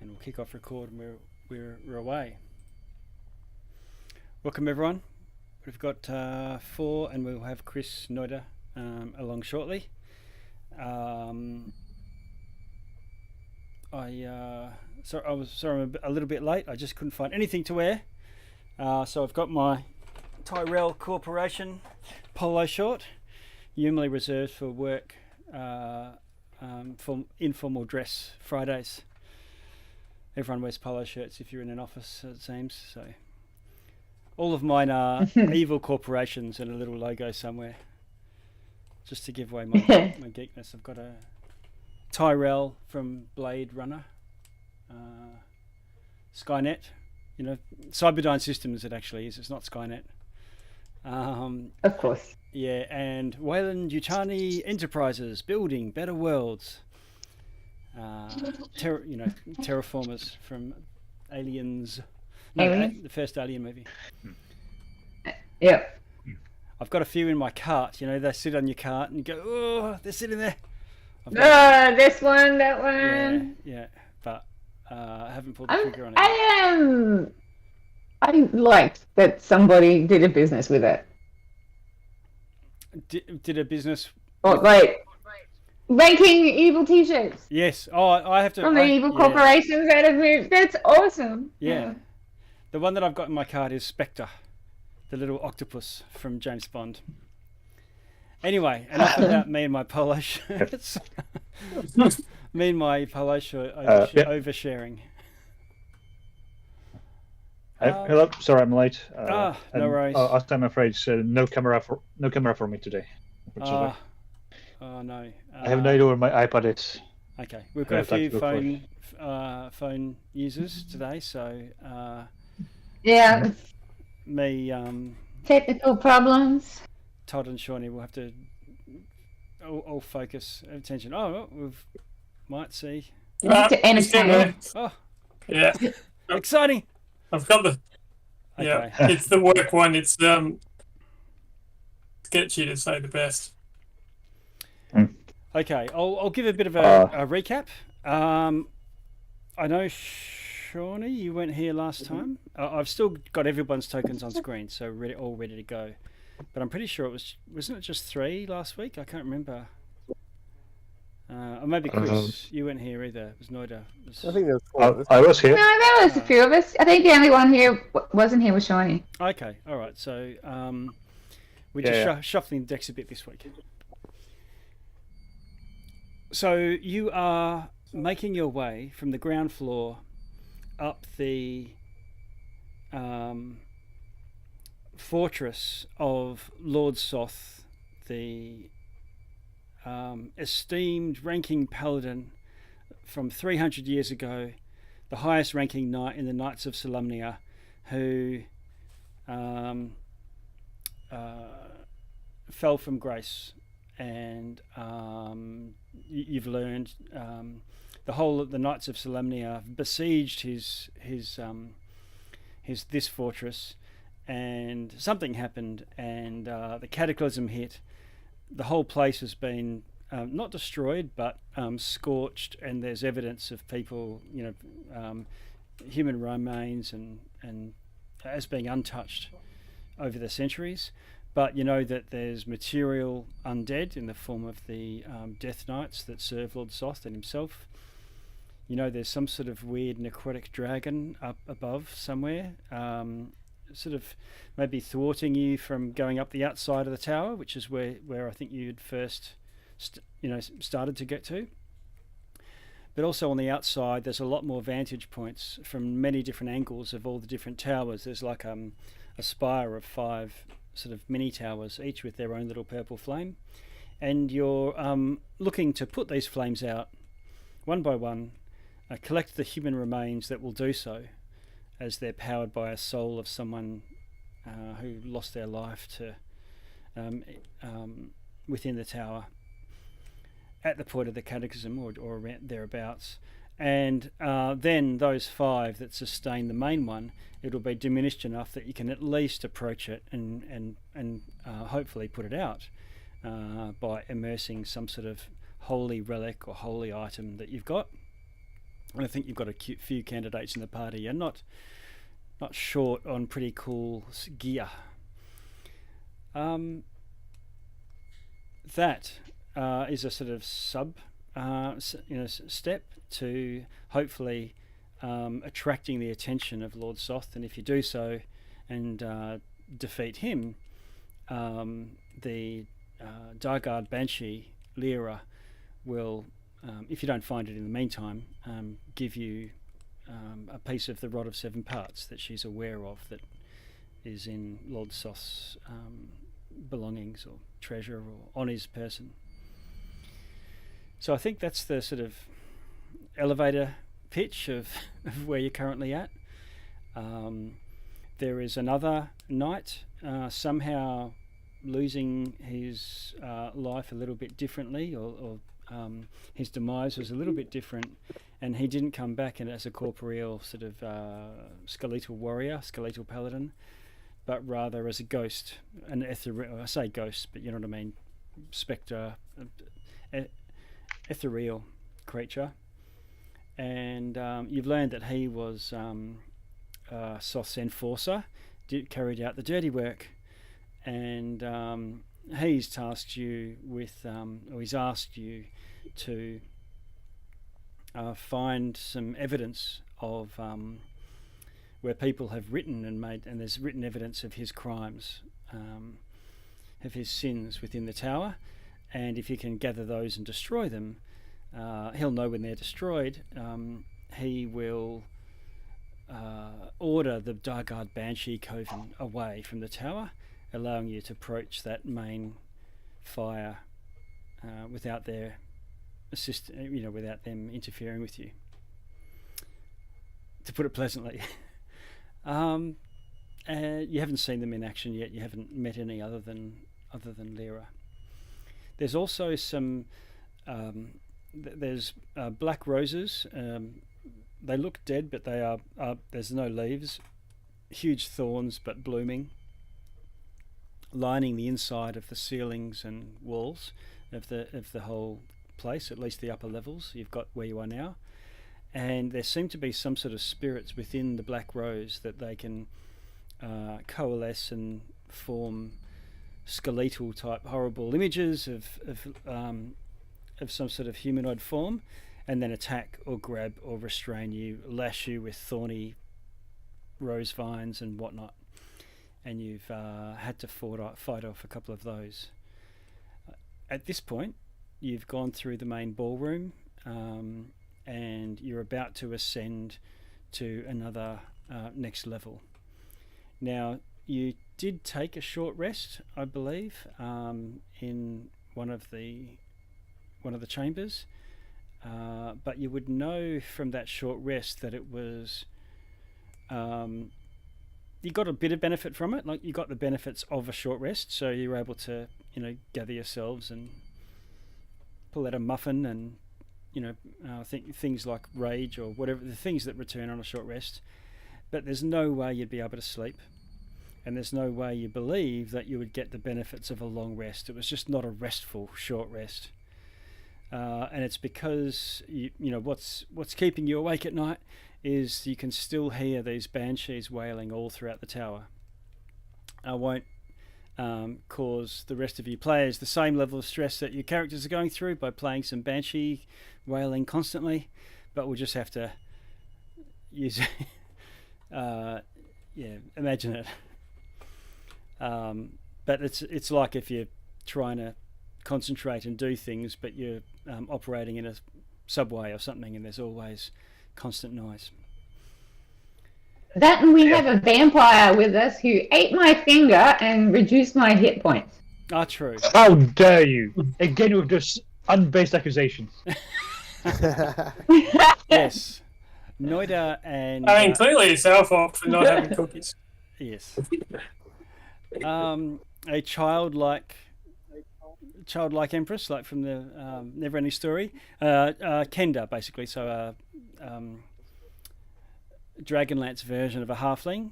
and we'll kick off record and we're away. Welcome everyone. We've got 4 and we'll have Chris Noida along shortly. I'm a little bit late. I just couldn't find anything to wear. So I've got my Tyrell Corporation polo short, usually reserved for work, for informal dress Fridays. Everyone wears polo shirts if you're in an office, it seems. So all of mine are evil corporations and a little logo somewhere, just to give away my geekness. I've got a Tyrell from Blade Runner, Skynet. You know, Cyberdyne Systems it actually is. It's not Skynet. Of course. Yeah, and Wayland Yutani Enterprises, building better worlds. Terraformers from Aliens. No, the first Alien movie. Yep. I've got a few in my cart. You know, they sit on your cart and you go, oh, they're sitting there. This one, that one. Yeah, but I haven't pulled the trigger on it. I liked that somebody did a business with it. Did a business? Or like ranking evil T-shirts. Yes. Oh, I have to. From the evil corporations that have moved. That's awesome. Yeah. The one that I've got in my cart is Spectre, the little octopus from James Bond. Anyway, enough about me and my polo shirts. Me and my polo shirt oversharing. Hello, sorry I'm late. No worries. I'm afraid no camera for me today. Oh no. I have no idea where my iPad is. Okay, we've got a few phone users today, so me technical problems. Todd and Shawnee will have to all focus attention. Oh, we might see. You need to entertain. Oh, yeah, exciting! I've got the. Yeah, it's the work one. It's sketchy to say the best. Okay, I'll give a bit of a recap. I know Shawnee, you weren't here last time. I've still got everyone's tokens on screen, so all ready to go. But I'm pretty sure wasn't it just 3 last week? I can't remember. Or maybe Chris, you weren't here either. It was Noida. I think there was 4 of us. I was here. No, there was a few of us. I think the only one here wasn't here was Shawnee. Okay, all right. So we're just shuffling the decks a bit this week. So you are making your way from the ground floor up the fortress of Lord Soth, the esteemed ranking paladin from 300 years ago, the highest ranking knight in the Knights of Solemnia, who fell from grace, and you've learned the whole of the Knights of Solemnia besieged this fortress, and something happened, and the cataclysm hit. The whole place has been not destroyed, but scorched, and there's evidence of people, human remains and as being untouched over the centuries. But you know that there's material undead in the form of the Death Knights that serve Lord Soth and himself. You know there's some sort of weird necrotic dragon up above somewhere, sort of maybe thwarting you from going up the outside of the tower, which is where I think you'd first started to get to. But also on the outside there's a lot more vantage points from many different angles of all the different towers. There's like a spire of 5 sort of mini towers, each with their own little purple flame, and you're looking to put these flames out one by one, collect the human remains that will do so, as they're powered by a soul of someone who lost their life to within the tower at the point of the cataclysm or around thereabouts. And then those 5 that sustain the main one, it'll be diminished enough that you can at least approach it and hopefully put it out by immersing some sort of holy relic or holy item that you've got. And I think you've got a few candidates in the party. You're not short on pretty cool gear. That is a sort of step to hopefully attracting the attention of Lord Soth. And if you do so and defeat him, the Dargard Banshee Lyra will, if you don't find it in the meantime, give you a piece of the Rod of Seven Parts that she's aware of that is in Lord Soth's belongings or treasure or on his person. So I think that's the sort of elevator pitch of where you're currently at. There is another knight somehow losing his life a little bit differently, or his demise was a little bit different, and he didn't come back as a corporeal sort of skeletal warrior, skeletal paladin, but rather as a ghost, an ethereal. I say ghost, but you know what I mean, spectre, ethereal creature. And you've learned that he was Soth's enforcer, carried out the dirty work, and he's tasked you with, or he's asked you to find some evidence of where people have written and there's written evidence of his crimes, of his sins within the tower, and if you can gather those and destroy them, he'll know when they're destroyed. He will order the Dargard Banshee Coven away from the tower, allowing you to approach that main fire without their without them interfering with you. To put it pleasantly. You haven't seen them in action yet. You haven't met any other than Lyra. There's also some. There's black roses. They look dead, but they are. There's no leaves. Huge thorns, but blooming, lining the inside of the ceilings and walls of the whole place. At least the upper levels. You've got where you are now. And there seem to be some sort of spirits within the black rose that they can coalesce and form skeletal type horrible images of some sort of humanoid form, and then attack or grab or restrain you, lash you with thorny rose vines and whatnot. And you've had to fight off a couple of those. At this point, you've gone through the main ballroom. And you're about to ascend to another next level. Now, you did take a short rest, I believe, in one of the chambers, but you would know from that short rest that it was. You got a bit of benefit from it, like you got the benefits of a short rest, so you were able to, gather yourselves and pull out a muffin and. I think things like rage or whatever, the things that return on a short rest, but there's no way you'd be able to sleep, and there's no way you believe that you would get the benefits of a long rest. It was just not a restful short rest, and it's because what's keeping you awake at night is you can still hear these banshees wailing all throughout the tower. I won't cause the rest of you players the same level of stress that your characters are going through by playing some banshee wailing constantly, but we'll just have to use imagine it. But it's like if you're trying to concentrate and do things, but you're operating in a subway or something, and there's always constant noise. That, and we have a vampire with us who ate my finger and reduced my hit points. Ah, true. How dare you! Again with this unbased accusations. Yes. Noida and... I mean, clearly it's our fault for not having cookies. Yes. A childlike empress, like from the Neverending Story. Kenda, basically. So Dragonlance version of a halfling,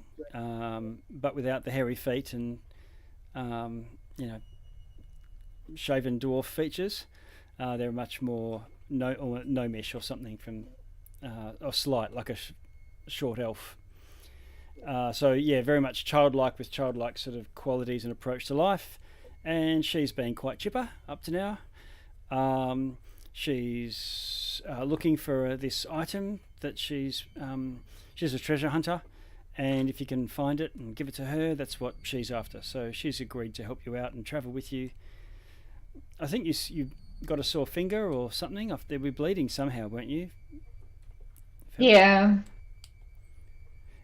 but without the hairy feet and shaven dwarf features. They're much more gnomish or something from or slight, like a short elf. So yeah, very much childlike, with childlike sort of qualities and approach to life. And she's been quite chipper up to now. She's looking for this item that she's a treasure hunter, and if you can find it and give it to her, that's what she's after. So she's agreed to help you out and travel with you. I think you got a sore finger or something. They were bleeding somehow, weren't you? Yeah.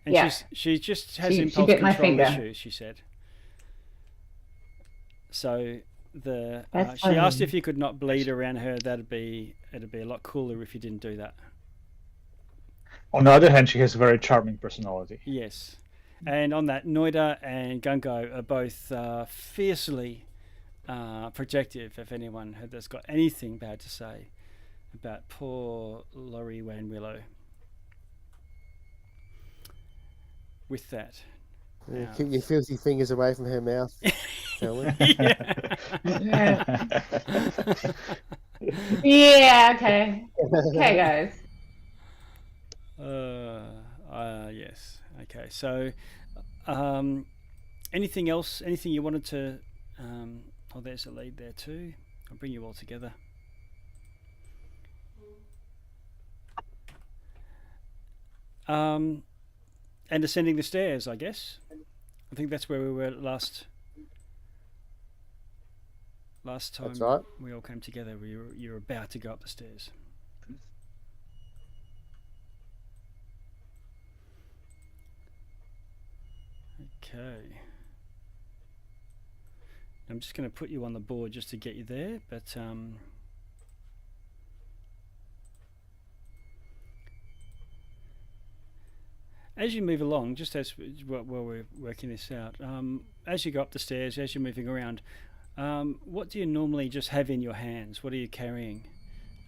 And yeah. she just has She impulse bit my control finger. issues, she said. So That's she asked funny. if you could not bleed around her. It'd be a lot cooler if you didn't do that. On the other hand, she has a very charming personality. Yes. And on that, Noida and Gungo are both fiercely projective, if anyone has got anything bad to say about poor Laurie Van Willow. With that. Yeah, keep your filthy fingers away from her mouth. Yeah, okay. Okay, guys. Yes. Okay. So, anything else? Anything you wanted to? Oh, there's a lead there too. I'll bring you all together. And ascending the stairs, I guess. I think that's where we were last time. That's right. We all came together. You were about to go up the stairs. Okay. I'm just going to put you on the board just to get you there, but as you move along, just as while we're working this out, as you go up the stairs, as you're moving around, what do you normally just have in your hands? What are you carrying?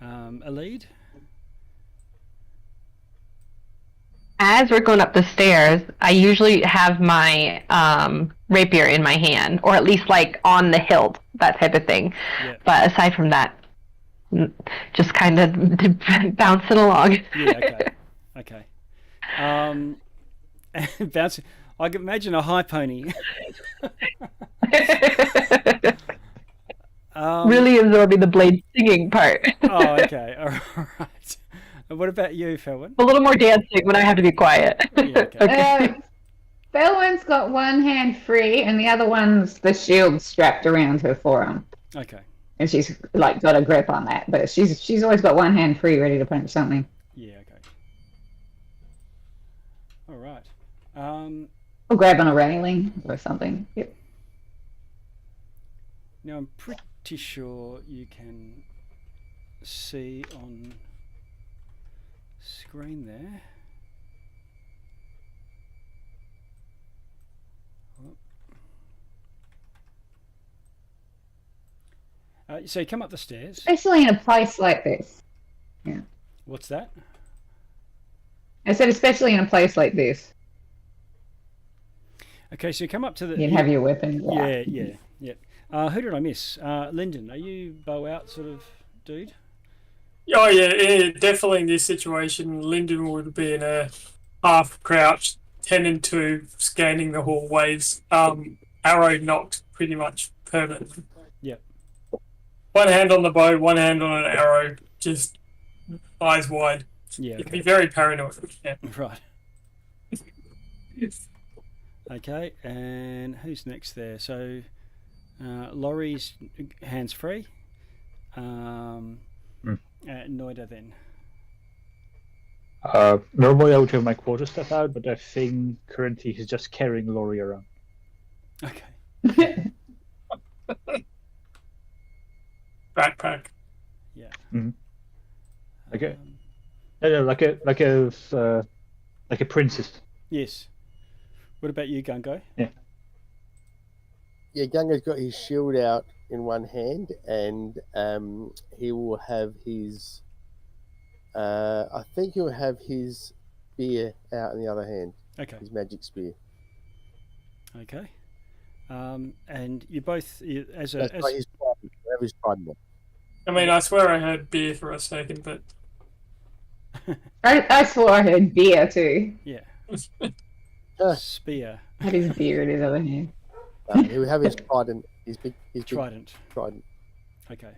A lead? As we're going up the stairs, I usually have my rapier in my hand, or at least like on the hilt, that type of thing. Yeah. But aside from that, just kind of bouncing along. Yeah, okay. Bouncing. I can imagine a high pony. Really absorbing the blade singing part. Oh, okay. All right. And what about you, Felwyn? A little more dancing when I have to be quiet. Yeah, okay. Felwyn's got one hand free, and the other one's the shield strapped around her forearm. Okay. And she's like got a grip on that, but she's always got one hand free, ready to punch something. Yeah, okay. All right. Or grab on a railing or something. Yep. Now I'm pretty sure you can see on screen there. So you come up the stairs. Especially in a place like this. Yeah. What's that? I said especially in a place like this. Okay, so you come up to the... You'd have your weapons out. Yeah. Who did I miss? Lyndon, are you bow out sort of dude? Oh yeah, definitely in this situation, Lyndon would be in a half crouch, 10 and 2, scanning the hallways. Arrow knocked pretty much permanently. Yep. One hand on the bow, one hand on an arrow, just eyes wide. Yeah. You'd be very paranoid. Yeah. Right. Okay, and who's next there? So, Laurie's hands free. Noida then. Normally I would have my quarterstaff out, but I think currently he's just carrying Laurie around. Okay. Backpack. Yeah. Mm-hmm. Okay. Like a princess. Yes. What about you, Gungo? Yeah. Yeah, Gunga's got his shield out in one hand, and he will have his. I think he'll have his spear out in the other hand. Okay. His magic spear. Okay. And you both, That's like his trident. He'll have his trident. I mean, I swear I heard beer for a second, but I swore I heard beer too. Yeah. Ah. Spear. Had his beer in his other hand. He would have his trident, his big Trident. trident. Okay.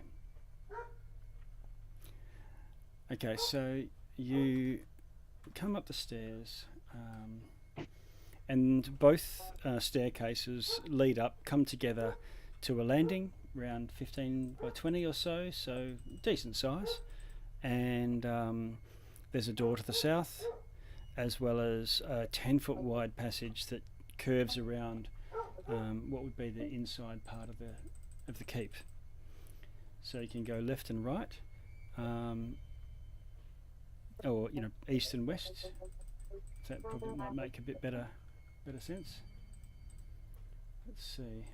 Okay, so you come up the stairs, and both staircases lead up, come together to a landing, around 15 by 20 or so decent size. And there's a door to the south, as well as a 10-foot wide passage that curves around what would be the inside part of the keep. So you can go left and right, or east and west. That probably might make a bit better sense. Let's see.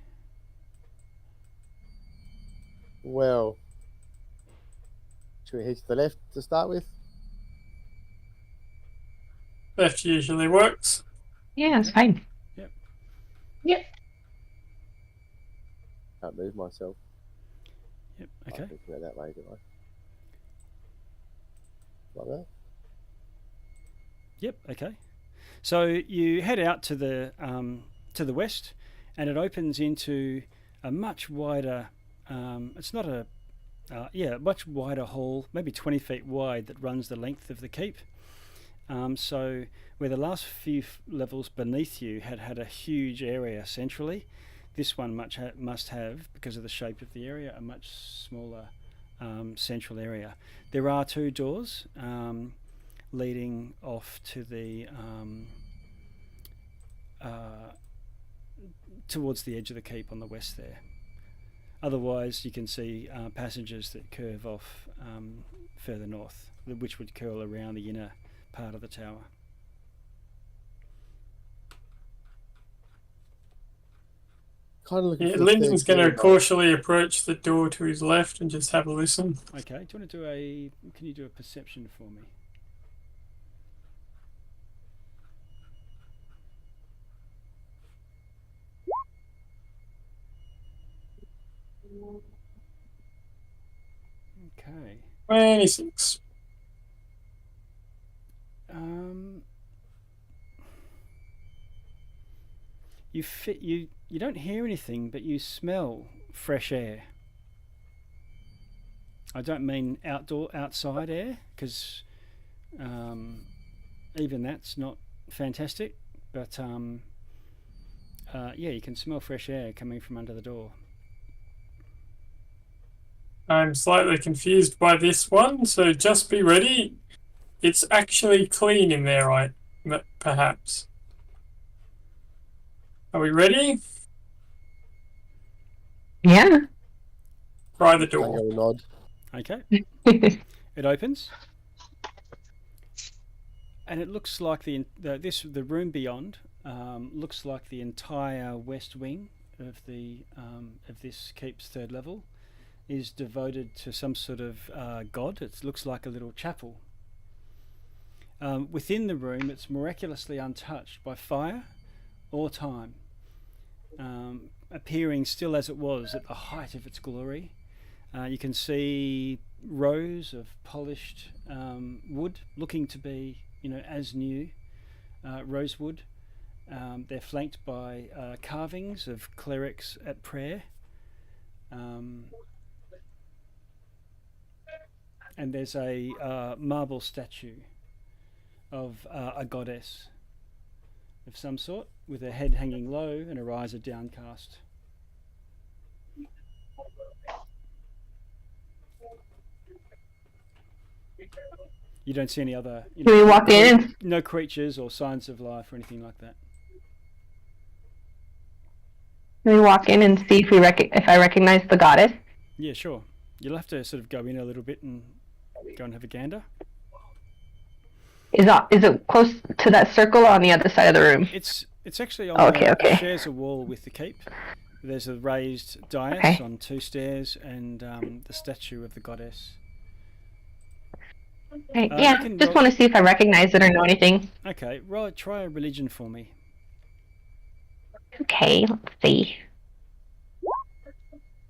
Well, should we head to the left to start with? Left usually works. Yeah, it's fine. Can't move myself. Yep. I Okay. think about that way, do I? Like that? Yep. Okay. So you head out to the west, and it opens into a much wider. It's not a much wider hall, maybe 20 feet wide, that runs the length of the keep. So where the last few levels beneath you had a huge area centrally, this one must have, because of the shape of the area, a much smaller central area. There are 2 doors leading off to the towards the edge of the keep on the west there. Otherwise, you can see passages that curve off further north, which would curl around the inner part of the tower. Kind of looking Yeah, for the Lyndon's third going to floor. cautiously approach the door to his left and just have a listen. Okay, do you want to can you do a perception for me? Okay. 26. You don't hear anything, but you smell fresh air. I don't mean outside air, because even that's not fantastic. But you can smell fresh air coming from under the door. I'm slightly confused by this one, so just be ready. It's actually clean in there, perhaps. Are we ready? Yeah. Try the I'm door. going to nod. Okay. It opens, and it looks like the room beyond looks like the entire west wing of this keep's 3rd level is devoted to some sort of god. It looks like a little chapel. Within the room, it's miraculously untouched by fire or time, appearing still as it was at the height of its glory. You can see rows of polished wood, looking to be, as new rosewood. They're flanked by carvings of clerics at prayer. And there's a marble statue of a goddess of some sort, with her head hanging low and her eyes are downcast. You don't see any other... Can we walk in? No creatures or signs of life or anything like that. Can we walk in and see if I recognize the goddess? Yeah, sure. You'll have to sort of go in a little bit and go and have a gander. Is it close to that circle or on the other side of the room? It's actually on Okay. shares a wall with the keep. There's a raised dais Okay. on 2 stairs and the statue of the goddess. Okay, you yeah, can just roll- want to see if I recognize it or know anything. Okay, right. Try a religion for me. Okay, let's see.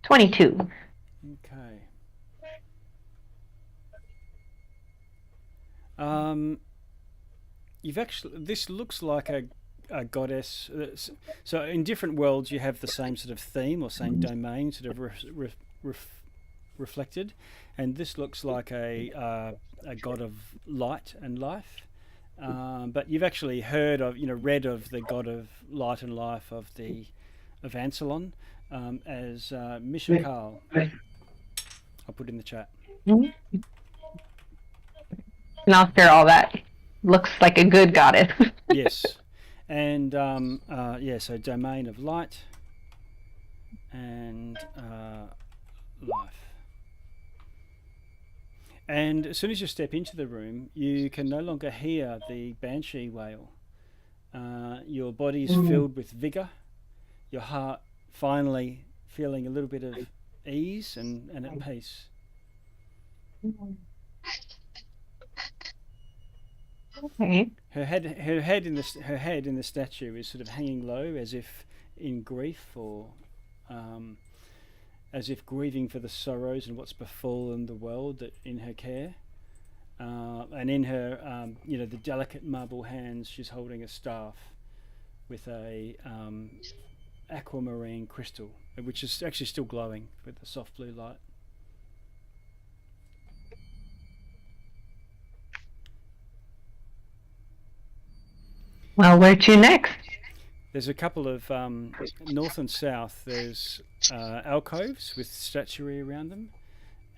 22. Okay. You've actually, this looks like a goddess. So in different worlds, you have the same sort of theme or same domain sort of reflected, and this looks like a god of light and life. But you've actually heard of, read of the god of light and life of Ansalon as Mishakal. I'll put in the chat. And I'll share all that. Looks like a good goddess. Yes, and so domain of light and life. And as soon as you step into the room, you can no longer hear the banshee wail. Your body is filled with vigor. Your heart finally feeling a little bit of ease and at peace. Okay. Her head in the statue is sort of hanging low, as if in grief, or as if grieving for the sorrows and what's befallen the world that in her care. And in her, the delicate marble hands, she's holding a staff with a aquamarine crystal, which is actually still glowing with the soft blue light. Well, where to next? There's a couple of north and south. There's alcoves with statuary around them,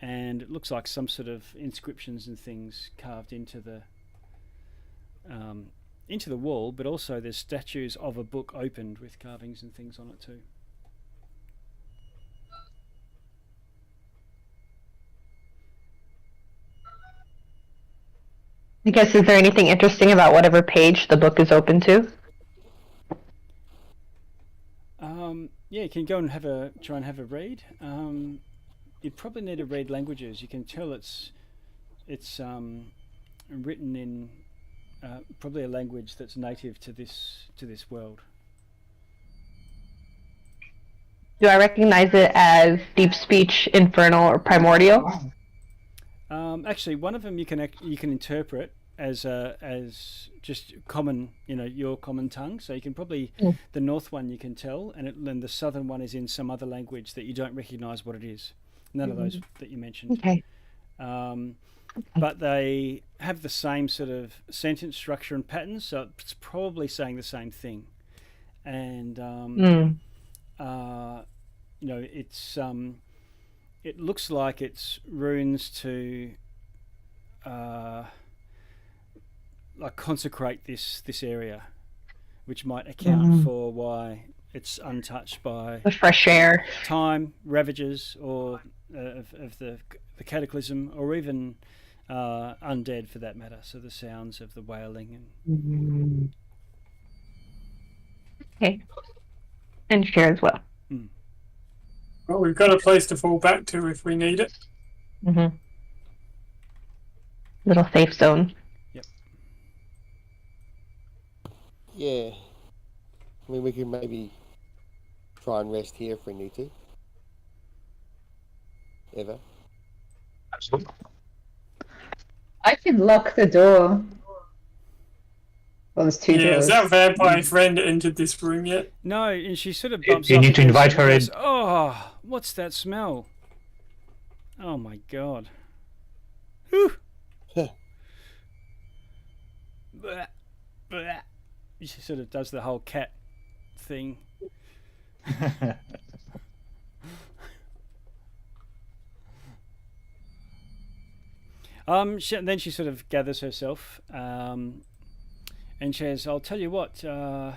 and it looks like some sort of inscriptions and things carved into the wall. But also there's statues of a book opened with carvings and things on it too. I guess, is there anything interesting about whatever page the book is open to? Yeah, you can go and try and have a read. You'd probably need to read languages. You can tell it's written in probably a language that's native to this world. Do I recognize it as deep speech, infernal, or primordial? Actually, one of them you can interpret as just common, your common tongue. So you can probably the north one you can tell, and the southern one is in some other language that you don't recognise what it is. None of those that you mentioned. Okay. But they have the same sort of sentence structure and patterns, so it's probably saying the same thing. And it's it looks like it's runes to like consecrate this area, which might account for why it's untouched by The fresh air. time, ravages, or of the cataclysm, or even undead for that matter. So the sounds of the wailing and Okay. And share as well. Well, we've got a place to fall back to if we need it. Little safe zone. Yeah. I mean, we can maybe try and rest here if we need to. Ever. Absolutely. I can lock the door. Well, there's two Yeah, doors. has our vampire friend entered this room yet? no, and she sort of bumps You up need to against invite it her and in. goes, oh, what's that smell? Oh my god. Whew. Bleh, bleh. She sort of does the whole cat thing. Then she sort of gathers herself and says, I'll tell you what, I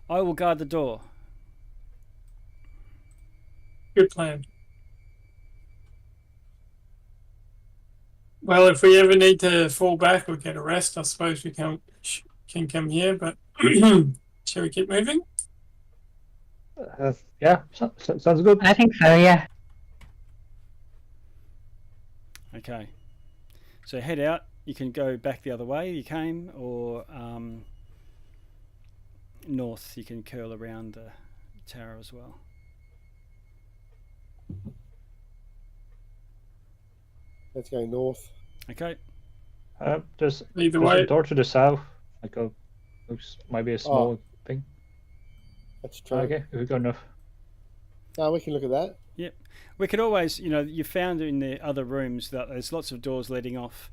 will guard the door. Good plan. Well, if we ever need to fall back or get a rest, I suppose we can come here, but shall we keep moving? Yeah, sounds good. I think so, yeah. Okay. So head out. You can go back the other way you came, or north. You can curl around the tower as well. Let's go north. Okay. There's Either a way. door to the south. Like looks might be a small thing. That's true. Okay, we got enough. No, we can look at that. Yep. We could always, you found in the other rooms that there's lots of doors leading off.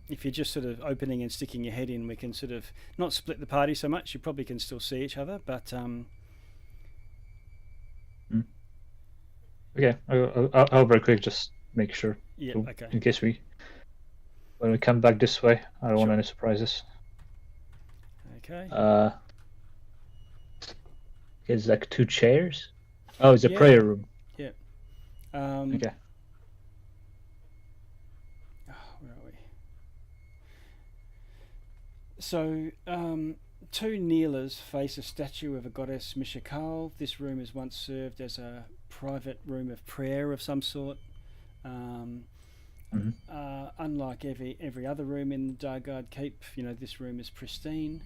If you're just sort of opening and sticking your head in, we can sort of not split the party so much. You probably can still see each other, but Okay, I'll very quick just make sure. yeah, So, okay. In case when we come back this way, I don't want Sure. any surprises. Okay. It's like 2 chairs. Oh, it's a Yeah. prayer room. Where Okay. are we? So, 2 kneelers face a statue of a goddess Mishakal. This room has once served as a private room of prayer of some sort. Unlike every other room in the Dargard Keep, this room is pristine.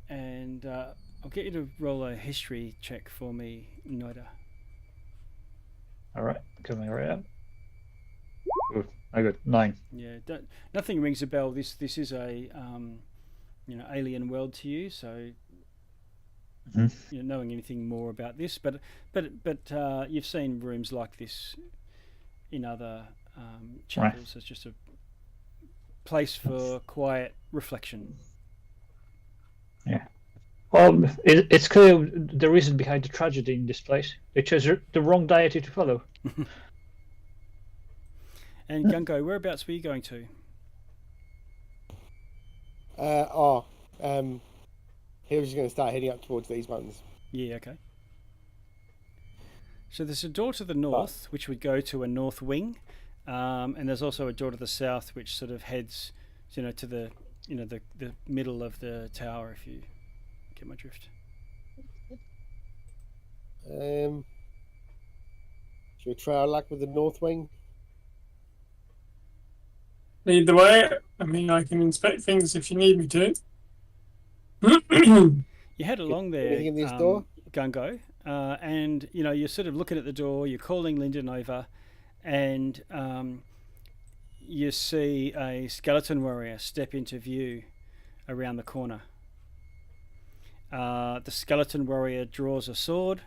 And I'll get you to roll a history check for me, Noida. All right, coming right up. Ooh, I got 9. Yeah, nothing rings a bell. This is a alien world to you, so knowing anything more about this, but you've seen rooms like this in other chapels. Right. It's just a place for quiet reflection. Yeah. Well, it's clear the reason behind the tragedy in this place. They chose the wrong deity to follow. And Gungo, whereabouts were you going to? He was just going to start heading up towards these ones. Yeah, okay. So there's a door to the north, which would go to a north wing, and there's also a door to the south, which sort of heads, to the, the middle of the tower. If you get my drift. Should we try our luck with the north wing? Either way, I mean, I can inspect things if you need me to. You head along there, in this door? Gungo, and you're sort of looking at the door. You're calling Lyndon over, and you see a skeleton warrior step into view around the corner. The skeleton warrior draws a sword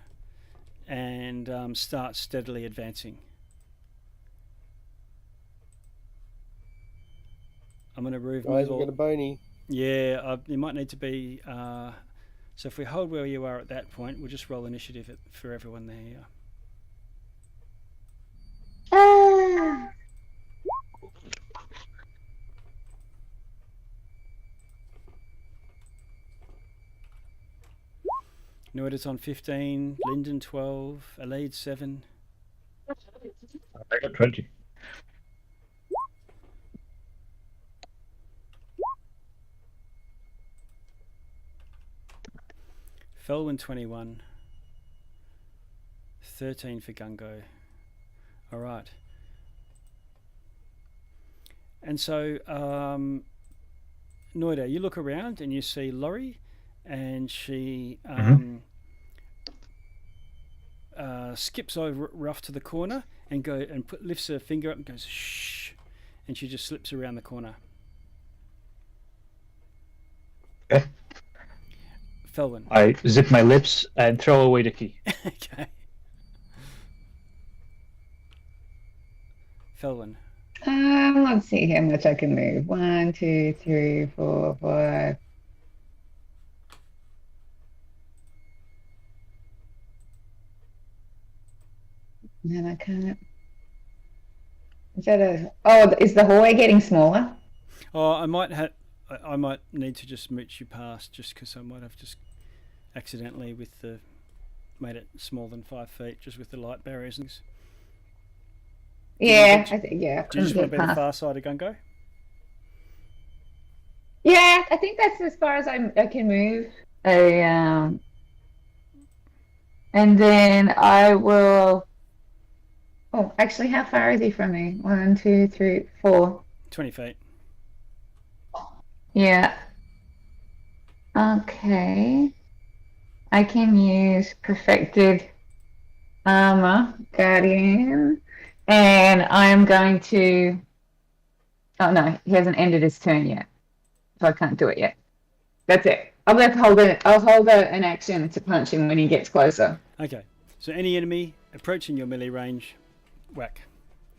and starts steadily advancing. I'm going to move. Guys, we're going to bony. Yeah, you might need to be. So if we hold where you are at that point, we'll just roll initiative for everyone there. Noida's on 15, Lyndon 12, Alade 7. I got 20. Felwyn 21, 13 for Gungo. All right. And so, Noida, you look around and you see Laurie, and she skips over Ruff to the corner and lifts her finger up and goes shh, and she just slips around the corner. Okay. Felwyn. I zip my lips and throw away the key. Okay. Felwyn. Let's see how much I can move. 1, 2, 3, 4, 5. And I can't. Is the hallway getting smaller? Oh, I might need to just mooch you past, just because I might have just accidentally made it smaller than 5 feet, just with the light barriers and things. Yeah, I think yeah. Do you just want to be the far side of Gungo? Yeah, I think that's as far as I can move. And then I will. Oh, actually, how far is he from me? 1, 2, 3, 4. 20 feet. Yeah. Okay. I can use perfected armor, guardian, And I'm going to. Oh no, he hasn't ended his turn yet, so I can't do it yet. That's it. I'll have to hold it. I'll hold an action to punch him when he gets closer. Okay. So any enemy approaching your melee range, whack.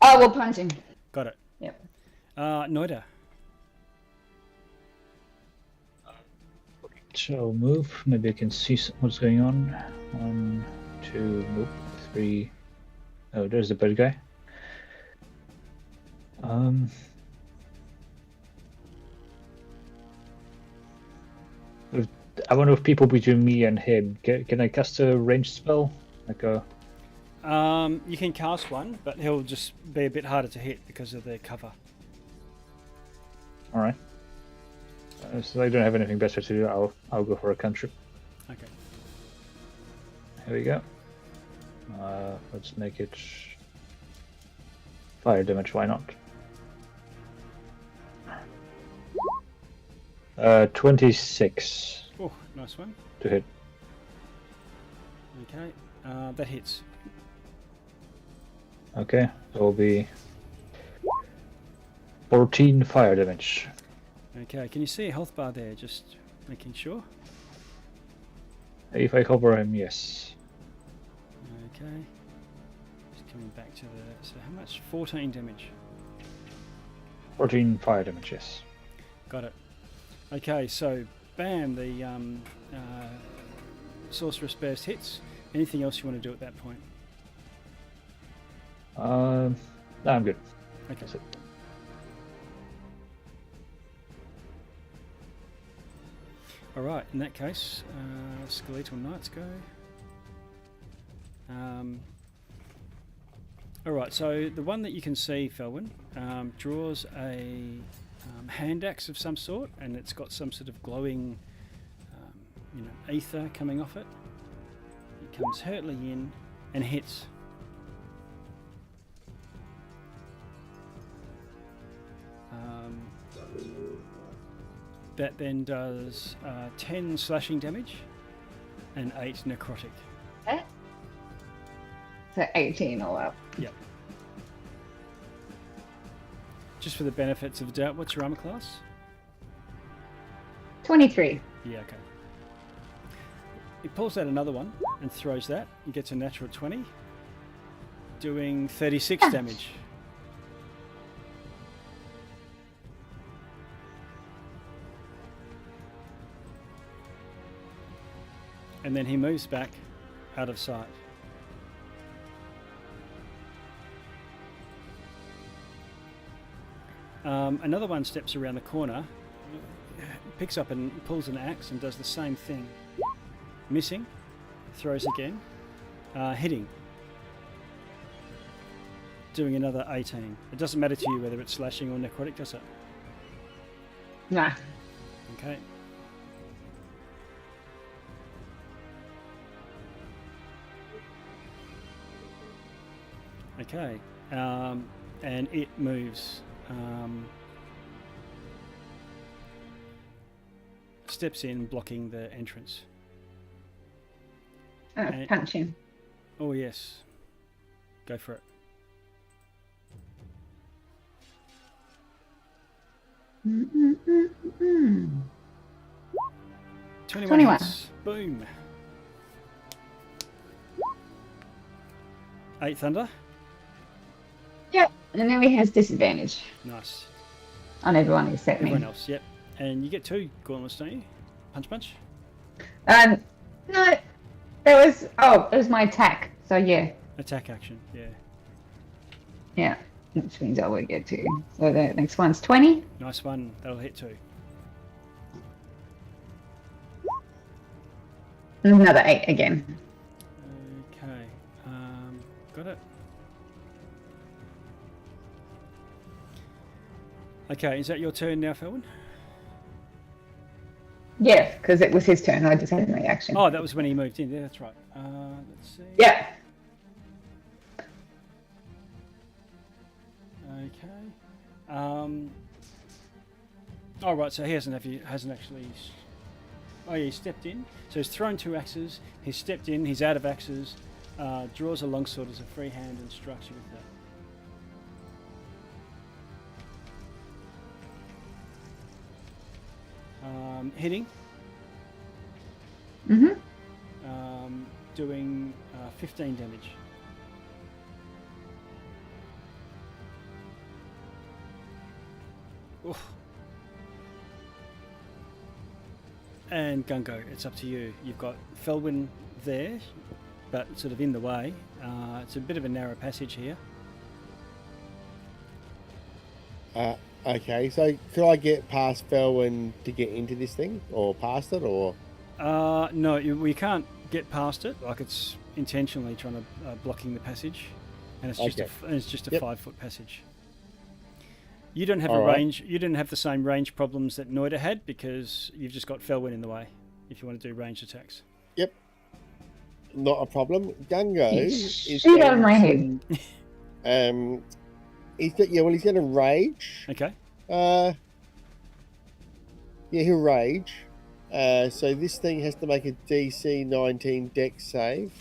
Oh, we'll punch him. Got it. Yep. Noida. So move. Maybe I can see what's going on. 1, 2, nope. 3. Oh, there's the bad guy. I wonder if people between me and him can I cast a ranged spell, like a. You can cast one, but he'll just be a bit harder to hit because of the cover. All right. So I don't have anything better to do. I'll go for a cantrip. Okay. Here we go. Let's make it fire damage. Why not? 26 Oh, nice one. to hit. Okay. That hits. Okay, so it'll be 14 fire damage. Okay. Can you see a health bar there? Just making sure. If I cover him, yes. Okay. Just coming back to the. So how much? 14 damage. 14 fire damage, yes. Got it. Okay. So, bam. The sorceress burst hits. Anything else you want to do at that point? No, I'm good. Okay. That's it. All right. In that case, skeletal knights go. All right. So the one that you can see, Felwyn, draws a hand axe of some sort, and it's got some sort of glowing, ether coming off it. It comes hurtling in and hits. That then does 10 slashing damage and 8 necrotic. So 18 all up. Yep. Just for the benefits of the doubt, what's your armor class? 23. Yeah, okay. He pulls out another one and throws that. He gets a natural 20, doing 36 damage. And then he moves back out of sight. Another one steps around the corner, picks up and pulls an axe and does the same thing. Missing, throws again, hitting. Doing another 18. It doesn't matter to you whether it's slashing or necrotic, does it? Nah. Okay. Okay, and it moves. Steps in, blocking the entrance. And- Punch him. Oh yes, go for it. Mm-mm-mm-mm. 21 21. hits. Boom. 8 thunder. Yep. And then he has disadvantage Nice. on everyone except me. Everyone else, yep. And you get 2 gauntlets, don't you? Punch. No, it was my attack. So yeah, Attack action, yeah. yeah, which means I will get 2. So the next one's 20. Nice one. That'll hit 2. And another 8 again. Okay. Got it. Okay, is that your turn now, Felwyn? Yeah, because it was his turn. I just had my action. Oh, that was when he moved in. Yeah, that's right. Let's see. Yeah. Okay. Oh, right. So he hasn't actually. Oh, yeah, he stepped in. So he's thrown 2 axes. He's stepped in. He's out of axes. Draws a longsword as a free hand and strikes you with that. hitting, Mhm. doing 15 damage. Oof. And Gungo, it's up to you. You've got Felwyn there, but sort of in the way. It's a bit of a narrow passage here. Okay, so could I get past Felwyn to get into this thing, or past it, or? No, we can't get past it. Like, it's intentionally trying to blocking the passage, and it's just a Yep. 5-foot passage. You don't have All a right. range. You didn't have the same range problems that Noida had because you've just got Felwyn in the way. If you want to do ranged attacks. Not a problem. Gungo is Shoot over my head. he's going to rage. Okay. Yeah, he'll rage. So this thing has to make a DC 19 Dex save,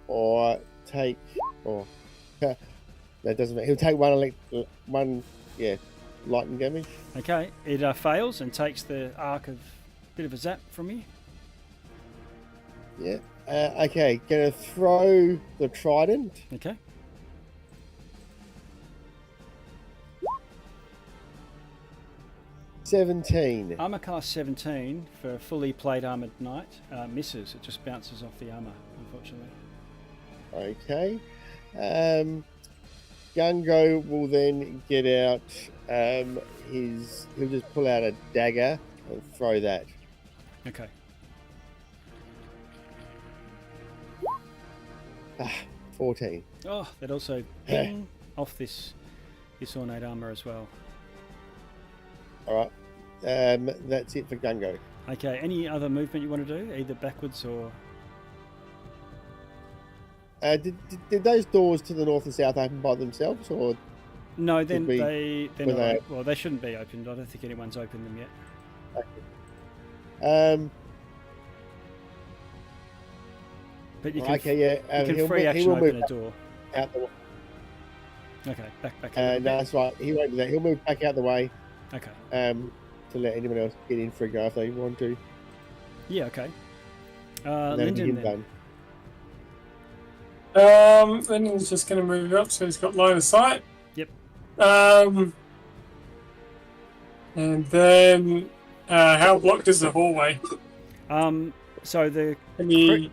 or take, or that doesn't matter. He'll take one lightning damage. Okay. It fails and takes the arc of bit of a zap from you. Yeah. Okay, gonna throw the trident. Okay. Armor class 17 for a fully plate armored knight misses. It just bounces off the armor, unfortunately. Okay. Gungo will then get out he'll just pull out a dagger and throw that. Okay. 14. Oh, that also ping off this ornate armor as well. Alright. That's it for Gungo. Okay, any other movement you want to do? Either backwards or... Did those doors to the north and south open by themselves, or No, then we- they're were not. they- Well, they shouldn't be opened. I don't think anyone's opened them yet. But you can, okay, yeah. you can he'll free move- he action will open move a door. out the way. Okay, back a No, little bit. that's right. He won't do that. He'll move back out the way Okay. to let anyone else get in for a go if they want to. Yeah, okay. And that'll be Lyndon him then. done. Then he's just going to move up, so he's got line of sight. Yep. And then how blocked is the hallway? So the Can you,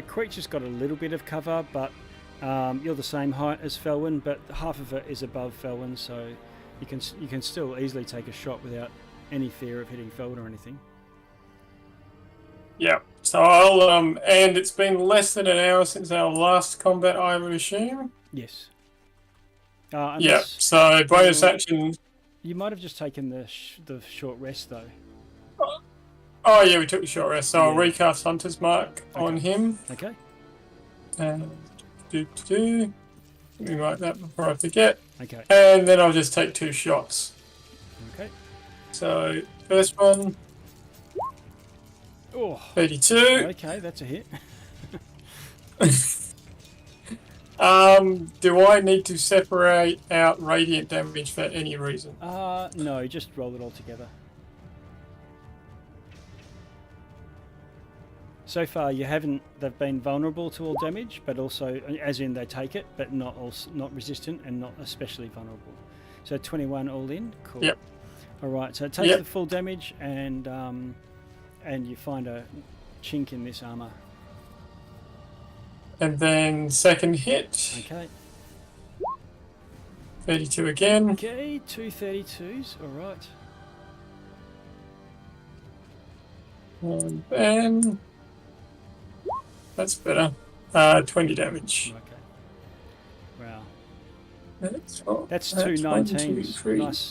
creature's got a little bit of cover, but you're the same height as Felwyn, but half of it is above Felwyn, so you can still easily take a shot without any fear of hitting Felwyn or anything. yeah. So I'll and it's been less than an hour since our last combat, I would assume. Yes. Yeah. Unless So bonus action. you might have just taken the short rest though. Oh yeah, we took the short rest. So I'll Yeah. recast Hunter's Mark on him. Okay. Let me write that before I forget. Okay. And then I'll just take 2 shots. Okay. So first one, Oh. 32. Okay, that's a hit. Do I need to separate out radiant damage for any reason? No, just roll it all together. So far, you haven't. They've been vulnerable to all damage, but also, as in they take it, but not resistant and not especially vulnerable. So 21 all in. Cool. Yep. All right. So it takes Yep. the full damage, and you find a chink in this armor. And then second hit, Okay. 32 again. Okay. 2 32s. All right. And then that's better. 20 damage. Okay. Wow. That's That's 2 1, 19s. 2, 3, Nice.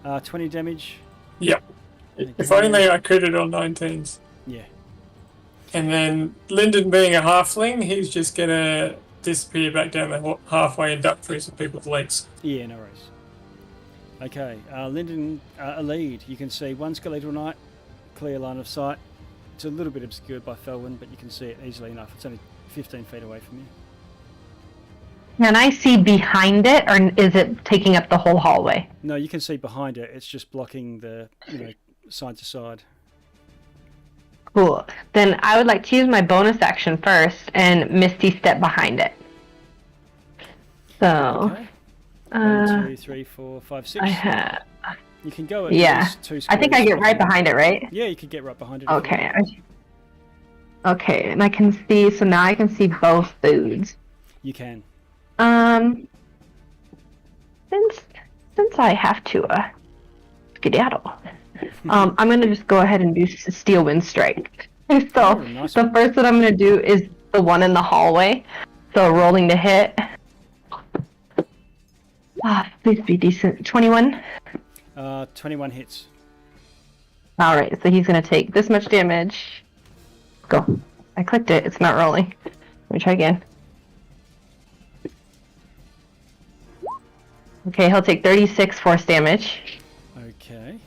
4. 20 damage. Yep. If only I critted on 19s. Yeah. And then Lyndon, being a halfling, he's just gonna disappear back down the halfway and duck through some people's legs. Yeah, no worries. Okay, Lyndon, a lead. You can see one skeletal knight, clear line of sight. It's a little bit obscured by Felwyn, but you can see it easily enough. It's only 15 feet away from you. Can I see behind it, or is it taking up the whole hallway? No, you can see behind it. It's just blocking the, side to side. Cool. Then I would like to use my bonus action first and Misty step behind it. So, Okay. 1, 2, 3, 4, 5, 6. I have. You can go at Yeah. least 2 squares. I think I get right behind it, right? Yeah, you could get right behind it. if you Okay. want. Okay, and I can see. So now I can see both foods. You can. Since I have to skedaddle, I'm gonna just go ahead and do Steel Wind Strike. So Oh, nice the one. first that I'm gonna do is the one in the hallway. So rolling to hit. Please be decent. 21. 21 hits. All right, so he's gonna take this much damage. Go. I clicked it. It's not rolling. Let me try again. Okay, he'll take 36 force damage. Okay.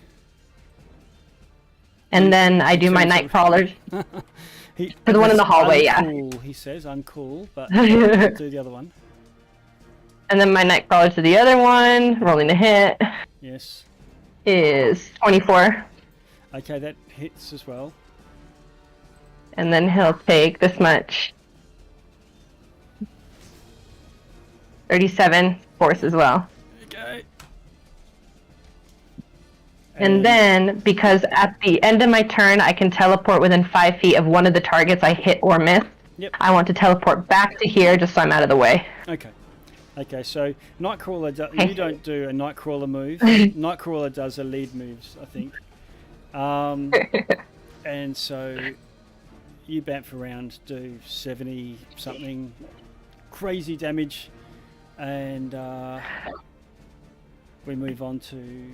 And then I do my turns night it- crawler. He, For the one in the that's hallway, yeah. uncool, he says, uncool, but I'll do the other one. And then my night crawler to the other one, rolling to hit, Yes. is 24. Okay, that hits as well. And then he'll take this much. 37 force as well. Okay. And then, because at the end of my turn, I can teleport within 5 feet of one of the targets I hit or miss, Yep. I want to teleport back to here just so I'm out of the way. Okay. Okay, so Nightcrawler, Okay. you don't do a Nightcrawler move. Nightcrawler does a lead moves, I think. And so you bamf around, do 70 something crazy damage, and we move on to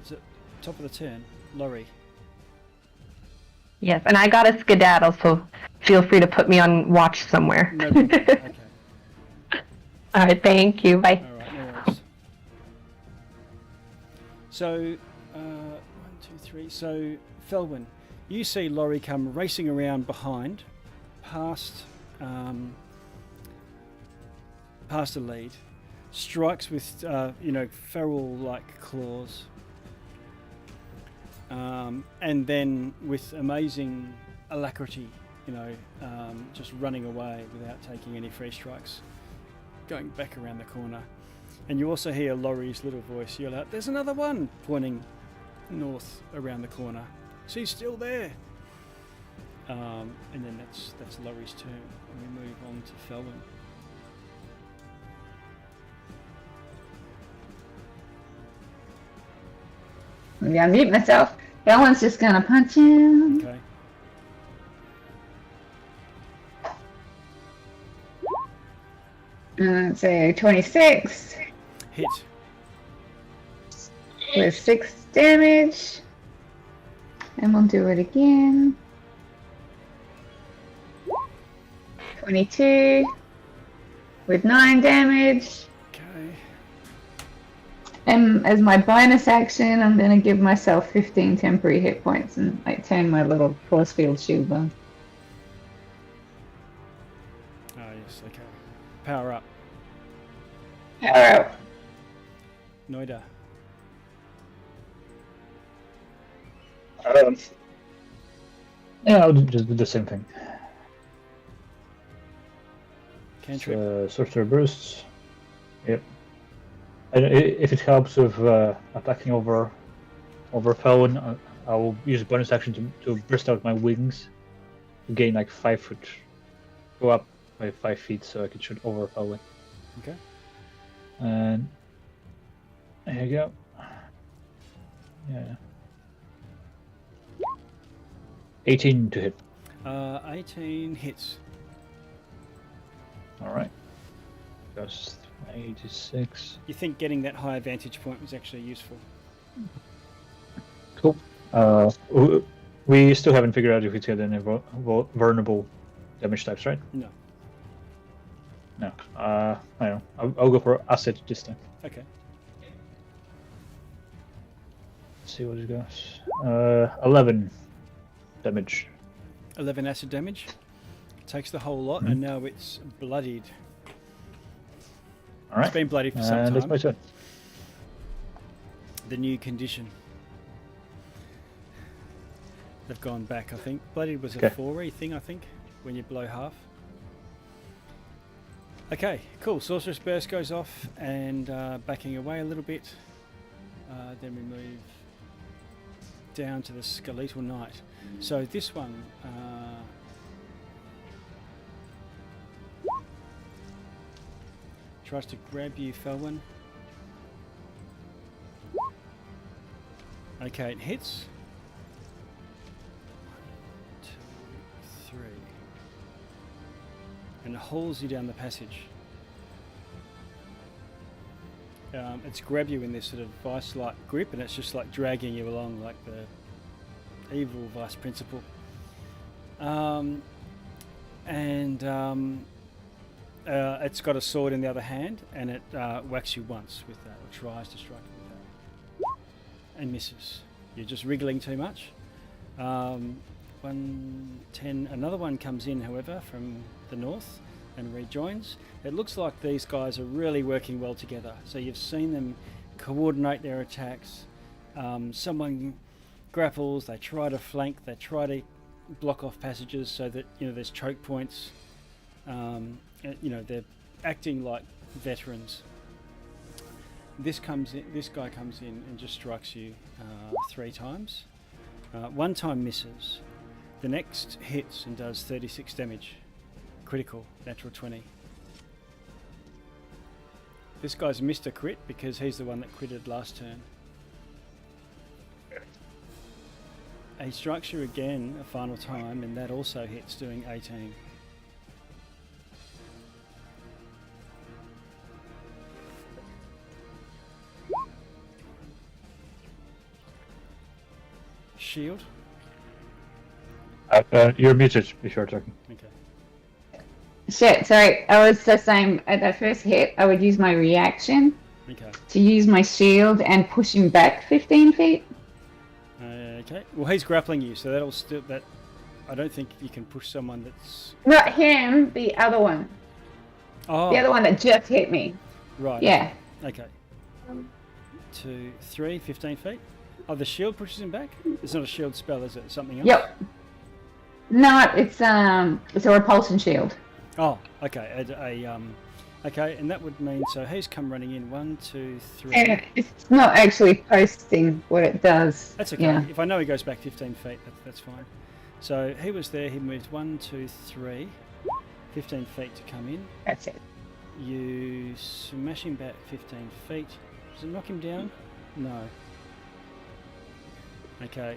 is it top of the turn? Laurie. Yes, and I got a skedaddle, so feel free to put me on watch somewhere. No problem. Okay. All right, thank you. Bye. All right, no worries. So, 1, 2, 3. So, Felwyn, you see Laurie come racing around behind, past a lead, strikes with feral-like claws, and then with amazing alacrity, just running away without taking any free strikes, going back around the corner. And you also hear Laurie's little voice yell out, "There's another one!" pointing north around the corner. She's still there. And then that's Laurie's turn, and we move on to Felwyn. I'm gonna mute myself. That one's just gonna punch him. Okay. Say 26 Hit. with 6 damage. And we'll do it again. 22 with 9 damage. Okay. And as my bonus action, I'm going to give myself 15 temporary hit points and turn my little force field shield on. Oh yes. Okay. Power up. Power up. Noida. Yeah, I'll just do the same thing. Cantrip. Sorcerer bursts. Yep. And if it helps with attacking over Felwyn, I will use a bonus action to burst out my wings to gain like 5 foot, go up by 5 feet, so I can shoot over Felwyn. Okay. And there you go. Yeah. 18 to hit. 18 hits. All right. Just 86. You think getting that higher vantage point was actually useful? Cool. We still haven't figured out if it's got any vulnerable damage types, right? No. No. I don't know. I'll go for acid this time. Okay. Let's see what it goes. 11 damage. 11 acid damage. Takes the whole lot, and now it's bloodied. All right. It's been bloodied for some That's time. my turn. The new condition. They've gone back, I think. Bloodied was a Okay. 4E thing, I think, when you blow half. Okay, cool. Sorceress Burst goes off and backing away a little bit. Then we move down to the Skeletal Knight. So this one... tries to grab you, Felwyn. Okay, it hits. 1, 2, 3. And it hauls you down the passage. It's grabbed you in this sort of vice-like grip, and it's just like dragging you along like the evil vice principal. It's got a sword in the other hand, and it whacks you once with that, or tries to strike you with that, and misses. You're just wriggling too much. 110. Another one comes in, however, from the north and rejoins. It looks like these guys are really working well together. So you've seen them coordinate their attacks. Someone grapples, they try to flank, they try to block off passages so that there's choke points. They're acting like veterans. This guy comes in and just strikes you 3 times. One time misses. The next hits and does 36 damage. Critical, natural 20. This guy's missed a crit because he's the one that critted last turn. He strikes you again a final time, and that also hits, doing 18. Shield. You're muted if you're talking. Okay. Shit, sorry. I was just saying at that first hit, I would use my reaction Okay. to use my shield and push him back 15 feet. Okay. Well, he's grappling you, so that'll still that. I don't think you can push someone that's. Not him, the other one. Oh. The other one that just hit me. Right. Yeah. Okay. 2, 3, 15 feet. Oh, the shield pushes him back? It's not a shield spell, is it? It's something else? Yep. No, it's a repulsion shield. Oh, okay. Okay, and that would mean, so he's come running in. 1, 2, 3. And it's not actually posting what it does. That's okay. Yeah. If I know he goes back 15 feet, that's fine. So he was there, he moved 1, 2, 3, 15 feet to come in. That's it. You smash him back 15 feet. Does it knock him down? No. Okay,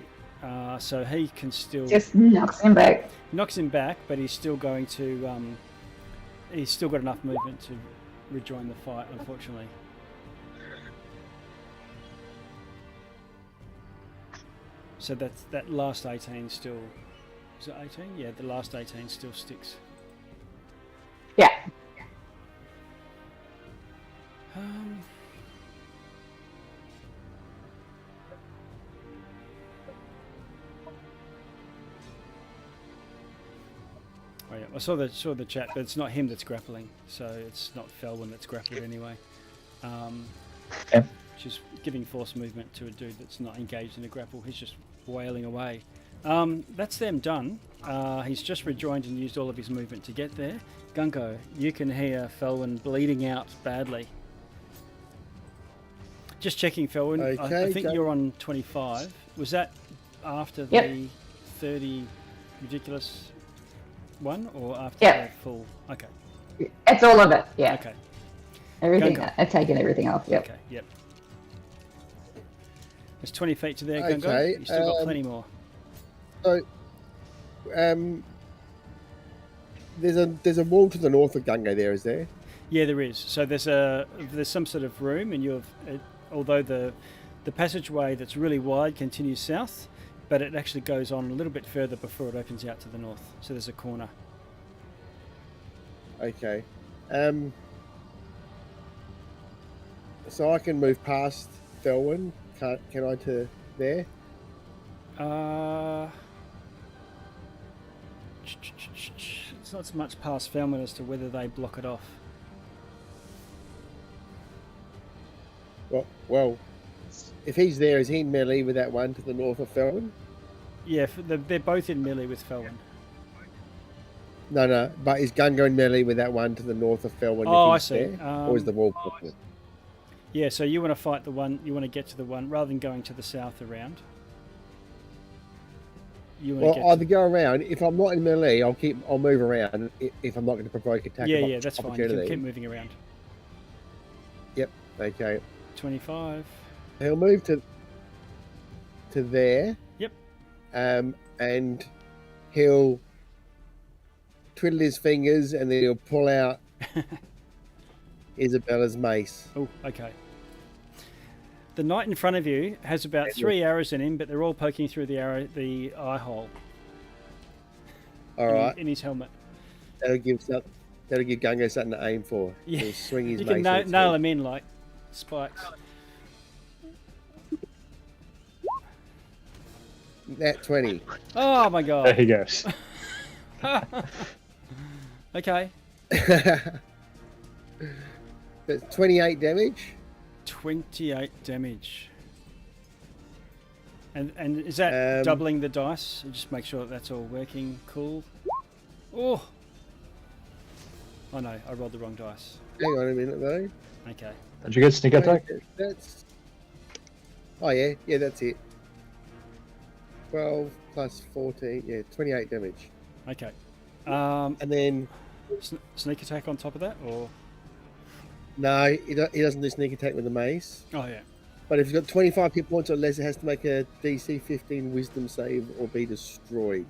so he can still... Just knocks him back. Knocks him back, but he's still going to... he's still got enough movement to rejoin the fight, unfortunately. So that last 18 still... Is it 18? Yeah, the last 18 still sticks. Yeah. Oh yeah, I saw the chat, but it's not him that's grappling, so it's not Felwyn that's grappled anyway. Yeah. Just giving force movement to a dude that's not engaged in a grapple. He's just wailing away. That's them done. He's just rejoined and used all of his movement to get there. Gunko, you can hear Felwyn bleeding out badly. Just checking, Felwyn. Okay, I think you're on 25. Was that after Yep. the 30 ridiculous one, or after Yep. the full? Okay. It's all of it. Yeah. Okay. Everything. Gunko. I've taken everything off. Yep. Okay. Yep. There's 20 feet to there, Okay, Gungo. You still got plenty more. So, there's a wall to the north of Gunga there, is there? Yeah, there is. So there's some sort of room, and although the passageway that's really wide continues south, but it actually goes on a little bit further before it opens out to the north. So there's a corner. Okay. So I can move past Felwyn. Can I to there? Let's It's not so much past Felman as to whether they block it off. Well, if he's there, is he in melee with that one to the north of Felwyn? Yeah, they're both in melee with Felwyn. No, but is Gungo in melee with that one to the north of Felwyn? Oh, if he's I see. There? Or is the wall blocking? Yeah, so you want to fight the one, you want to get to the one, rather than going to the south around. You want to get either go around. If I'm not in melee, I'll move around if I'm not going to provoke attack. Yeah, that's fine. You can keep moving around. Yep, okay. 25. He'll move to there. Yep. And he'll twiddle his fingers and then he'll pull out Isabella's mace. Oh, okay. The knight in front of you has about 3 arrows in him, but they're all poking through the eye hole. All right. In his helmet. That'll give Gungo something to aim for. Yeah. He'll swing his You mace. can nail him in like spikes. That 20. Oh my god. There he goes. Okay. That's 28 damage. 28 damage. And is that doubling the dice? Just make sure that's all working. Cool. Oh. Oh no, I rolled the wrong dice. Hang on a minute though. Okay. Did you get sneak attack? That's. Oh yeah, that's it. 12 plus 14, 28 damage. Okay. And then Sneak attack on top of that, or? no, he doesn't do sneak attack with the mace. Oh yeah. But if you've got 25 hit points or less, it has to make a DC 15 Wisdom save or be destroyed.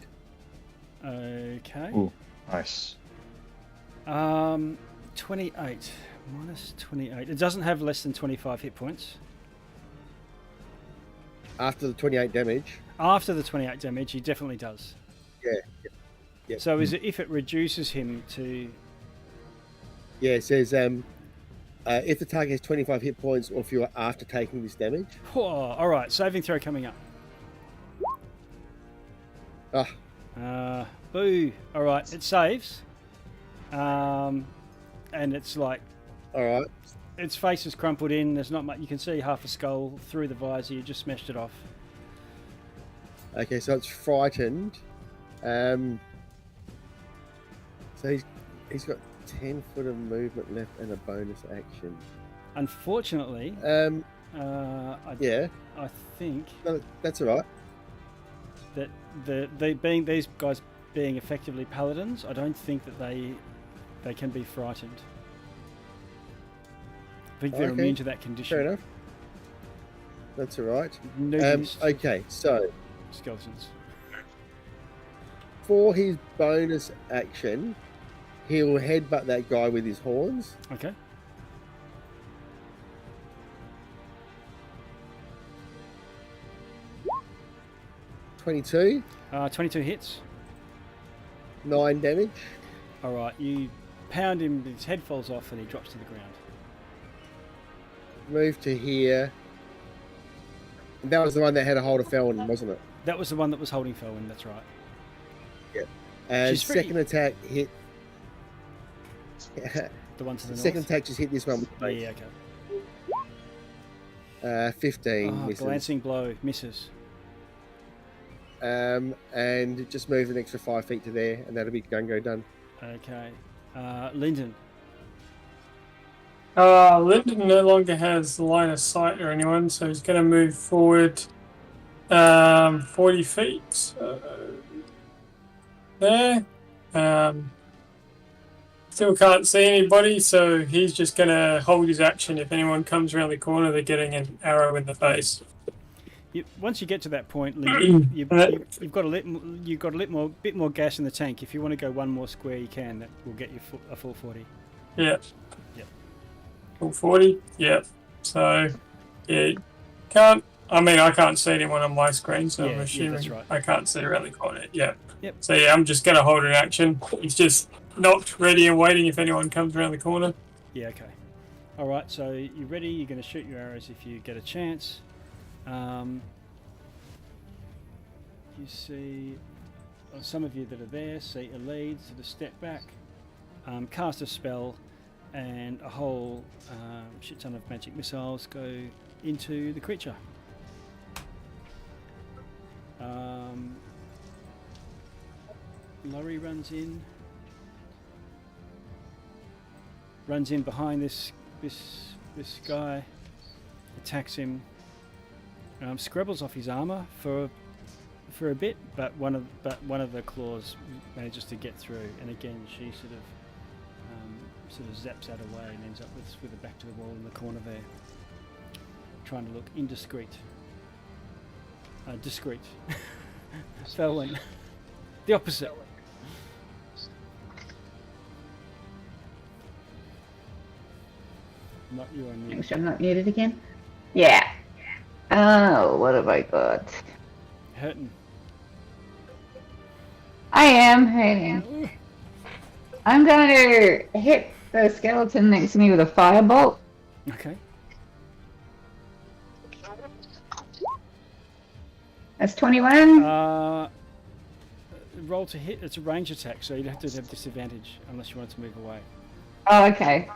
Okay. Ooh, nice. 28 minus 28. It doesn't have less than 25 hit points. After the 28 damage. After the 28 damage, he definitely does. Yeah. So is it if it reduces him to? Yeah, it says if the target has 25 hit points or if you are after taking this damage. Oh, all right, saving throw coming up. Boo! All right, it saves. And it's like. All right. Its face is crumpled in. There's not much. You can see half a skull through the visor. You just smashed it off. Okay, so it's frightened. So he's got 10 foot of movement left and a bonus action. Unfortunately, yeah, I think no, that's all right. that these guys being effectively paladins, I don't think that they can be frightened. I think they're immune to that condition. Fair enough. That's all right. Noobs, Okay, so skeletons. for his bonus action, he'll headbutt that guy with his horns. Okay. $22, 22 hits. 9 damage. All right, you pound him. His head falls off and he drops to the ground. Move to here. That was the one that had a hold of Felwyn, wasn't it? That was the one that was holding Felwyn. That's right. Yeah. And She's pretty- second attack hit. The one to the Second north. attack just hit this one with the base. Yeah. Okay. 15 misses. Glancing blow misses. And just move an extra 5 feet to there, and that'll be Gungo done. Okay. Lyndon. Lyndon no longer has the line of sight or anyone, so he's going to move forward 40 feet. So there. Still can't see anybody, so he's just going to hold his action. If anyone comes around the corner, they're getting an arrow in the face. Once you get to that point, Lyndon, you've got a bit more gas in the tank. If you want to go one more square, you can. That will get you a full 40. Yeah. Yep. Full 40. Yeah. So, yeah, can't. I mean, I can't see anyone on my screen, so I'm assuming that's right. I can't see around the corner. Yeah. Yep. So yeah, I'm just going to hold an action. He's just knocked, ready, and waiting if anyone comes around the corner. Yeah. Okay. All right. So you're ready. You're going to shoot your arrows if you get a chance. You see some of you that are there see a lead sort of step back, cast a spell, and a whole shit ton of magic missiles go into the creature. Laurie runs in behind this guy, attacks him, scrabbles off his armor for a bit, but one of the claws manages to get through, and again she sort of zaps that away and ends up with her back to the wall in the corner there, trying to look indiscreet. Discreet. Felwyn. The opposite. Not you on mute. Make sure I'm not muted again. Yeah. Oh, what have I got? Hurting. I am hurting. I'm going to hit the skeleton next to me with a firebolt. Okay. That's 21. Roll to hit. It's a range attack, so you'd have to have disadvantage unless you wanted to move away. Oh, okay.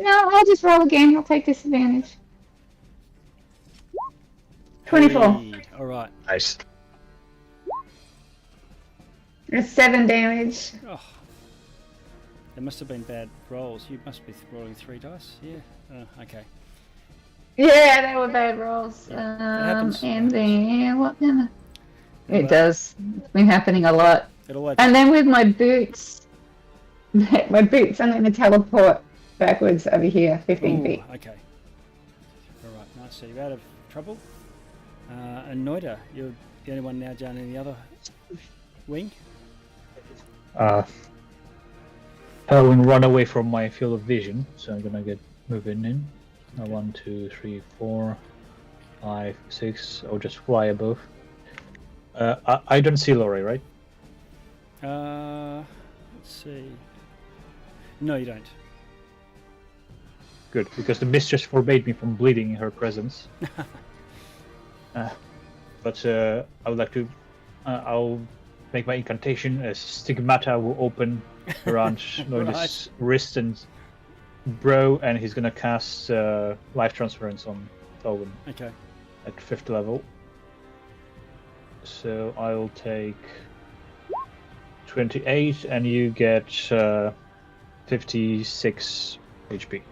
No, I'll just roll again. I'll take disadvantage. 24. Hey, all right. Nice. That's 7 damage. Oh, there must have been bad rolls. You must be rolling 3 dice. Yeah. Okay. Yeah, they were bad rolls. happens. And then what? It does. It's been happening a lot. It'll work. And then with my boots, I'm going to teleport backwards over here, 15 feet. Okay. All right. Nice. So you're out of trouble. And Noida, you're the only one now down in the other wing. Pelwin run away from my field of vision, so I'm gonna get moving in. 1, 2, 3, 4, 5, 6. I'll just fly above. I don't see Laurie, right? Let's see. No, you don't. Good, because the mist just forbade me from bleeding in her presence. But I would like to. I'll make my incantation. As stigmata will open around Noida's wrist and brow, and he's gonna cast life transference on Tolwyn. Okay. At 5th level. So I'll take 28, and you get 56 HP.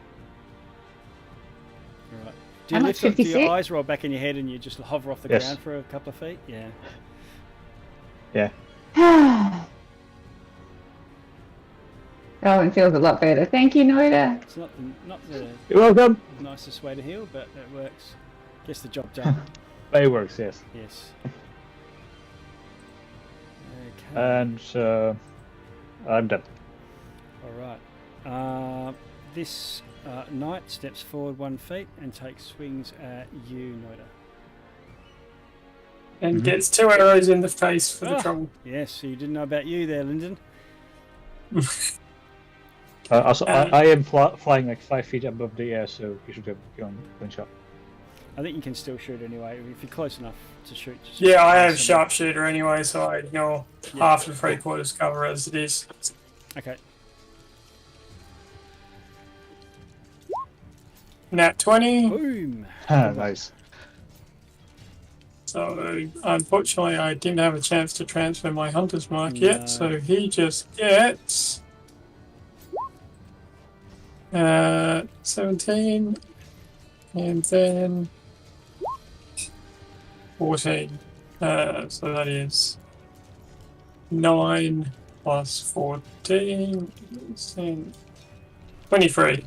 All right. Do you lift up, do your eyes roll back in your head and you just hover off the ground for a couple of feet? Yeah. Yeah. Oh, it feels a lot better. Thank you, Noida. It's not the You're welcome. nicest way to heal, but it works. Gets the job done. It works, yes. Yes. Okay. And I'm done. All right. This knight steps forward 1 feet and takes swings at you, Noida. And gets 2 arrows in the face for the trouble. Yes, so you didn't know about you there, Lyndon. Also, I am flying like 5 feet above the air, so you should go on one shot. I think you can still shoot anyway if you're close enough to shoot. Yeah, I have sharpshooter anyway, so I ignore half and 3/4 cover as it is. Okay. Nat 20. Boom. Nice. So unfortunately, I didn't have a chance to transfer my hunter's mark yet. So he just gets 17, and then 14. So that is 9 plus 14, 23.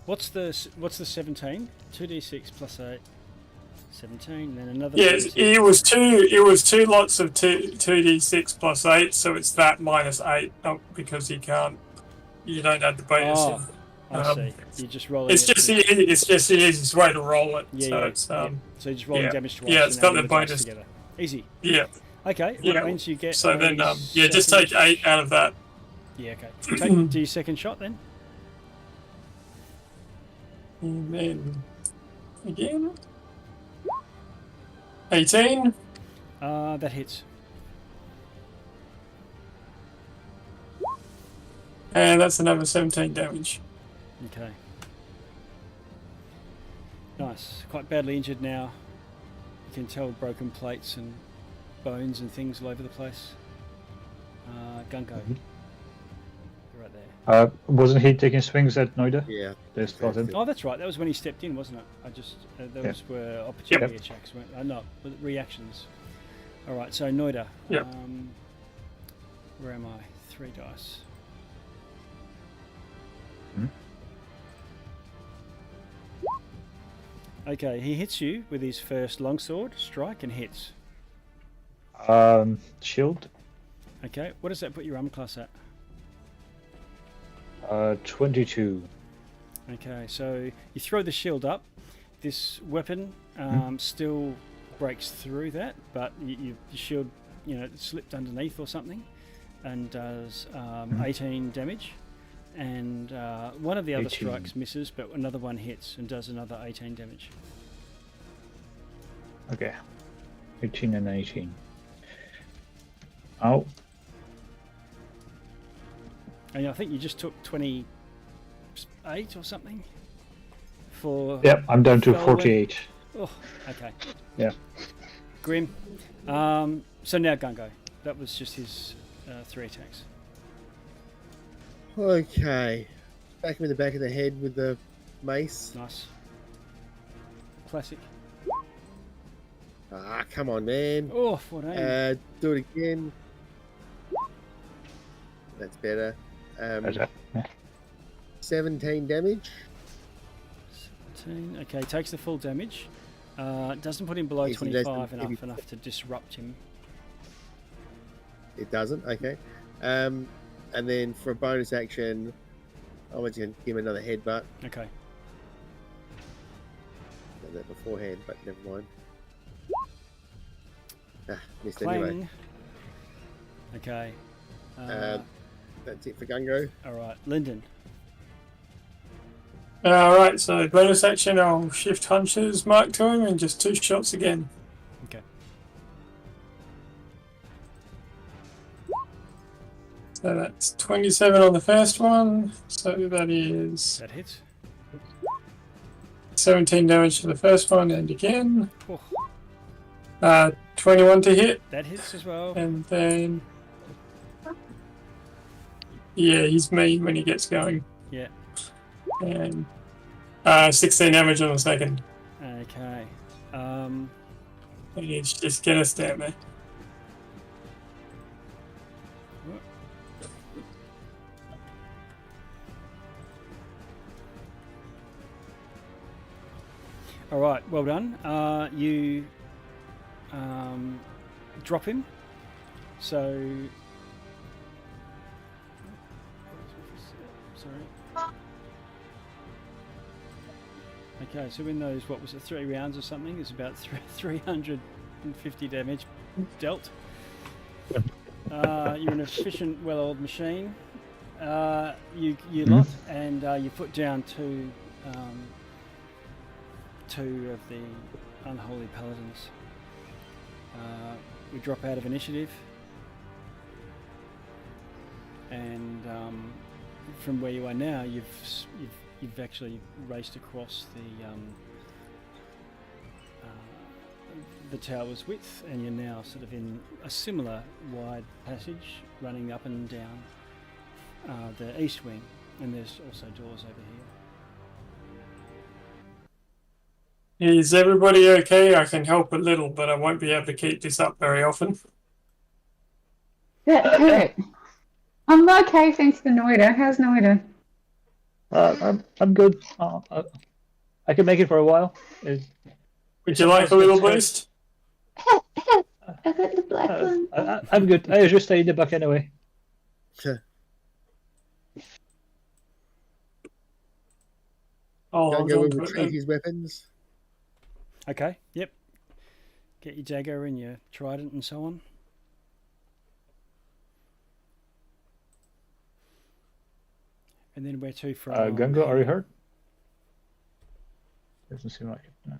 What's the 17? 2d6 plus 8. 17, then another. Yes, it was two lots of 2d6 plus 8, so it's that minus 8 because you don't add the bonus in. I see. You're just rolling. It's just the easiest way to roll it. Yeah, so it's So you're just rolling damage twice. Yeah, it's got the bonus together. Easy. Yeah. Okay. That means you get. So then, just take 8 out of that. Yeah. Okay. Do your second shot then. And then again. 18. That hits. And that's another 17 damage. Okay. Nice. Quite badly injured now. You can tell broken plates and bones and things all over the place. Gungo. You're right there. Wasn't he taking swings at Noida? Yeah. They spotted. Oh, that's right. That was when he stepped in, wasn't it? I just those were opportunity attacks, weren't not reactions. All right. So Noida. Yep. Where am I? 3 dice. Okay, he hits you with his first longsword strike and hits. Shield. Okay, what does that put your armor class at? 22. Okay, so you throw the shield up. This weapon still breaks through that, but your shield, slipped underneath or something, and does 18 damage. And one of the other 18. strikes misses, but another one hits and does another 18 damage. Okay. 18 and 18. Ow. And I think you just took 28 or something for. Yep, I'm down to Fell 48. Oh, okay. Yeah. Grim. So now Gungo. That was just his 3 attacks. Okay. Back him in the back of the head with the mace. Nice. Classic. Ah, come on, man. Oh, 14. Do it again. That's better. Yeah. 17 damage. 17. Okay, takes the full damage. Doesn't put him below Yes, he does 25 the- enough to disrupt him. It doesn't. Okay. And then for a bonus action, I was going to give him another headbutt. Okay. Done that beforehand, but never mind. Missed Clang. anyway. Okay. That's it for Gungo. All right, Lyndon. Alright, so bonus action, I'll shift Hunter's mark to him and just 2 shots again. Okay. So that's 27 on the first one, so that is That hits. 17 damage to the first one, and again. Oh, 21 to hit, that hits as well. and then... Yeah, he's mean when he gets going. Yeah. And 16 damage on the second. Okay. And it's just get us down there. All right, well done. You drop him. So, sorry. Okay, so in those, what was it, 3 rounds or something? It's about 350 damage dealt. You're an efficient, well-oiled machine. You lot, and you put down two of the unholy paladins. We drop out of initiative, and from where you are now, you've actually raced across the tower's width, and you're now sort of in a similar wide passage running up and down the east wing, and there's also doors over here. Is everybody okay? I can help a little, but I won't be able to keep this up very often. That hurt. I'm okay, thanks to Noida. How's Noida? I'm good. I can make it for a while. Would you like a little boost? I got the black one. I'm good. I just stay in the back anyway. I'll hold Gungo on will to it retrieve then. his weapons. Okay, yep. Get your dagger and your trident and so on. And then where to from? Gungo, are you hurt? Doesn't seem like it. No.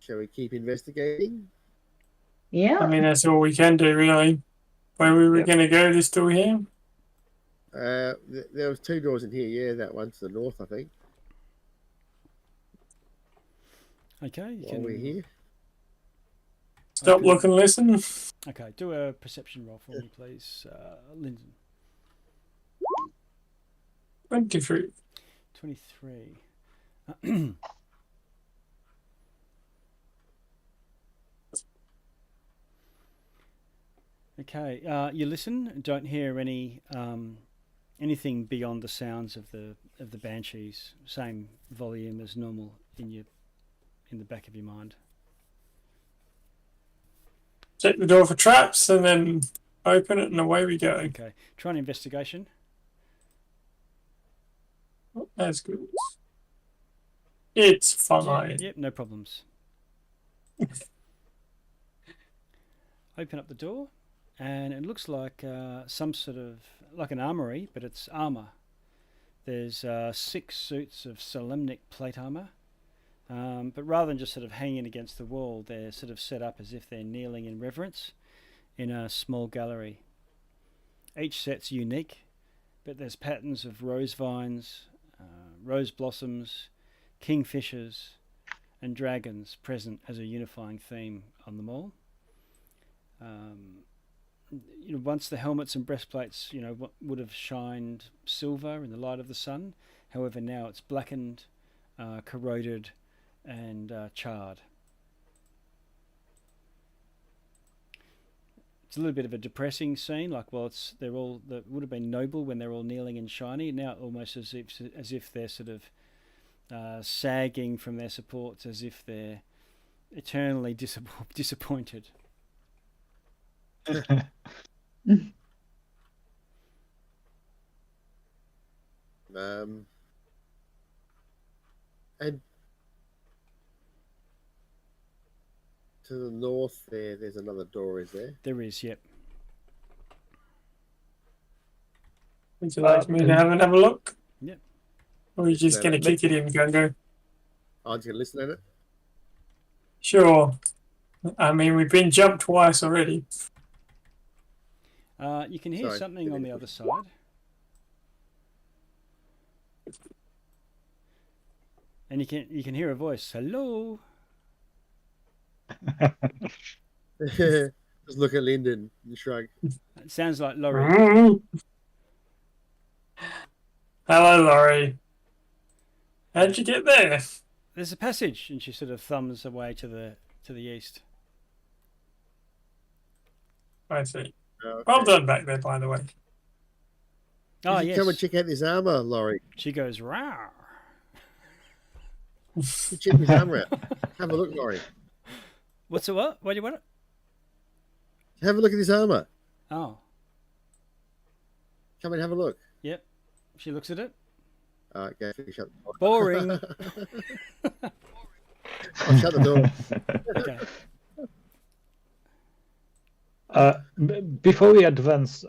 Shall we keep investigating? Yeah. I mean, that's all we can do, really. Where we were Yep. going to go, this door here. There was 2 doors in here. Yeah, that one to the north, I think. Okay, you While we're can. here. Stop, Okay. look, and listen. Okay, do a perception roll for me, please, Lyndon. 23. 23. Okay, you listen. Don't hear anything beyond the sounds of the banshees. Same volume as normal in the back of your mind. Check the door for traps and then open it and away we go. Okay, try an investigation. Oh, that's good. It's fine. Yep, no problems. Open up the door, and it looks like some sort of like an armory, but it's armor. There's 6 suits of Solemnic plate armor, but rather than just sort of hanging against the wall, they're sort of set up as if they're kneeling in reverence in a small gallery. Each set's unique, but there's patterns of rose vines, rose blossoms, kingfishers, and dragons present as a unifying theme on them all. Once the helmets and breastplates, would have shined silver in the light of the sun. However, now it's blackened, corroded, and charred. It's a little bit of a depressing scene. Like, well, that would have been noble when they're all kneeling and shiny. Now, almost as if they're sort of sagging from their supports, as if they're eternally disappointed. And to the north there's another door, is there? There is, yep. Would you like me to have another look? Yep. Or are you just going to kick it in, Gungo? I'm just going to listen at it. Sure. I mean, we've been jumped twice already. You can hear something on the other side. And you can hear a voice. Hello. Just look at Lyndon and shrug. It sounds like Laurie. Hello, Laurie. How'd you get there? There's a passage, and she sort of thumbs away to the east. I see. Okay. Well done back there, by the way. Oh, You yes. come and check out this armor, Laurie. She goes, rawr. You check this armor out. Have a look, Laurie. What's it what? What do you want? Have a look at this armor. Oh, Come and have a look. yep. She looks at it. All right, go finish up. Boring. I'll shut the door. Okay. Before we advance,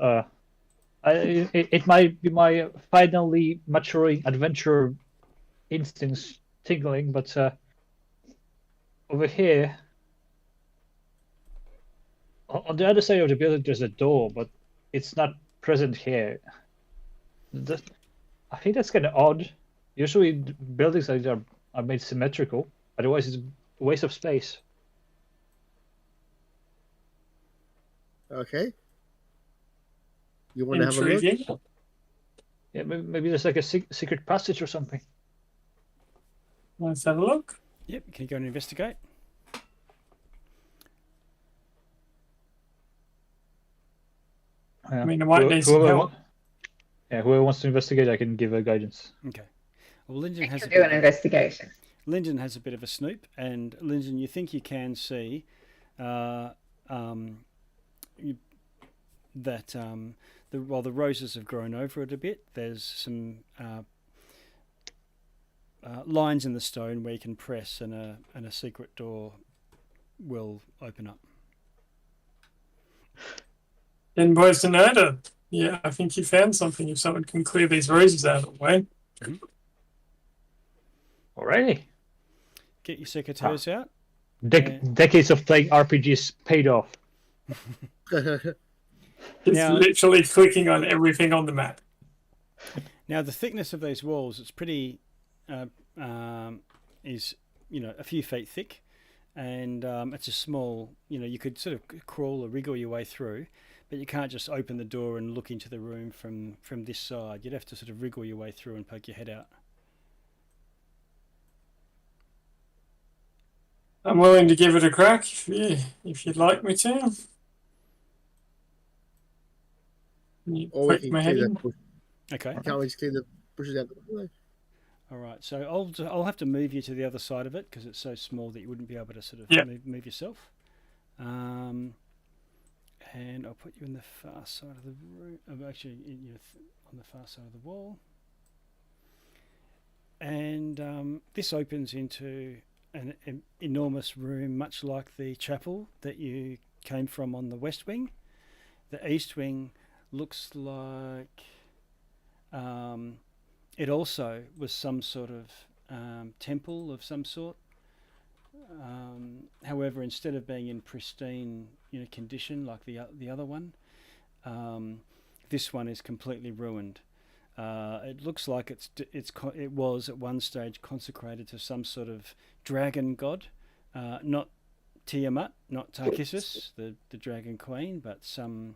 it might be my finally maturing adventure instincts tingling, but over here, on the other side of the building, there's a door, but it's not present here. I think that's kind of odd. Usually, buildings like that are made symmetrical. Otherwise, it's a waste of space. Okay. You want to have a look? Intriguing. Yeah, maybe there's like a secret passage or something. Let's have a look. Yep. Can you go and investigate? Yeah. I mean, I might need some help. Whoever wants to investigate, I can give her guidance. Okay. Well, Lyndon has Do an investigation. Lyndon has a bit of a snoop, and Lyndon, you think you can see that while the roses have grown over it a bit, there's some lines in the stone where you can press, and a secret door will open up. Then, boys to Nerda. Yeah, I think you found something. If someone can clear these roses out of the way. Alrighty. Get your secateurs out. Decades of playing RPGs paid off. It's Now- literally clicking on everything on the map. Now the thickness of these walls, it's pretty, is a few feet thick, and it's a small. You could sort of crawl or wriggle your way through, but you can't just open the door and look into the room from this side. You'd have to sort of wriggle your way through and poke your head out. I'm willing to give it a crack if you'd like me to. Can you Or we poke can my head clear in? that bush. Okay. Can't we just clear the bushes out the way? All right. So I'll have to move you to the other side of it because it's so small that you wouldn't be able to sort of Yep. move yourself. And I'll put you in the far side of the room. Actually, on the far side of the wall. And this opens into an enormous room, much like the chapel that you came from on the west wing. The east wing looks like it also was some sort of temple of some sort. However, instead of being in pristine condition like the other one, this one is completely ruined. It looks like it was at one stage consecrated to some sort of dragon god, not Tiamat, not Ch6, the dragon queen, but some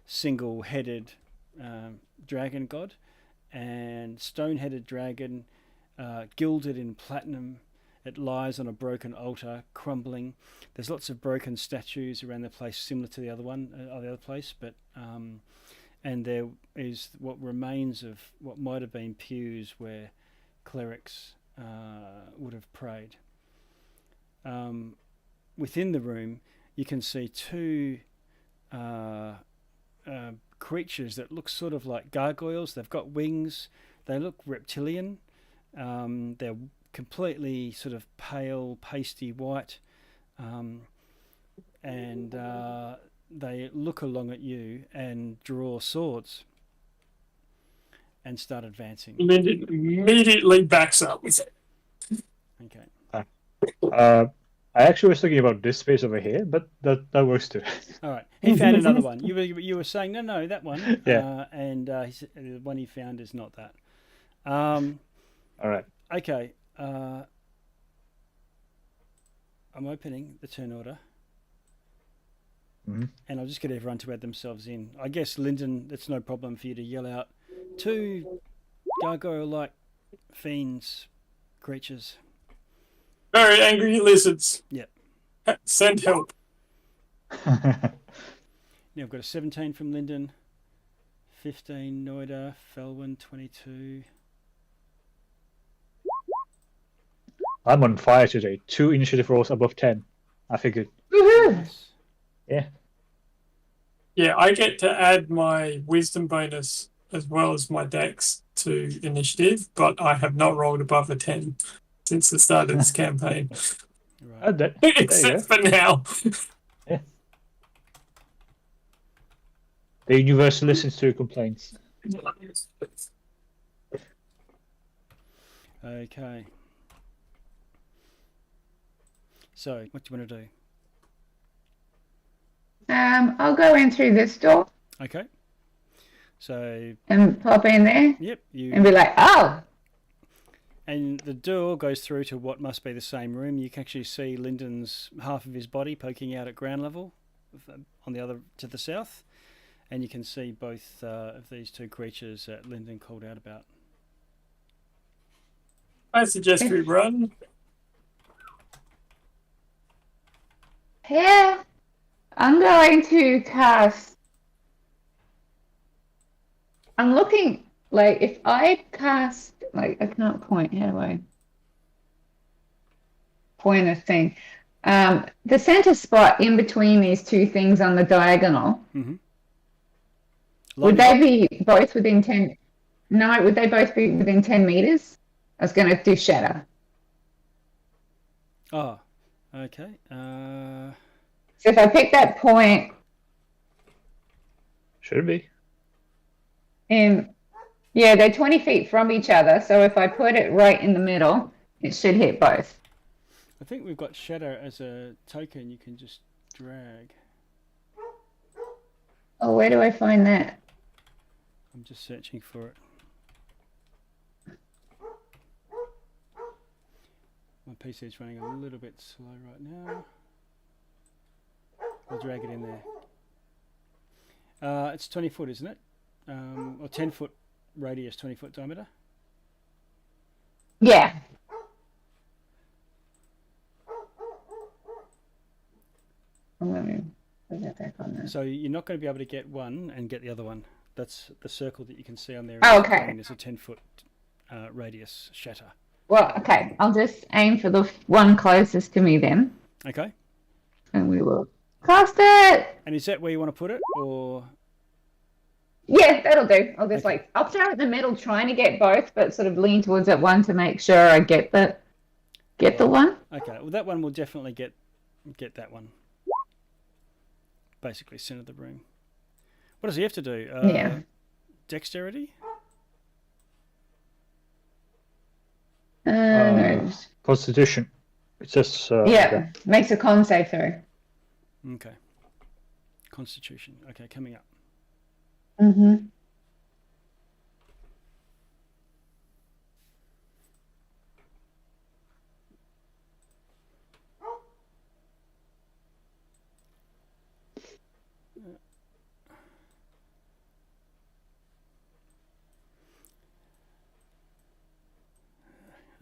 single-headed dragon god, and stone-headed dragon, gilded in platinum. It lies on a broken altar, crumbling. There's lots of broken statues around the place, similar to the other one, the other place, but and there is what remains of what might have been pews where clerics would have prayed. Within the room, you can see two creatures that look sort of like gargoyles. They've got wings. They look reptilian. They're completely sort of pale, pasty white, and they look along at you and draw swords and start advancing. Lyndon immediately backs up. Okay. I actually was thinking about this space over here, but that works too. All right. He found another one. You were saying no, that one. Yeah. And the one he found is not that. All right. Okay. I'm opening the turn order. Mm-hmm. And I'll just get everyone to add themselves in. I guess, Lyndon, it's no problem for you to yell out two gargoyle-like fiends, creatures. Very angry lizards. Yep. Send help. Now I've got a 17 from Lyndon, 15 Noida, Felwyn 22. I'm on fire today. 2 initiative rolls above 10. I figured. Woohoo! Yeah. Yeah, I get to add my wisdom bonus as well as my dex to initiative, but I have not rolled above a 10 since the start of this campaign. Right. There you Except go. for now. The universe listens to your complaints. Okay. So, what do you want to do? I'll go in through this door Okay. So, and pop in there yep, and be like, oh, and the door goes through to what must be the same room. You can actually see Lyndon's half of his body poking out at ground level on the other to the south, and you can see both of these two creatures that Lyndon called out about. I suggest we run. yeah. I'm going to cast. I'm looking like if I cast like I can't point. How do I point a thing? The center spot in between these two things on the diagonal. Mm-hmm. Would they be both within 10? No, would they both be within 10 meters? I was going to do shatter. Oh, okay. So if I pick that point Should be. in, yeah, they're 20 feet from each other. So if I put it right in the middle, it should hit both. I think we've got shadow as a token you can just drag. Oh, where do I find that? I'm just searching for it. My PC is running a little bit slow right now. I'll drag it in there. It's 20 foot, isn't it? Or 10 foot radius, 20 foot diameter. Yeah. I'm going to put that back on there. So you're not going to be able to get one and get the other one. That's the circle that you can see on there. Oh, okay. There's a 10 foot radius shatter. Well, okay. I'll just aim for the one closest to me then. Okay. And we will cast it. And is that where you want to put it, or? Yeah, that'll do. I'll just Okay. I'll throw it in the middle, trying to get both, but sort of lean towards that one to make sure I get the one. Okay. Well, that one will definitely get that one. Basically, center the room. What does he have to do? Yeah. Dexterity. No. Constitution. It says. Yeah, makes a con save throw. Okay. Constitution. Okay, coming up. Mm-hmm.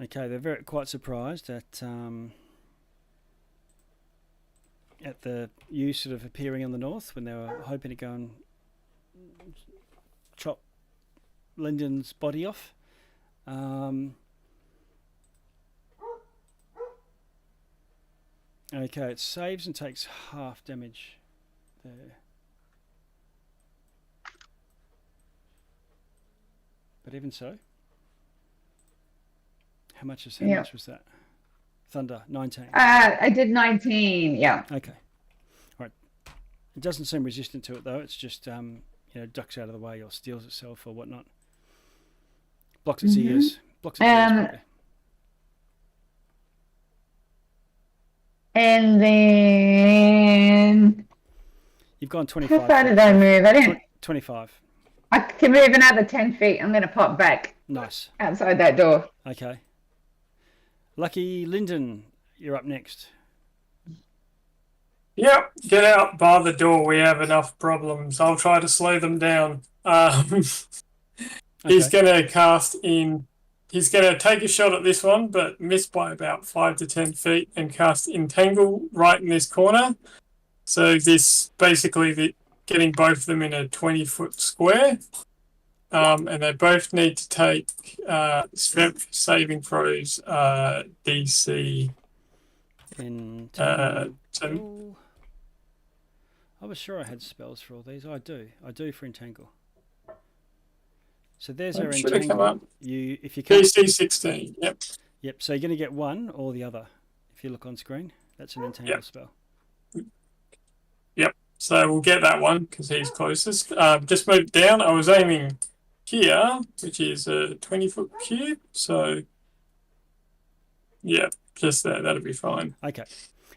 Okay, they're quite surprised at the you sort of appearing in the north when they were hoping to go and chop Lyndon's body off. Okay, it saves and takes half damage there. But even so, how much was that? Thunder, 19. I did 19. Yeah. Okay. All right. It doesn't seem resistant to it though. It's just ducks out of the way or steals itself or whatnot. Blocks its ears. Blocks its ears. Probably. And then You've gone 25. how far did I move? I didn't. 25. I can move another 10 feet. I'm going to pop back Nice. outside that door. Okay. Lucky Lyndon, you're up next. Yep, get out, bar the door. We have enough problems. I'll try to slow them down. He's going to cast in. He's going to take a shot at this one, but miss by about 5 to 10 feet and cast Entangle right in this corner. So this basically getting both of them in a 20-foot square. And they both need to take strength saving throws, DC. Entangle. I was sure I had spells for all these. I do for Entangle. So there's our Entangle. If you can DC 16. Yep. Yep. So you're going to get one or the other. If you look on screen, that's an Entangle spell. Yep. So we'll get that one because he's closest. Just moved down. I was aiming here, which is a 20-foot cube. So yeah, just that. That'll be fine. Okay.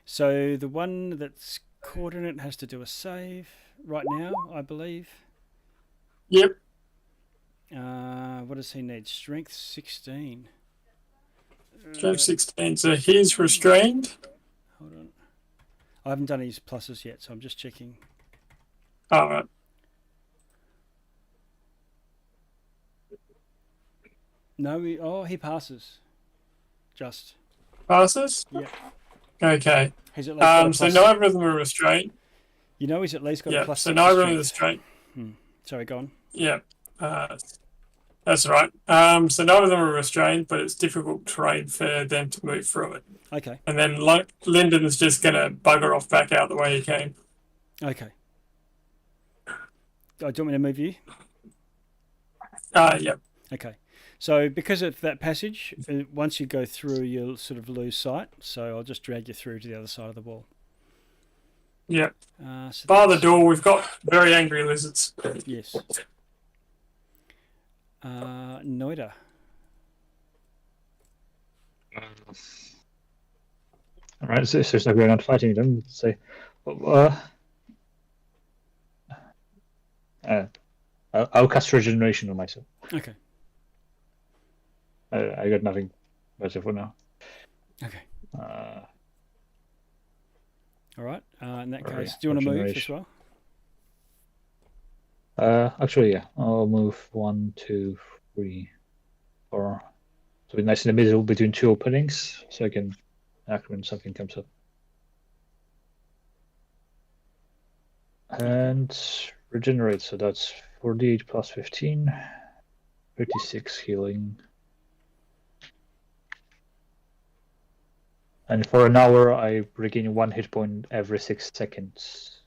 So the one that's caught in it has to do a save right now, I believe. Yep. What does he need? Strength 16. Strength 16. So he's restrained. Hold on. I haven't done his pluses yet, so I'm just checking. All right. No, he passes. Just. Passes? Yep. Okay. He's at least got a So plus. neither of them are restrained. You know he's at least got a plus. So 6 neither to of them are strength. restrained. Sorry, go on. Yeah. That's right. So none of them are restrained, but it's difficult terrain for them to move through it. Okay. And then Lyndon's just going to bugger off back out the way he came. Okay. Do you want me to move you? Yep. Okay. So because of that passage, once you go through, you'll sort of lose sight. So I'll just drag you through to the other side of the wall. Yep. So Bar the door, we've got very angry lizards. Yes. Noida. All right, so there's no going on fighting them. Let's say, I'll cast regeneration on myself. Okay. I got nothing better for now. Okay. Uh, All right. In that Sorry, case, do you want to move as regeneration. well? Actually, yeah, I'll move 1, 2, 3, 4. So be nice in the middle between two openings, so I can act when something comes up. And regenerate, so that's 48 plus 15, 36 healing. And for an hour, I regain 1 hit point every 6 seconds.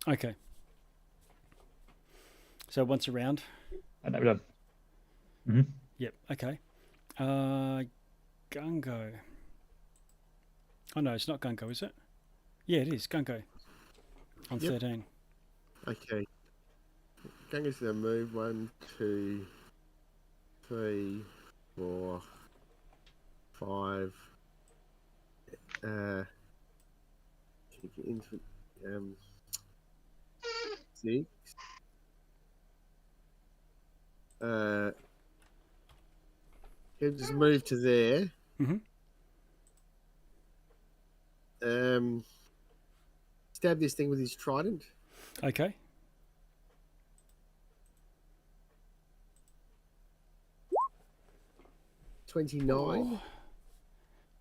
Okay. So once a round. And I'm done. Mm-hmm. Yep. Okay. Gungo. Oh no, it's not Gungo, is it? Yeah, it is Gungo. On Yep. 13. Okay. Gunga's going to move 1, 2, 3, 4, 5. Into 6. He'll just move to there. Stab this thing with his trident. Okay. $29.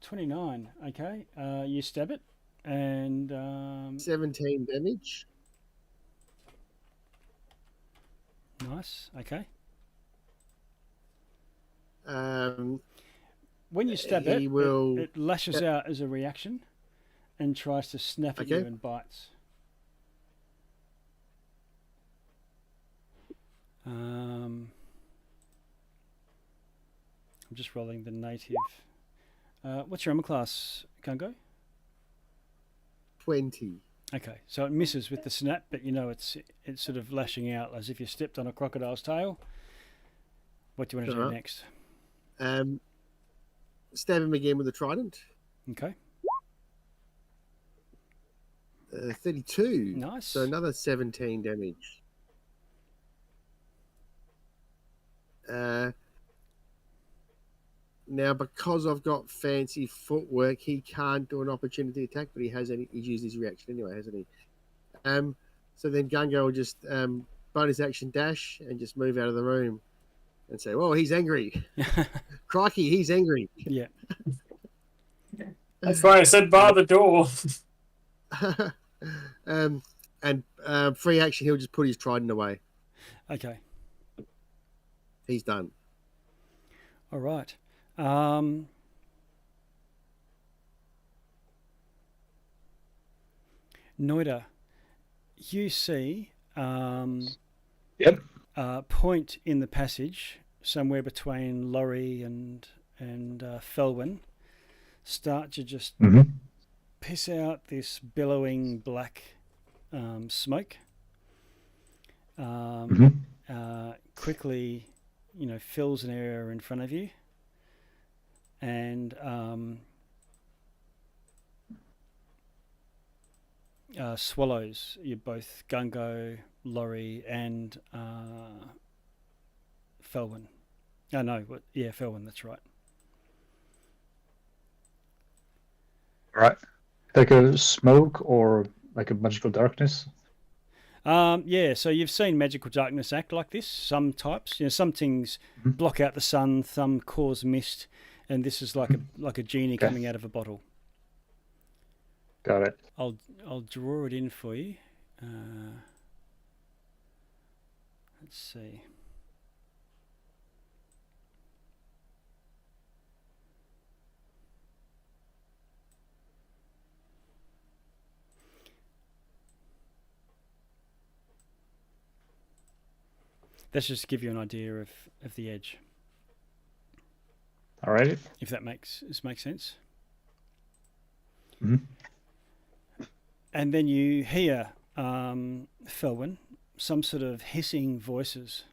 29. Okay. You stab it, and 17 damage. nice. Okay. When you stab it, it lashes out as a reaction and tries to snap at you and bites. I'm just rolling the native. What's your armor class, Gungo? 20. Okay, so it misses with the snap, but you know it's sort of lashing out as if you stepped on a crocodile's tail. What do you want to do next? Stab him again with the trident. Okay. 32. Nice. So another 17 damage. Now, because I've got fancy footwork, he can't do an opportunity attack, but he's used his reaction anyway, hasn't he? So then Gungo will just bonus action dash and just move out of the room and say, "Well, he's angry. Crikey, he's angry." Yeah. That's why I said bar the door. And free action, he'll just put his trident away. Okay. He's done. All right. Noida, you see Yep. a point in the passage somewhere between Laurie and Felwyn start to just piss out this billowing black smoke. Quickly, fills an area in front of you, and swallows you both, Gungo, Laurie, and Felwyn. Oh no, Felwyn. That's right. Right. Like a smoke or like a magical darkness? Yeah, so you've seen magical darkness act like this. Some types, some things block out the sun, some cause mist, and this is like a genie coming out of a bottle. Got it. I'll draw it in for you. Let's see. That's just to give you an idea of the edge. All right. If that makes sense. Mm-hmm. And then you hear, Felwyn, some sort of hissing voices.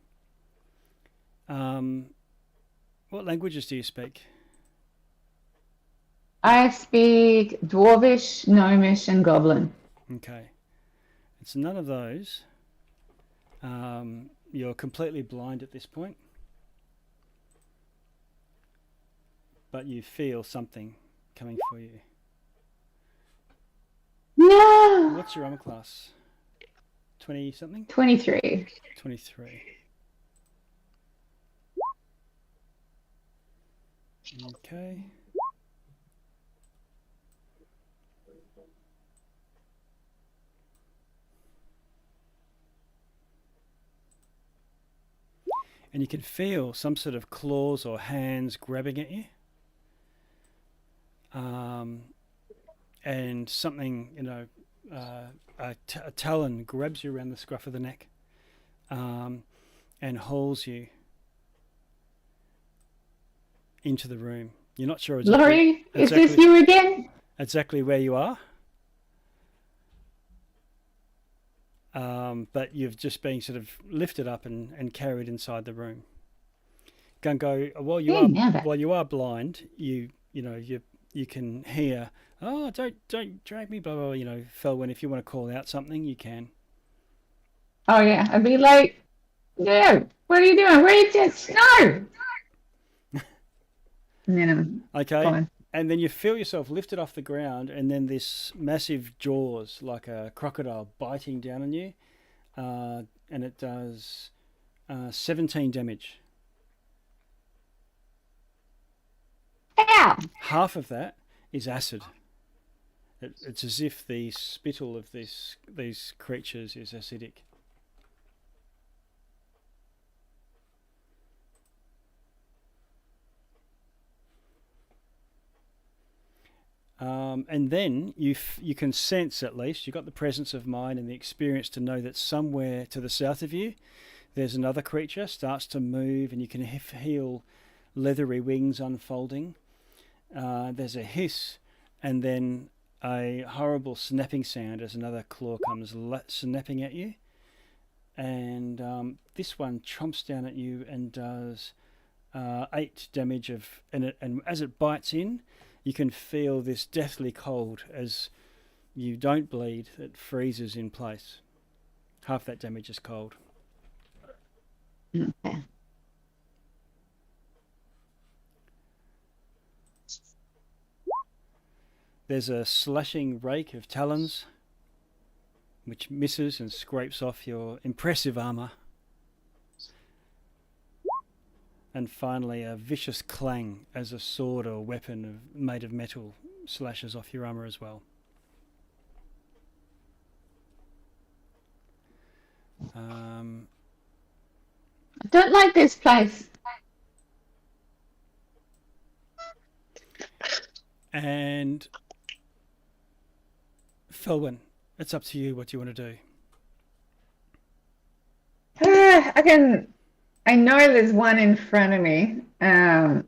What languages do you speak? I speak Dwarvish, Gnomish, and Goblin. Okay. It's none of those. You're completely blind at this point. But you feel something coming for you. No! What's your armor class? 20 something? 23. 23. Okay. And you can feel some sort of claws or hands grabbing at you. And something, a talon grabs you around the scruff of the neck and hauls you into the room. You're not sure Laurie, is this you again? Exactly where you are. But you've just been sort of lifted up and carried inside the room. Gungo, while you are blind, you can hear, oh, don't drag me, blah blah blah. Felwyn, if you want to call out something, you can. Oh yeah, I'd be like, no, what are you doing? Where are you just no? And then okay. Fine. And then you feel yourself lifted off the ground, and then this massive jaws, like a crocodile, biting down on you, and it does 17 damage. Ow! Half of that is acid. It's as if the spittle of these creatures is acidic. And then you can sense, at least, you've got the presence of mind and the experience to know that somewhere to the south of you, there's another creature starts to move, and you can feel leathery wings unfolding. There's a hiss, and then a horrible snapping sound as another claw comes snapping at you. And this one chomps down at you and does 8 damage and as it bites in, you can feel this deathly cold. As you don't bleed, it freezes in place. Half that damage is cold. Okay. There's a slashing rake of talons, which misses and scrapes off your impressive armor. And finally, a vicious clang as a sword or weapon made of metal slashes off your armor as well. I don't like this place. And Felwyn, it's up to you. What do you want to do? I know there's one in front of me. All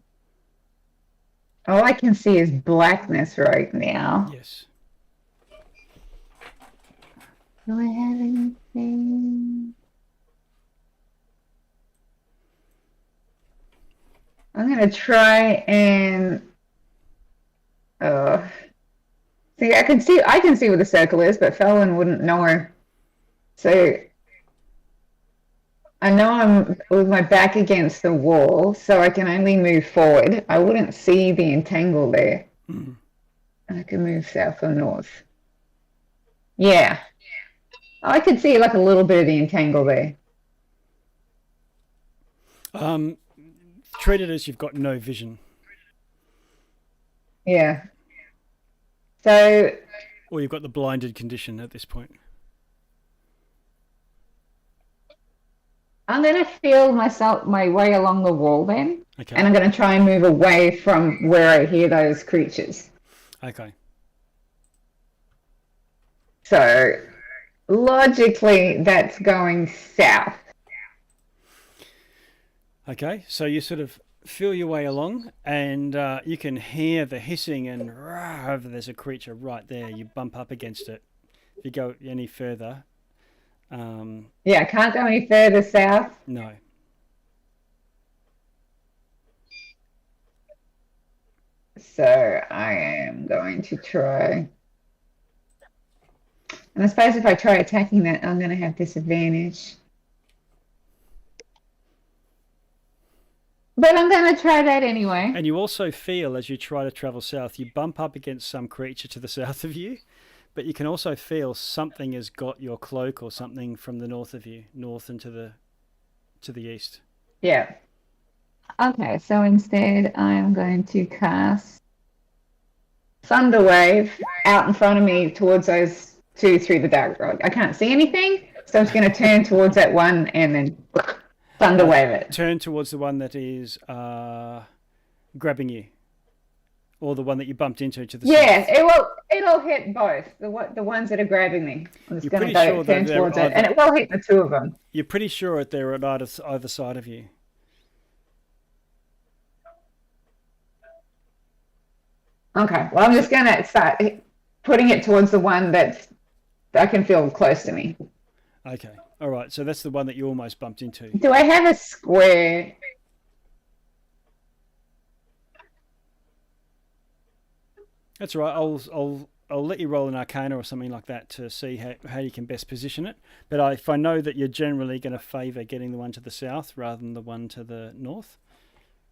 I can see is blackness right now. Yes. Do I have anything? I'm gonna try and see. I can see where the circle is, but Felwyn wouldn't know. So I know I'm with my back against the wall, so I can only move forward. I wouldn't see the entangle there. Mm. I can move south or north. Yeah. I could see like a little bit of the entangle there. Treat it as you've got no vision. Yeah. So Or you've got the blinded condition at this point. I'm going to feel my way along the wall then. Okay. And I'm going to try and move away from where I hear those creatures. Okay. So logically, that's going south. Okay, so you sort of feel your way along, and you can hear the hissing and there's a creature right there. You bump up against it. If you go any further, yeah, I can't go any further south. no. So I am going to try. And I suppose if I try attacking that, I'm going to have disadvantage. But I'm going to try that anyway. And you also feel, as you try to travel south, you bump up against some creature to the south of you, but you can also feel something has got your cloak or something from the north of you, north and to the east. Yeah. Okay, so instead I am going to cast Thunderwave out in front of me towards those two through the dark rod. I can't see anything, so I'm just going to turn towards that one and then Thunderwave it. Turn towards the one that is grabbing you, or the one that you bumped into to the Yeah, south. it'll hit both the ones that are grabbing me. I'm just You're going to pretty go sure turn that they're towards it, either- and it will hit the two of them. You're pretty sure that they're at either side of you. Okay, well I'm just going to start putting it towards the one that I can feel close to me. Okay, all right. So that's the one that you almost bumped into. Do I have a square? That's all right. I'll let you roll an Arcana or something like that to see how you can best position it. But if I know that you're generally going to favour getting the one to the south rather than the one to the north.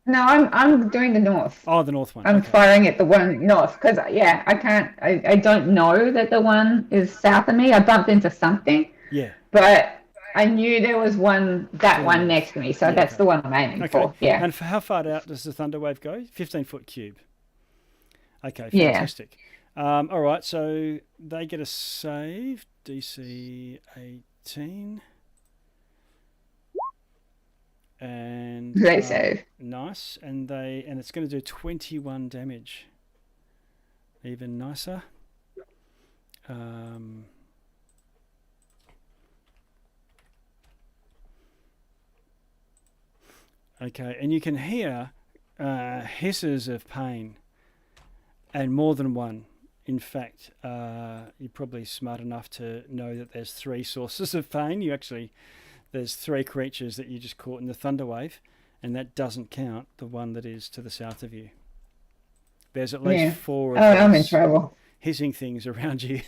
No, I'm doing the north. Oh, the north one. I'm Okay. firing at the one north because I can't. I don't know that the one is south of me. I bumped into something, Yeah. but I knew there was one next to me, so Yeah, that's okay. the one I'm aiming Okay. for. Yeah. And for how far out does the thunder wave go? 15-foot cube. Okay, Yeah. fantastic. All right, so they get a save, DC 18. And Great save. nice, and it's going to do 21 damage. Even nicer. Okay, and you can hear hisses of pain, and more than one. In fact, you're probably smart enough to know that there's 3 sources of pain. There's 3 creatures that you just caught in the thunder wave, and that doesn't count the one that is to the south of you. There's at least 4 of I'm in those trouble. hissing things around you.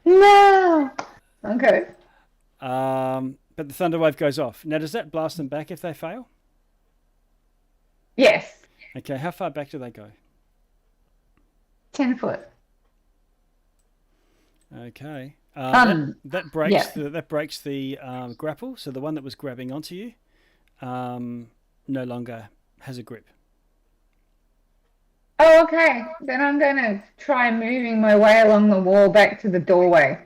No. Okay. But the thunder wave goes off. Now, does that blast them back if they fail? Yes. Okay, how far back do they go? 10 foot. Okay. That breaks yeah. that breaks the grapple. So the one that was grabbing onto you no longer has a grip. Oh, okay. Then I'm going to try moving my way along the wall back to the doorway.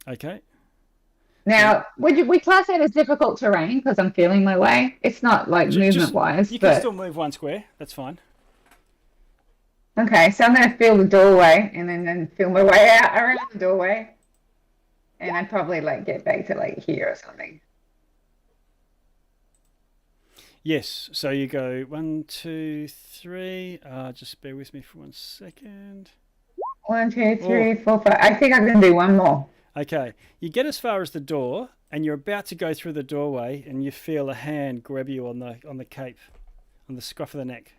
Okay. Now, we class that as difficult terrain because I'm feeling my way. It's not like movement-wise, You but... can still move 1 square. That's fine. Okay, so I'm going to feel the doorway and then feel my way out around the doorway. And I'd probably get back to here or something. Yes. So you go 1, 2, 3. Just bear with me for 1 second. 1, 2, 3, 4, 5. I think I can do one more. Okay. You get as far as the door, and you're about to go through the doorway, and you feel a hand grab you on the cape, on the scruff of the neck.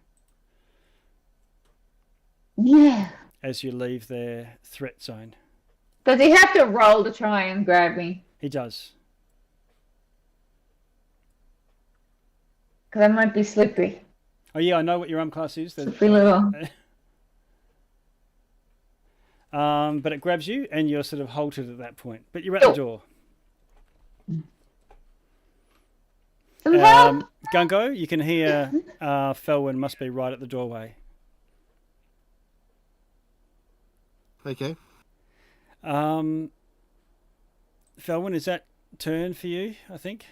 Yeah. As you leave their threat zone. Does he have to roll to try and grab me? He does. Because I might be slippery. Oh yeah, I know what your arm class is. Slippery little. But it grabs you, and you're sort of halted at that point. But you're at the door. Gungo, you can hear Felwyn must be right at the doorway. Okay. Felwyn, is that turn for you, I think?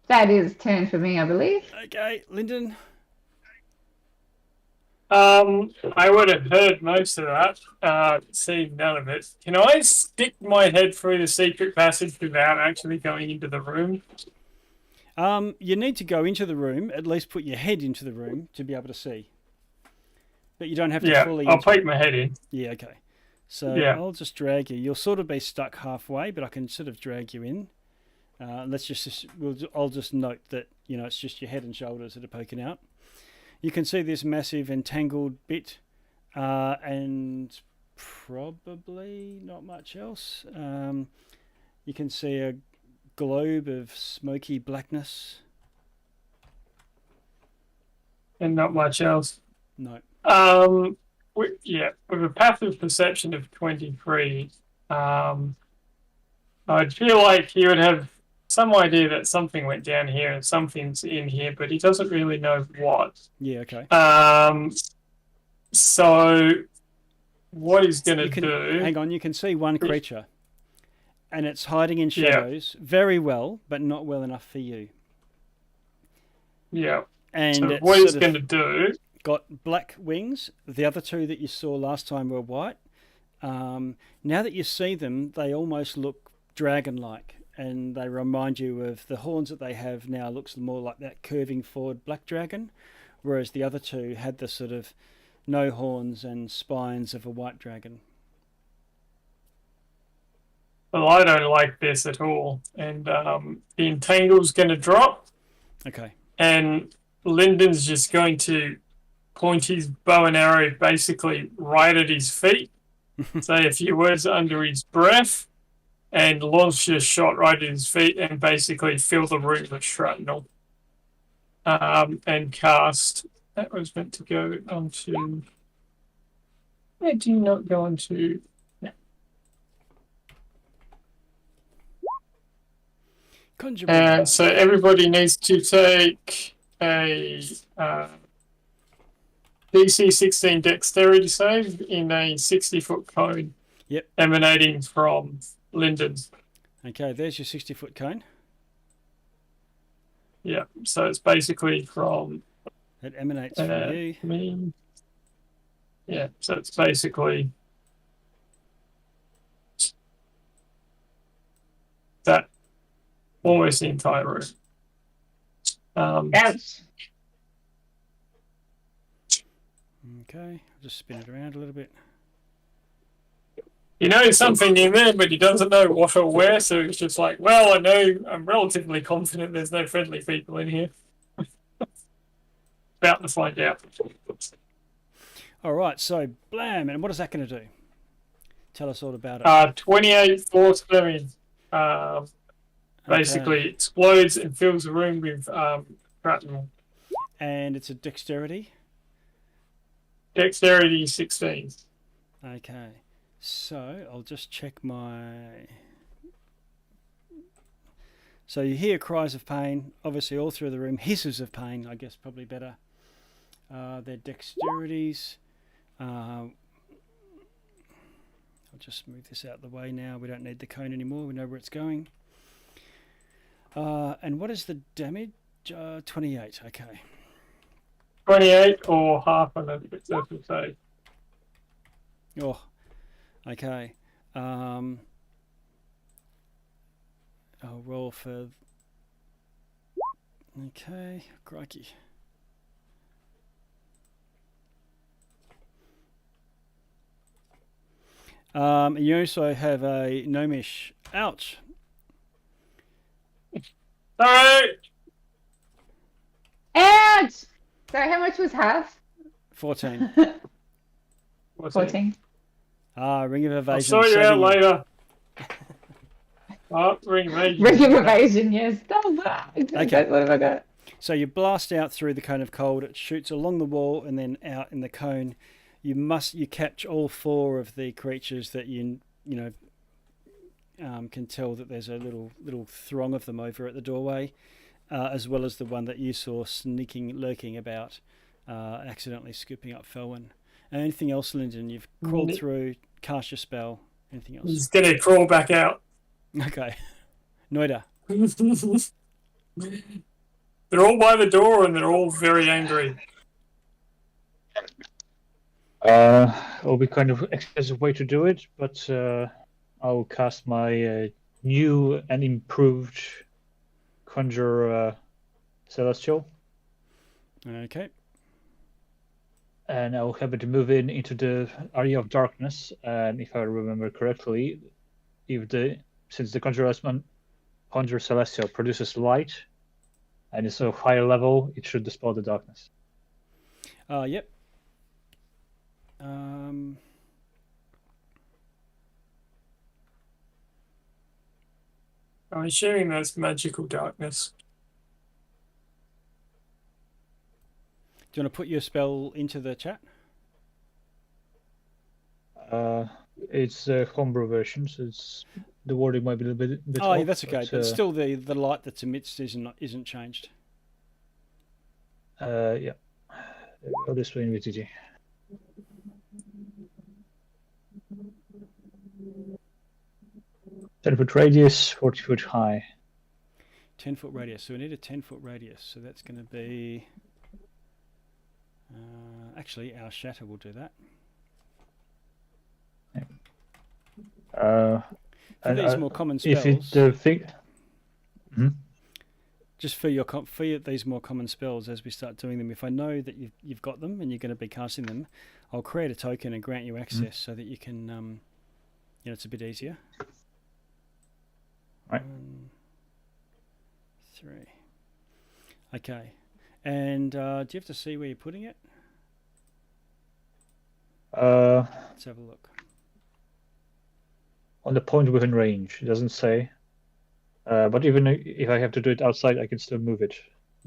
That is turn for me, I believe. Okay, Lyndon. I would have heard most of that, seen none of it. Can I stick my head through the secret passage without actually going into the room? You need to go into the room, at least put your head into the room to be able to see. But you don't have to fully... I'll poke my head in. Yeah, okay. So I'll just drag you. You'll sort of be stuck halfway, but I can sort of drag you in. I'll just note that, it's just your head and shoulders that are poking out. You can see this massive entangled bit, and probably not much else. You can see a globe of smoky blackness. And not much else. No. With a passive perception of 23, I'd feel like he would have some idea that something went down here and something's in here, but he doesn't really know what. Yeah, okay. So what he's going to do... Hang on, you can see one creature. And it's hiding in shadows very well, but not well enough for you. Yeah. And so what he's going to do... Got black wings. The other two that you saw last time were white. Now that you see them, they almost look dragon-like. And they remind you of the horns that they have now looks more like that curving forward black dragon. Whereas the other two had the sort of no horns and spines of a white dragon. Well, I don't like this at all. And the entangle's going to drop. Okay. And Lyndon's just going to point his bow and arrow basically right at his feet, say a few words under his breath, and launch a shot right at his feet and basically fill the room with shrapnel. And cast... That was meant to go onto... Where do you not go onto... So everybody needs to take a DC 16 dexterity save in a 60-foot cone. Yep. Emanating from Lyndon. Okay, there's your 60-foot cone. Yeah, so it's basically from... It emanates from you. Me. Yeah, so it's basically... that. Almost the entire room. Ouch. Okay, I'll just spin it around a little bit. He knows something in there, but he doesn't know what or where, so it's just like, well, I know, I'm relatively confident there's no friendly people in here. About to find out. All right, so blam, and what is that going to do? Tell us all about it. 28 force damage. Basically, it explodes and fills the room with shrapnel. And it's a dexterity? Dexterity 16. Okay, so I'll just check my... So you hear cries of pain, obviously all through the room. Hisses of pain, I guess, probably better. Their dexterities. I'll just move this out of the way now. We don't need the cone anymore. We know where it's going. And what is the damage? 28, okay. 28 or half on a successful save. Oh, okay. I'll roll for... Okay, crikey. You also have a gnomish. Ouch. Alright! Ouch! So how much was half? 14. 14. Ring of I'll evasion. sort you out later. Ring of evasion. Ring of evasion, yes. Okay, what have I got? So you blast out through the cone of cold. It shoots along the wall and then out in the cone. You catch all four of the creatures that you can tell that there's a little throng of them over at the doorway, as well as the one that you saw lurking about, accidentally scooping up Felwyn. Anything else, Lyndon? You've crawled through, cast your spell. Anything else? He's gonna crawl back out. Okay. Noida. They're all by the door and they're all very angry. It'll be kind of excessive way to do it, but I'll cast my new and improved Conjure Celestial. Okay. And I'll have it move into the area of darkness. And if I remember correctly, since the Conjure Celestial produces light, and it's a higher level, it should dispel the darkness. Yep. I'm assuming that's magical darkness. Do you want to put your spell into the chat? It's a homebrew version, so it's the wording might be a little bit Oh, yeah, off, that's okay. But but still, the light that's emits isn't changed. yeah. I'll display in VTG. Ten-foot radius, 40-foot high. 10-foot radius. So we need a 10-foot radius. So that's going to be. Actually, our shatter will do that. Uh, For these more common spells. If it the thing. Just for these more common spells, as we start doing them, if I know that you've got them and you're going to be casting them, I'll create a token and grant you access so that you can, it's a bit easier. Right. 1, 3. Okay. And do you have to see where you're putting it? Let's have a look. On the point within range, it doesn't say. But even if I have to do it outside, I can still move it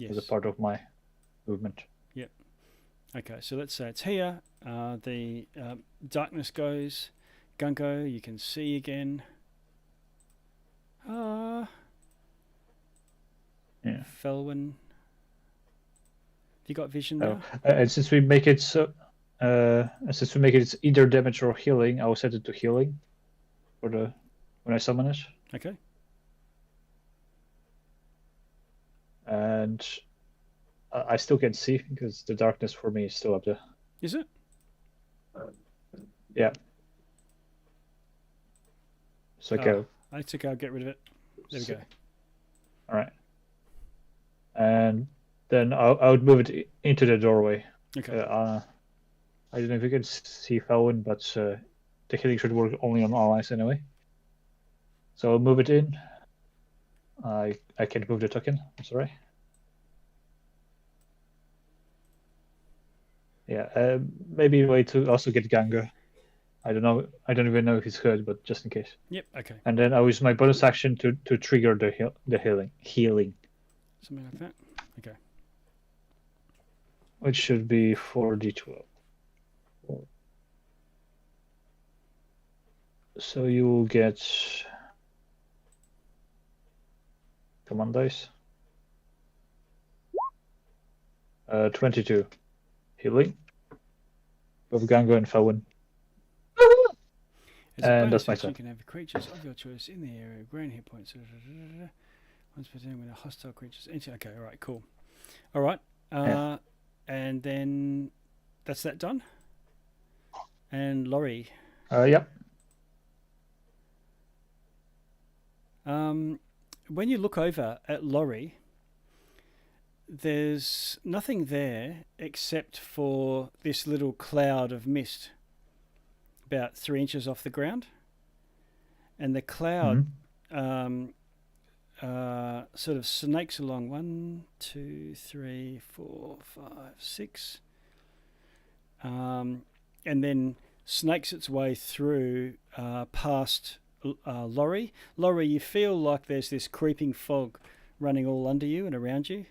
as a part of my movement. Yep. Okay, so let's say it's here. The darkness goes. Gunko, you can see again. Yeah. Felwyn. You got vision now? And since we make it so, it's either damage or healing, I will set it to healing for when I summon it. Okay. And I still can see because the darkness for me is still up there. Is it? Yeah. So It's okay, I'll get rid of it. There we go. All right. And then I would move it into the doorway. Okay. I don't know if you can see Felwyn, but the healing should work only on allies anyway. So I'll move it in. I can't move the token. I'm sorry. Yeah, maybe a way to also get Ganga. I don't know. I don't even know if he's hurt, but just in case. Yep. Okay. And then I'll use my bonus action to trigger the healing. Something like that. Okay. Which should be 4d12. So you will get. Come on, dice. 22 healing. Both Gango and Felwyn. And that's my turn. You can have creatures of your choice in the area, grant hit points. Once per turn when a hostile creature's enter. Okay, all right, cool. All right, and then that's that done. And Laurie. Yep. When you look over at Laurie, there's nothing there except for this little cloud of mist about 3 inches off the ground. And the cloud sort of snakes along 1, 2, 3, 4, 5, 6. And then snakes its way through past Laurie. Laurie, you feel like there's this creeping fog running all under you and around you.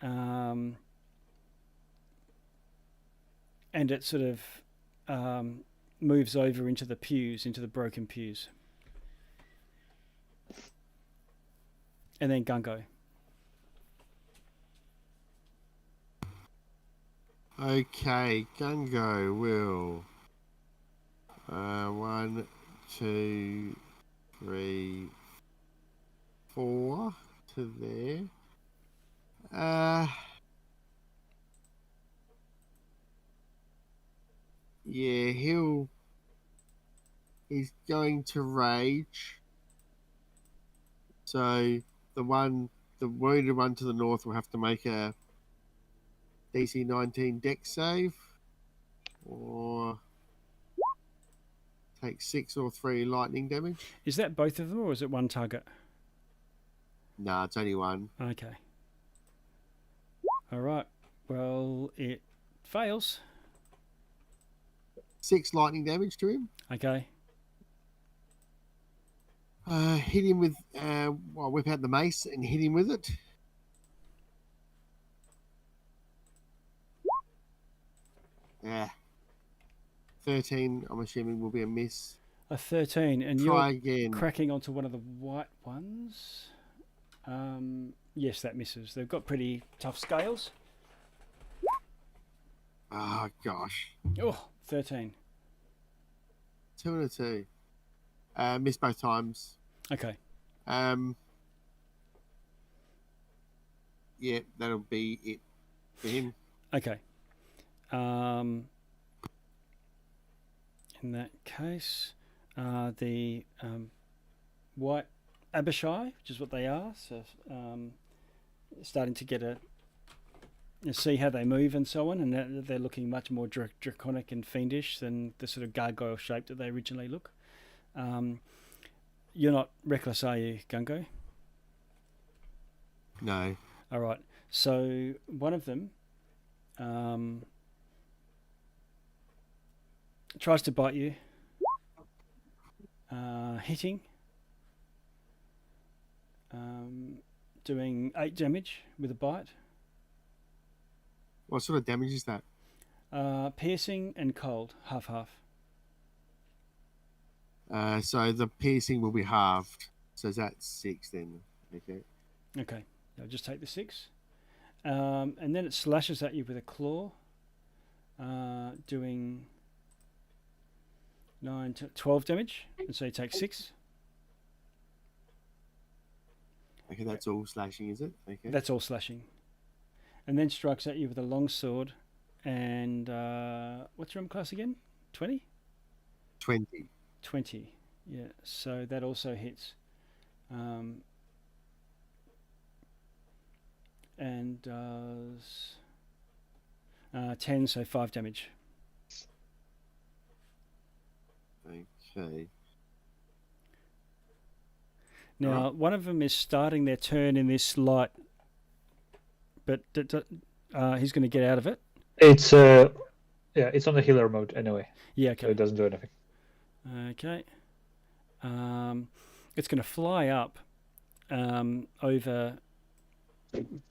And it sort of moves over into the pews, into the broken pews. And then Gungo. Okay, Gungo will 1, 2, 3, 4 to there. Yeah, he's going to rage. So the wounded one to the north will have to make a DC 19 dex save, or take 6 or 3 lightning damage. Is that both of them, or is it one target? Nah, it's only one. Okay. All right. Well, it Fails. 6 lightning damage to him. Okay. Hit him with, whip out the mace and hit him with it. Yeah. 13, I'm assuming, will be a miss. A 13, and Try you're again. cracking onto one of the white ones. Yes, that misses. They've got pretty tough scales. Oh, gosh. Oh, 13. 2 and a 2. Missed both times. Okay. Yeah, that'll be it for him. Okay. In that case, the white Abishai, which is what they are, so starting to get see how they move and so on, and they're looking much more draconic and fiendish than the sort of gargoyle shape that they originally look. You're not reckless, are you, Gungo? No. All right. So one of them tries to bite you, hitting, doing 8 damage with a bite. What sort of damage is that? Piercing and cold, half. So the piercing will be halved. So is that 6 then? Okay. Okay. I'll just take the 6. And then it slashes at you with a claw, doing 9 to 12 damage, and so you take 6. Okay, that's all slashing, is it? Okay. That's all slashing. And then strikes at you with a long sword. And what's your armor class again? 20? 20. 20. Yeah, so that also hits. And does 10, so 5 damage. Okay. Now, one of them is starting their turn in this light, but he's going to get out of it. It's it's on the healer mode anyway. Yeah, So okay. it doesn't do anything. Okay. It's going to fly up over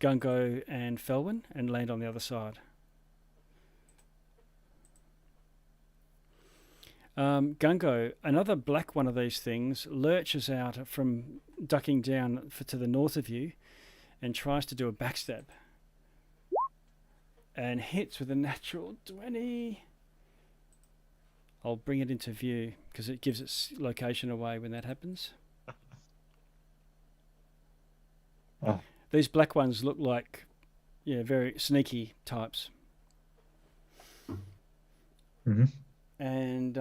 Gungo and Felwyn and land on the other side. Gungo, another black one of these things, lurches out from ducking down to the north of you and tries to do a backstab. And hits with a natural 20. I'll bring it into view because it gives its location away when that happens. Oh. These black ones look like, very sneaky types. Mm-hmm. And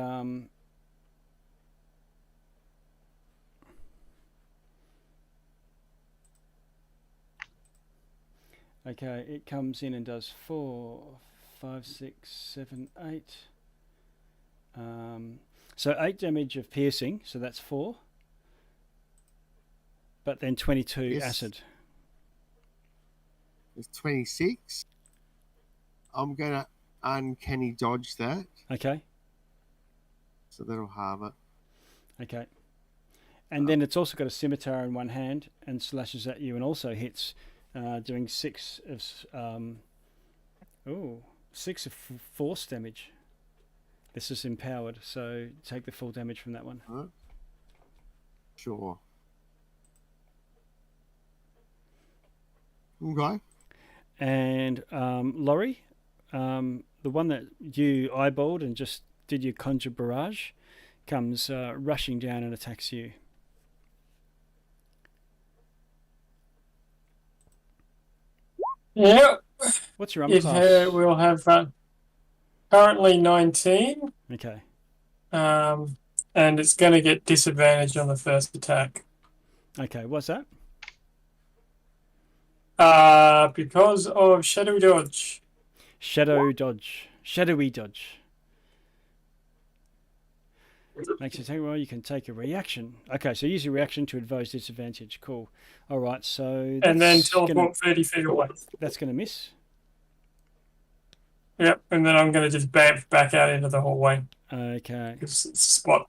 okay, it comes in and does 4, 5, 6, 7, 8. So 8 damage of piercing, so that's 4. But then 22 Yes. acid. It's 26. I'm going to uncanny dodge that. Okay, So that'll halve it. okay. And then it's also got a scimitar in one hand and slashes at you and also hits, doing 6 of 6 of force damage. This is empowered, so take the full damage from that one. Huh? Sure. Okay. And Laurie, the one that you eyeballed and just did your conjure barrage, comes rushing down and attacks you. Yep. What's your armor It class? will have currently 19, Okay. and it's going to get disadvantage on the first attack. Okay, what's that? Because of Shadow Dodge. Shadowy dodge. Makes you take you can take a reaction. Okay, so use your reaction to advise disadvantage. Cool. All right, so And then that's teleport 30 feet away. That's going to miss. Yep, and then I'm going to just bamf back out into the hallway. Okay. It's a spot.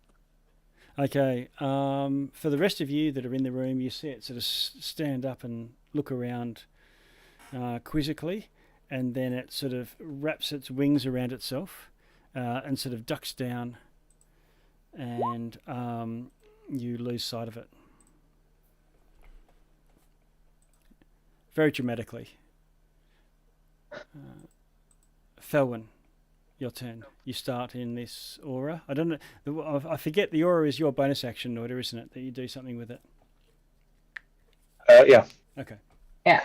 Okay. For the rest of you that are in the room, you see it sort of stand up and look around quizzically, and then it sort of wraps its wings around itself and sort of ducks down, and you lose sight of it. Very dramatically. Felwyn, your turn. You start in this aura. I don't know. I forget the aura is your bonus action order, isn't it? That you do something with it. Yeah. Okay. Yeah.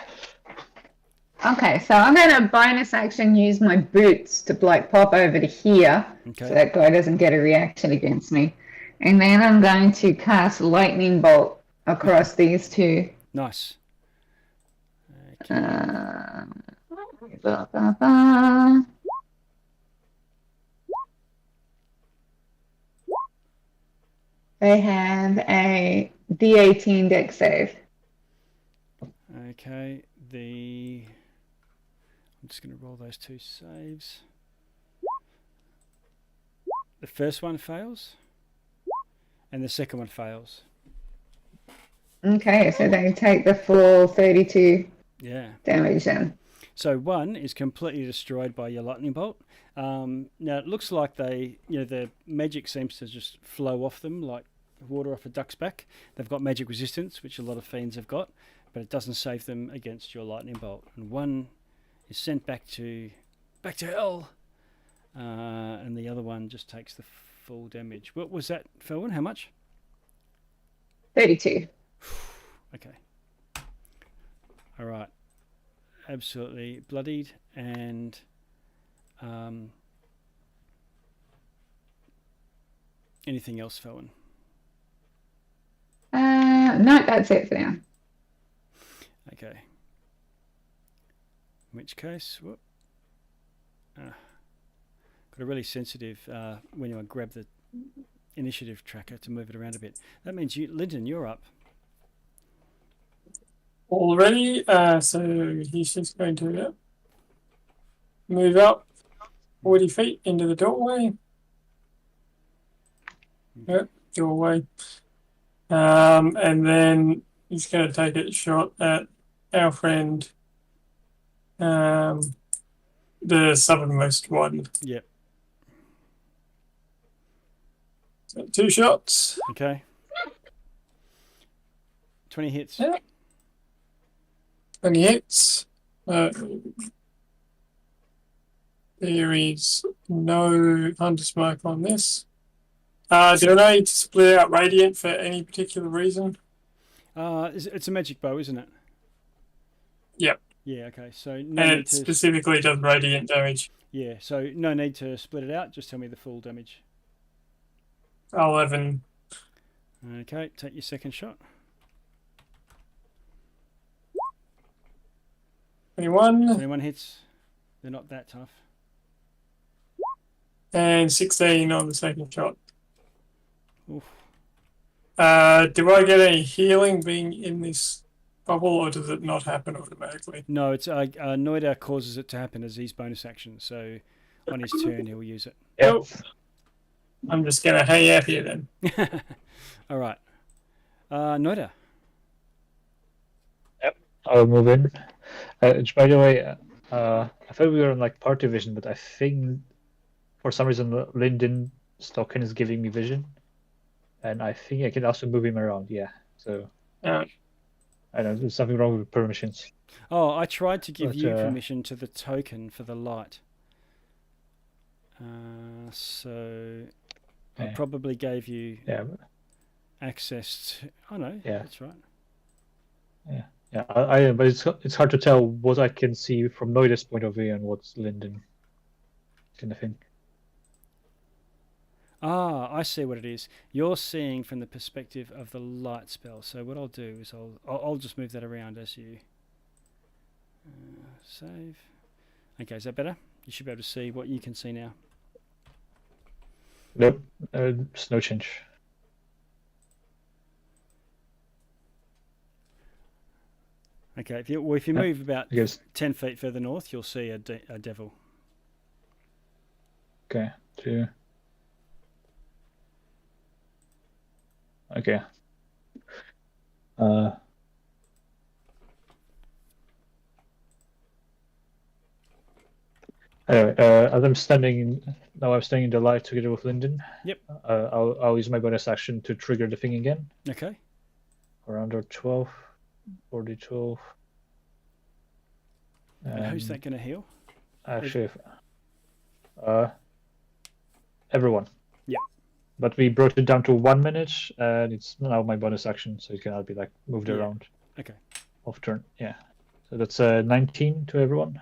Okay, so I'm going to bonus action use my boots to like pop over to here, Okay. so that guy doesn't get a reaction against me. And then I'm going to cast lightning bolt across these two. Nice. Blah, blah, blah. They have a D18 dex save. Okay. I'm just going to roll those two saves. The first one fails, and the second one fails. Okay, so they take the full 32 Yeah. damage then. So one is completely destroyed by your lightning bolt. Now it looks like the magic seems to just flow off them like water off a duck's back. They've got magic resistance, which a lot of fiends have got, but it doesn't save them against your lightning bolt. And one is sent back to hell, and the other one just takes the full damage. What was that, Felwyn? How much? 32. Okay. All right. Absolutely bloodied, and anything else, Felwyn? No, that's it for now. Okay. In which case, whoop. Got a really sensitive when you grab the initiative tracker to move it around a bit. That means Lyndon, you're up. Already, so he's just going to move up 40 feet into the doorway. Yep, doorway. And then he's going to take a shot at our friend, the southernmost one. Yep. So 2 shots. Okay. 20 hits. Yep. 20 hits. There is no thunder smoke on this. Do I need to split out radiant for any particular reason? It's a magic bow, isn't it? Yep. Yeah, okay. So And it specifically does radiant damage. Yeah, so no need to split it out. Just tell me the full damage. 11. Okay, take your second shot. 21. 21 hits. They're not that tough. And 16 on the second shot. Oof. Do I get any healing being in this bubble, or does it not happen automatically? No, it's Noida causes it to happen as his bonus action. So on his turn, he'll use it. Yep. I'm just going to hang out here then. All right. Noida. I'll move in. By the way, I thought we were on like party vision, but I think for some reason Lyndon Stocken is giving me vision, and I think I can also move him around. Yeah, so I don't know. There's something wrong with permissions. Oh, I tried to give But, you permission to the token for the light. So I probably gave you access to... Oh, no, that's right. Yeah, but it's hard to tell what I can see from Noida's point of view and what's Lyndon kind of thing. Ah, I see what it is. You're seeing from the perspective of the light spell. So what I'll do is I'll just move that around as you save. Okay, is that better? You should be able to see what you can see now. Nope, there's no change. Okay, if you move about 10 feet further north, you'll see a devil. Okay, 2. Okay. Anyway, as I'm standing in the light together with Lyndon. Yep. I'll use my bonus action to trigger the thing again. Okay. Around 12, 40, 12. And who's that going to heal? Actually, everyone. Yep. But we brought it down to 1 minute, and it's now my bonus action, so it cannot be like moved Yeah. around. Okay. Off turn. Yeah. So that's 19 to everyone.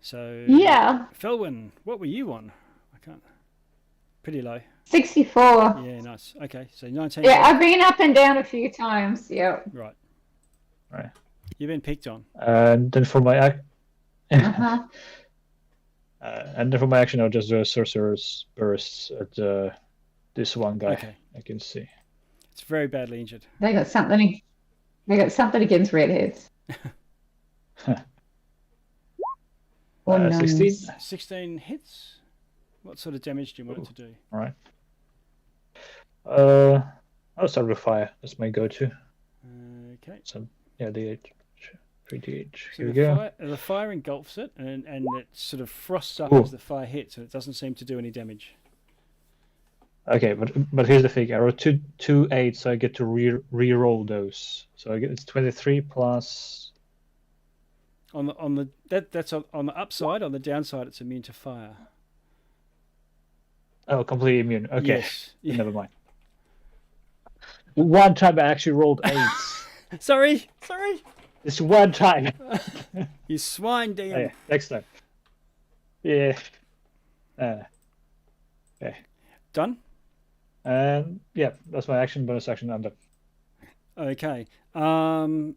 So Yeah. Felwyn, what were you on? I can't. Pretty low. 64. Yeah, nice. Okay, so 19. Yeah, I've been up and down a few times. Yep. Right. Right. You've been picked on. And then for my Uh-huh. and then for my action, I'll just do a sorcerer's bursts at this one guy. Okay. I can see. It's very badly injured. They got something against redheads. Or gnomes. 16. 16 hits. What sort of damage do you want it to do? All right. I'll start with fire. That's my go-to. Okay. So yeah, D8, 3D8. So Here we go. the fire engulfs it, and it sort of frosts up Ooh. as the fire hits, and it doesn't seem to do any damage. Okay, but here's the thing. I rolled two 8s, so I get to re-roll those. So it's 23 plus. That's on the upside. On the downside, it's immune to fire. Oh, completely immune. Okay, Yes. Yeah. never mind. One time I actually rolled 8s. Sorry. This one time. You swine, Dan. Oh, yeah, next time. Yeah. Okay. Done. And yeah, that's my action. Bonus action. I'm done. Okay. I'm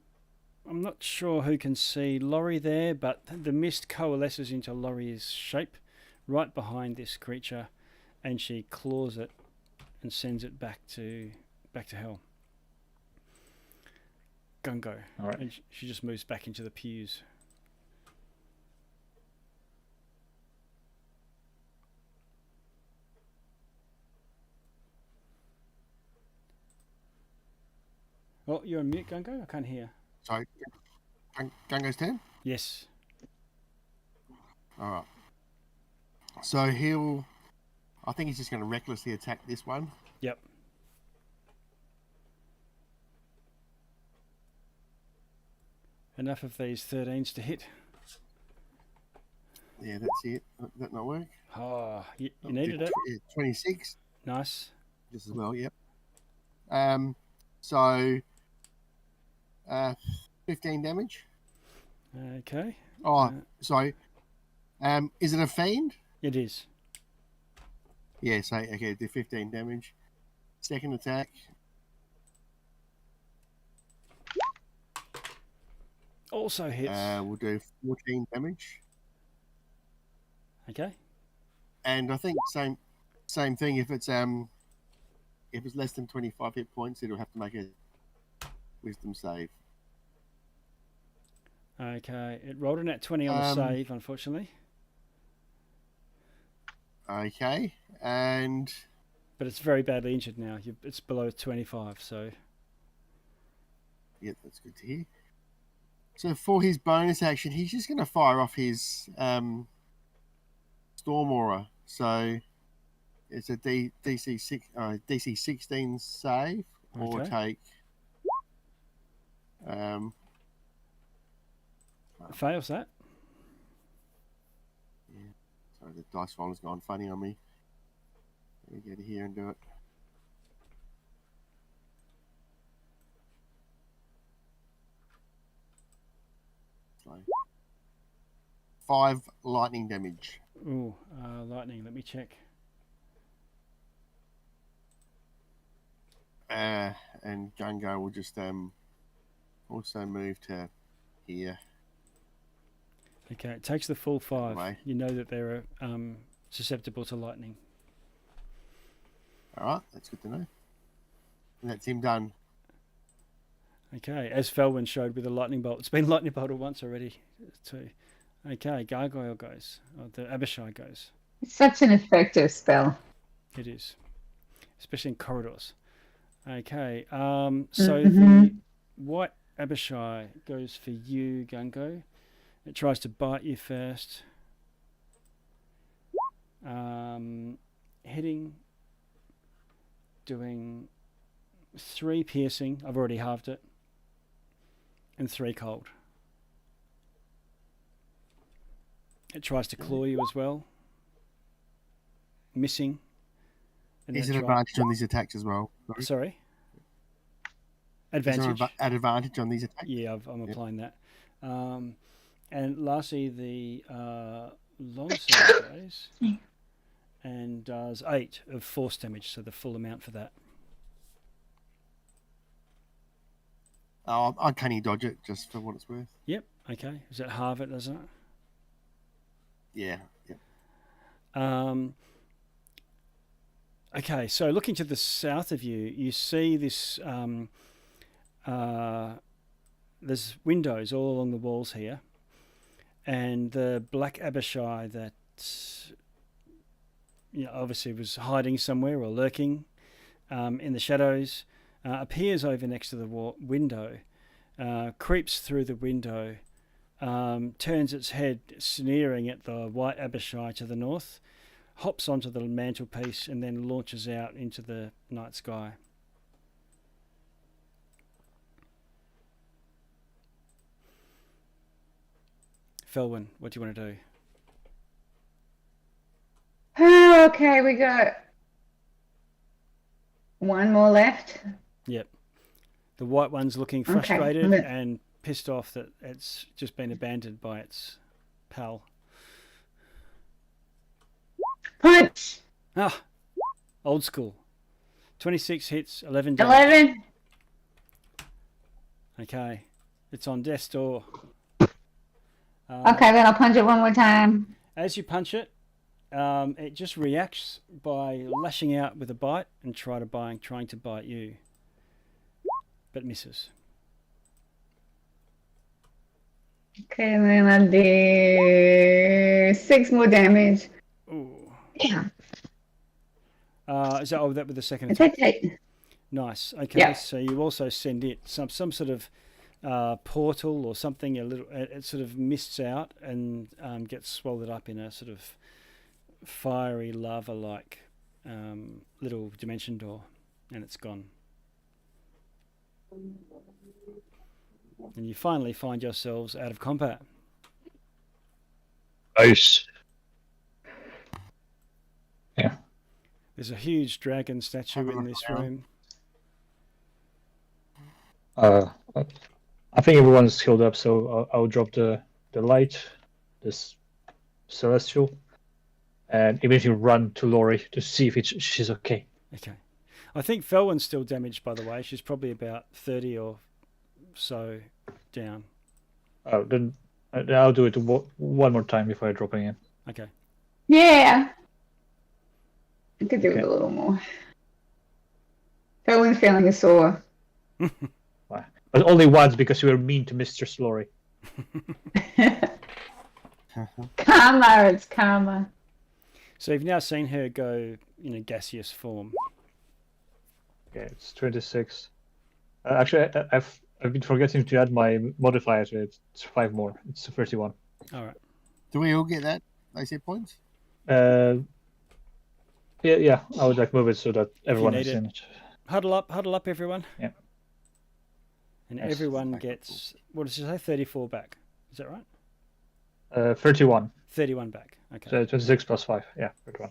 not sure who can see Laurie there, but the mist coalesces into Laurie's shape right behind this creature, and she claws it and sends it back to hell. Gungo. All right. And she just moves back into the pews. Oh, you're on mute, Gungo? I can't hear. Sorry, Gungo's turn? Yes. Alright. So I think he's just going to recklessly attack this one. Yep. Enough of these 13s to hit. Yeah, that's it. That not work? Oh, you needed it. 26, Nice. just as well, yep. So, 15 damage. Okay. Oh, sorry. Is it a fiend? It is. Yeah, so, okay, do 15 damage. Second attack. Also hits. We'll do 14 damage. Okay. And I think same thing. If it's less than 25 hit points, it'll have to make a wisdom save. Okay. It rolled a nat 20 on the save, unfortunately. Okay, and But it's very badly injured now. It's below 25, so... yeah, that's good to hear. So for his bonus action, he's just going to fire off his Storm Aura. So it's a DC 16 save, or Okay. take Fails that. sorry, the dice roller's gone funny on me. Let me get here and do it. So 5 lightning damage. Ooh, lightning. Let me check. And Gungo will just also move to here. Okay, it takes the full 5. Right. You know that they're susceptible to lightning. All right, that's good to know. And that's him done. Okay, as Felwyn showed with the lightning bolt. It's been lightning bolted once already, too. Okay, Gargoyle goes. Or the Abishai goes. It's such an effective spell. It is, especially in corridors. Okay, so the Mhm. white Abishai goes for you, Gungo. It tries to bite you first. Hitting, doing 3 piercing. I've already halved it. And 3 cold. It tries to claw you as well. Missing. And Is then it advantage on these attacks as well? Sorry? Is there Advantage? an advantage on these attacks? Yeah, I'm applying that. And lastly, the longsword goes and does 8 of force damage, so the full amount for that. Oh, I can't dodge it just for what it's worth. Yep, okay. Is that halve it, doesn't it? Yeah. Yep. Okay, so looking to the south of you, you see this. There's windows all along the walls here, and the black Abishai that obviously was hiding somewhere or lurking in the shadows appears over next to the window, creeps through the window, turns its head, sneering at the white Abishai to the north, hops onto the mantelpiece, and then launches out into the night sky. Felwyn, what do you want to do? Okay, we got one more left. Yep. The white one's looking frustrated and pissed off that it's just been abandoned by its pal. Punch. Ah, old school. 26 hits, 11 damage. 11. Okay, it's on death's door. Okay, then I'll punch it one more time. As you punch it, it just reacts by lashing out with a bite and trying to bite you, but misses. Okay, and then I'll do 6 more damage. Ooh. Yeah. Is that that with the second It's attack? okay. Nice. Okay, Yeah. so you also send it some sort of portal or something. It sort of mists out and gets swallowed up in a sort of fiery lava-like little dimension door, and it's gone. And you finally find yourselves out of combat. Nice. Yeah. There's a huge dragon statue in this room. I think everyone's healed up, so I'll drop the light, this celestial, and immediately run to Lori to see if she's okay. Okay. I think Felwyn's still damaged, by the way. She's probably about 30 or so down. Oh, then I'll do it one more time before I drop it in. Okay. Yeah. I could do it a little more. Felwyn's feeling sore. But only once because you were mean to Mistress Lori. Karma, it's karma. So you've now seen her go in a gaseous form. Okay, it's 26. Actually, I've been forgetting to add my modifier to it. It's 5 more. It's 31. All right. Do we all get that? Those hit points? Yeah. I would move it so that everyone is in it. Huddle up, everyone. Yeah. And Yes. everyone gets, what does it say, 34 back. Is that right? 31. 31 back. Okay. So 26 plus 5. Yeah, 31.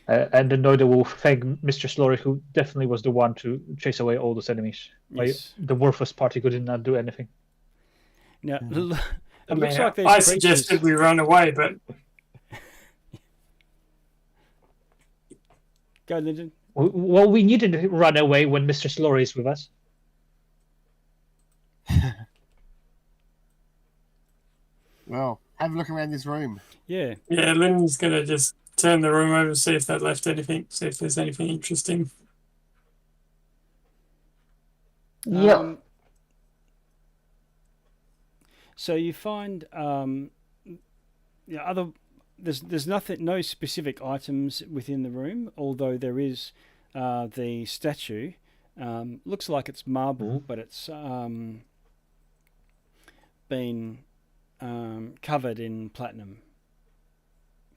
And then Noida will thank Mistress Lori, who definitely was the one to chase away all those enemies. Yes. The worthless party did not do anything. Now, Mhm. it looks like these I creatures... suggested we run away, but Go, Lyndon. Well, we needed to run away when Mistress Lori is with us. Well, have a look around this room. Yeah. yeah, Lynn's gonna just turn the room over, see if that left anything, see if there's anything interesting. Yep. So you find other. There's nothing, no specific items within the room, although there is the statue. Looks like it's marble, but it's been covered in platinum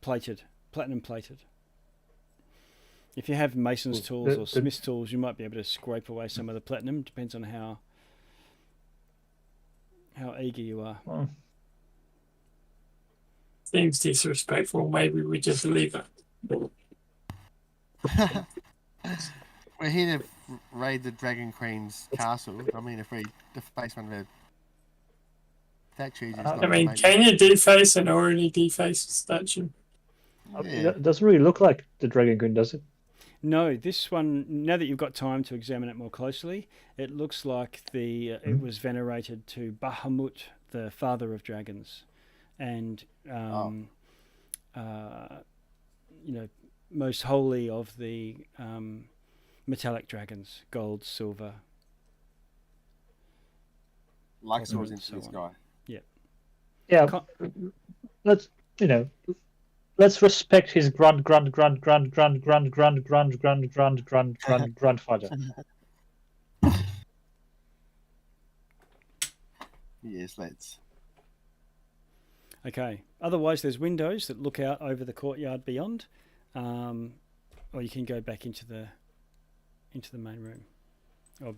plated. If you have mason's tools or smith's tools, you might be able to scrape away some of the platinum. Depends on how eager you are. Well, Seems disrespectful. Maybe we just leave it. We're here to raid the Dragon Queen's castle. I mean, if we deface one of her statues, it's not I mean, gonna can you deface an already defaced statue? Yeah. It doesn't really look like the Dragon Queen, does it? No, this one. Now that you've got time to examine it more closely, it looks like it was venerated to Bahamut, the father of dragons, and most holy of the metallic dragons, gold, silver. Luxor's and into so this on. guy. Yeah. Con- Let's respect his grandfather. Yes, let's. Okay. Otherwise, there's windows that look out over the courtyard beyond, or you can go back into the main room, or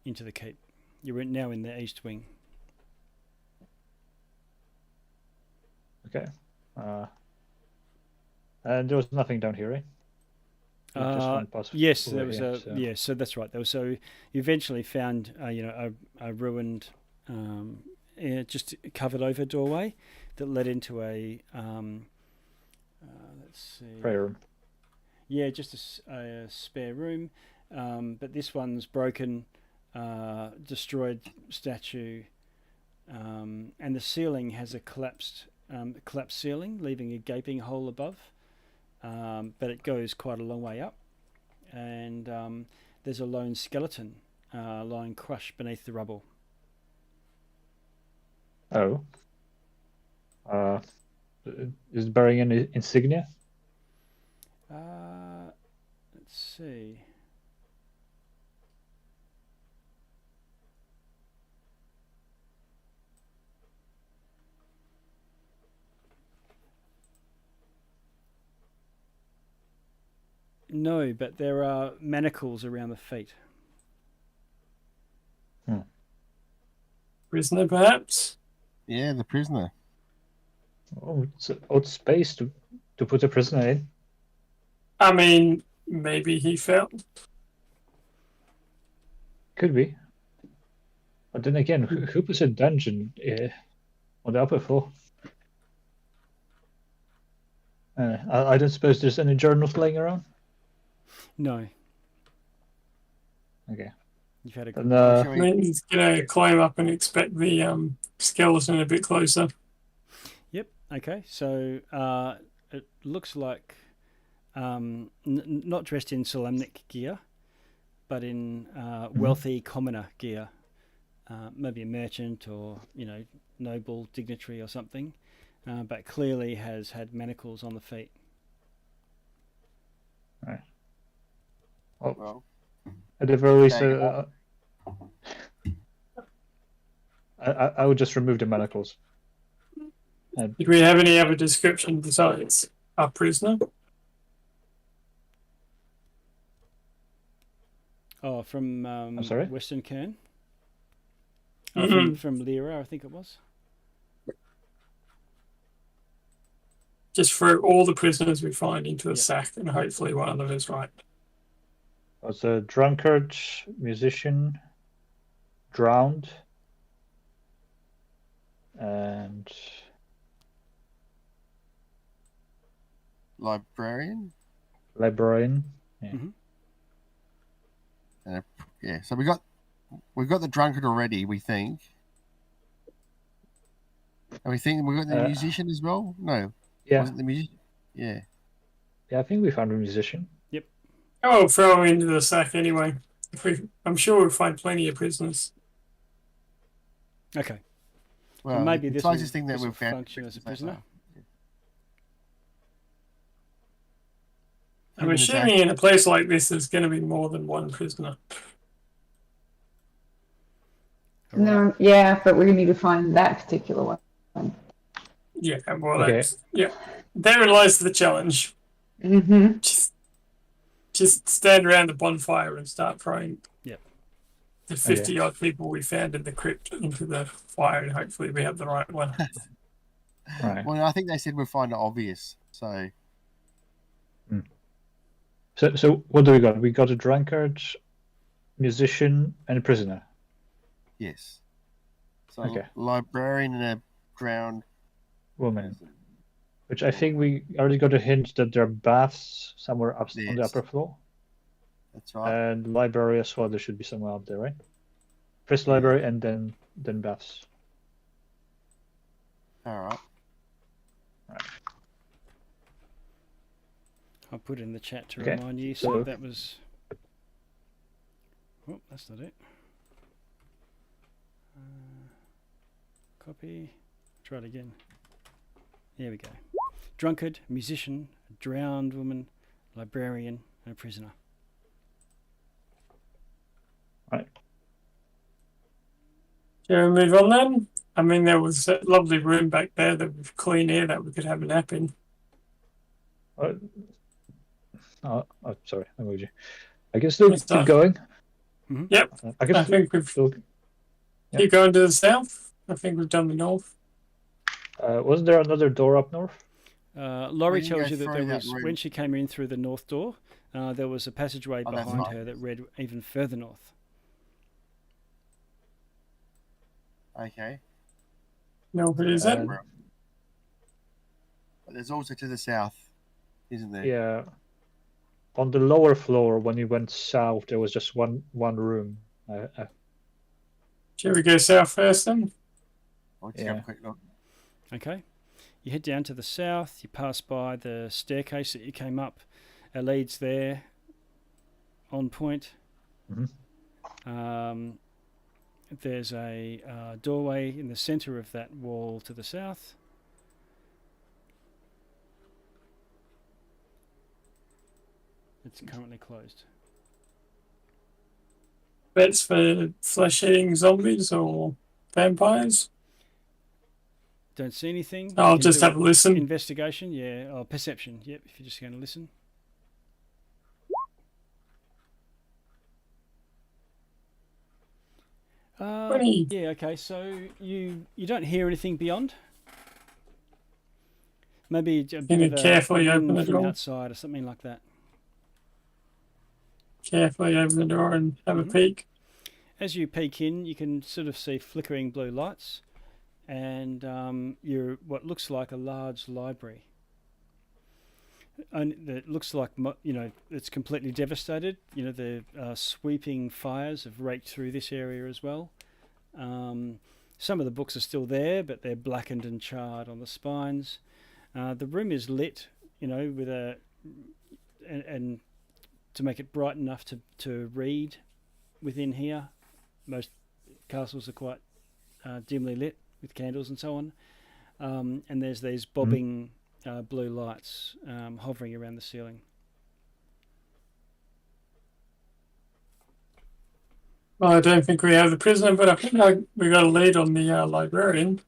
into the keep. You're now in the east wing. Okay. And there was nothing down here, right? Just one pass Yes, over there was here, so- yes. So that's right. You eventually found a ruined, just covered over doorway that led into a let's see. prayer room. Yeah, just a spare room, but this one's broken, destroyed statue, and the ceiling has a collapsed ceiling, leaving a gaping hole above. But it goes quite a long way up, and there's a lone skeleton lying crushed beneath the rubble. Oh. Is it bearing any insignia? Let's see. No, but there are manacles around the feet. Prisoner, perhaps? Yeah, the prisoner. Oh, it's an odd space to put a prisoner in. I mean, maybe he fell. Could be. But then again, who puts a dungeon on the upper floor? I don't suppose there's any journals laying around? No, Okay. you've had a good. And, Shall I we- mean, he's gonna climb up and inspect the skeleton a bit closer. Yep. Okay. So it looks like not dressed in Solamnic gear, but in wealthy commoner gear. Maybe a merchant or noble dignitary or something, but clearly has had manacles on the feet. Well, at the very least, There you I would just remove the manacles. Did we have any other description besides our prisoner? Oh, from sorry? Western Cairn. Mhm. From Lyra, I think it was. Just throw all the prisoners we find into a Yeah. sack, and hopefully one of them is right. Was a drunkard, musician, drowned, and librarian. librarian. Yeah, so we've got the drunkard already. We think. And we think we've got the musician as well. No, Yeah, wasn't the musician? Yeah. yeah. I think we found a musician. Oh, throw him into the sack anyway. I'm sure we'll find plenty of prisoners. Okay. Well, maybe the this closest will, thing that this will we've found function as a so prisoner. far. I'm Even the assuming in a place like this, there's going to be more than one prisoner. All right. No, yeah, but we need to find that particular one. Yeah, well, Okay. yeah. Therein lies the challenge. Mm-hmm. Just stand around the bonfire and start throwing Yep. the 50 odd people we found in the crypt into the fire, and hopefully we have the right one. Right. Well, I think they said we'll find it obvious. So So what do we got? We got a drunkard, musician, and a prisoner. yes. So Okay. librarian and a drowned Woman. person. Which I think we already got a hint that there are baths somewhere up on the Yes. upper floor. That's right. And library as well, there should be somewhere up there, right? First library and then baths. All right. I'll put it in the chat to Okay, remind you. so- So that was. Oh, that's not it. Copy. Try it again. There we go. Drunkard, musician, drowned woman, librarian, and a prisoner. Right. Shall we move on then? I mean, there was a lovely room back there that with clean air that we could have a nap in. Oh, sorry, I moved you. I can still Yes, keep sir. going. Yep. I can I think we've still. Yeah. keep going to the south. I think we've done the north. Wasn't there another door up north? Laurie We can tells go you that through there that was, room. when she came in through the north door, there was a passageway Oh, that's behind right. her that led even further north. Okay. North it is it? Uh, But there's also to the south, isn't there? Yeah. On the lower floor, when you went south, there was just one room. Shall we go south first then? I'll just have Yeah. a quick look. Okay. You head down to the south. You pass by the staircase that you came up. It leads there. On point. Mhm. There's a doorway in the center of that wall to the south. It's currently closed. That's for flesh-eating zombies or vampires. Don't see anything. You I'll can just do have a listen. Investigation, yeah. Or perception, yep, if you're just going to listen. Twenty. Yeah, okay, so you don't hear anything beyond? Maybe a bit you of a carefully open wind the from door? outside or something like that. Carefully open the door and have a Mhm. peek. As you peek in, you can sort of see flickering blue lights, and you're what looks like a large library. And it looks like it's completely devastated. The sweeping fires have raked through this area as well. Some of the books are still there, but they're blackened and charred on the spines. The room is lit, with and to make it bright enough to read within here. Most castles are quite dimly lit with candles and so on. And there's these bobbing blue lights hovering around the ceiling. Well, I don't think we have the prisoner, but I think we got a lead on the librarian.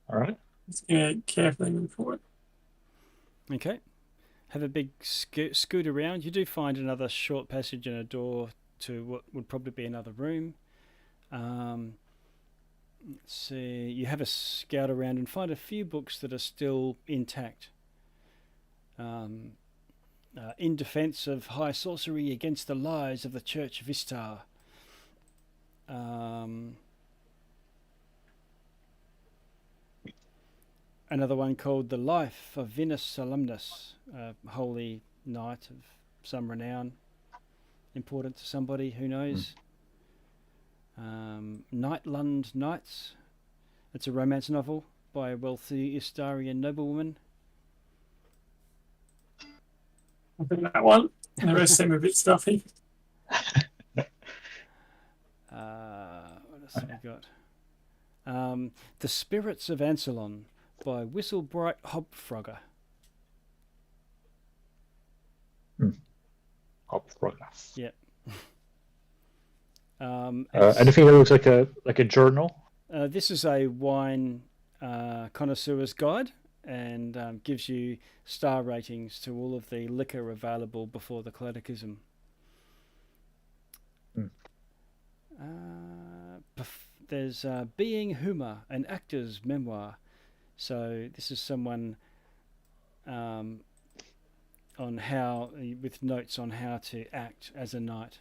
All right. Just gonna carefully move forward. Okay. Have a big scoot around. You do find another short passage and a door to what would probably be another room. Let's see. You have a scout around and find a few books that are still intact. In defense of high sorcery against the lies of the Church of Istar. Another one called The Life of Venus Alumnus, a holy knight of some renown, important to somebody, who knows. Nightland Nights, it's a romance novel by a wealthy Istarian noblewoman. I think that one. And the rest seem a bit stuffy. What else have we got? The Spirits of Ancelon by Whistlebright Hobfrogger. Hobfrogger. Yep. Anything that looks like a journal? This is a wine connoisseur's guide, and gives you star ratings to all of the liquor available before the Cataclysm. There's Being Huma, an actor's memoir. So this is someone on how, with notes on how to act as a knight.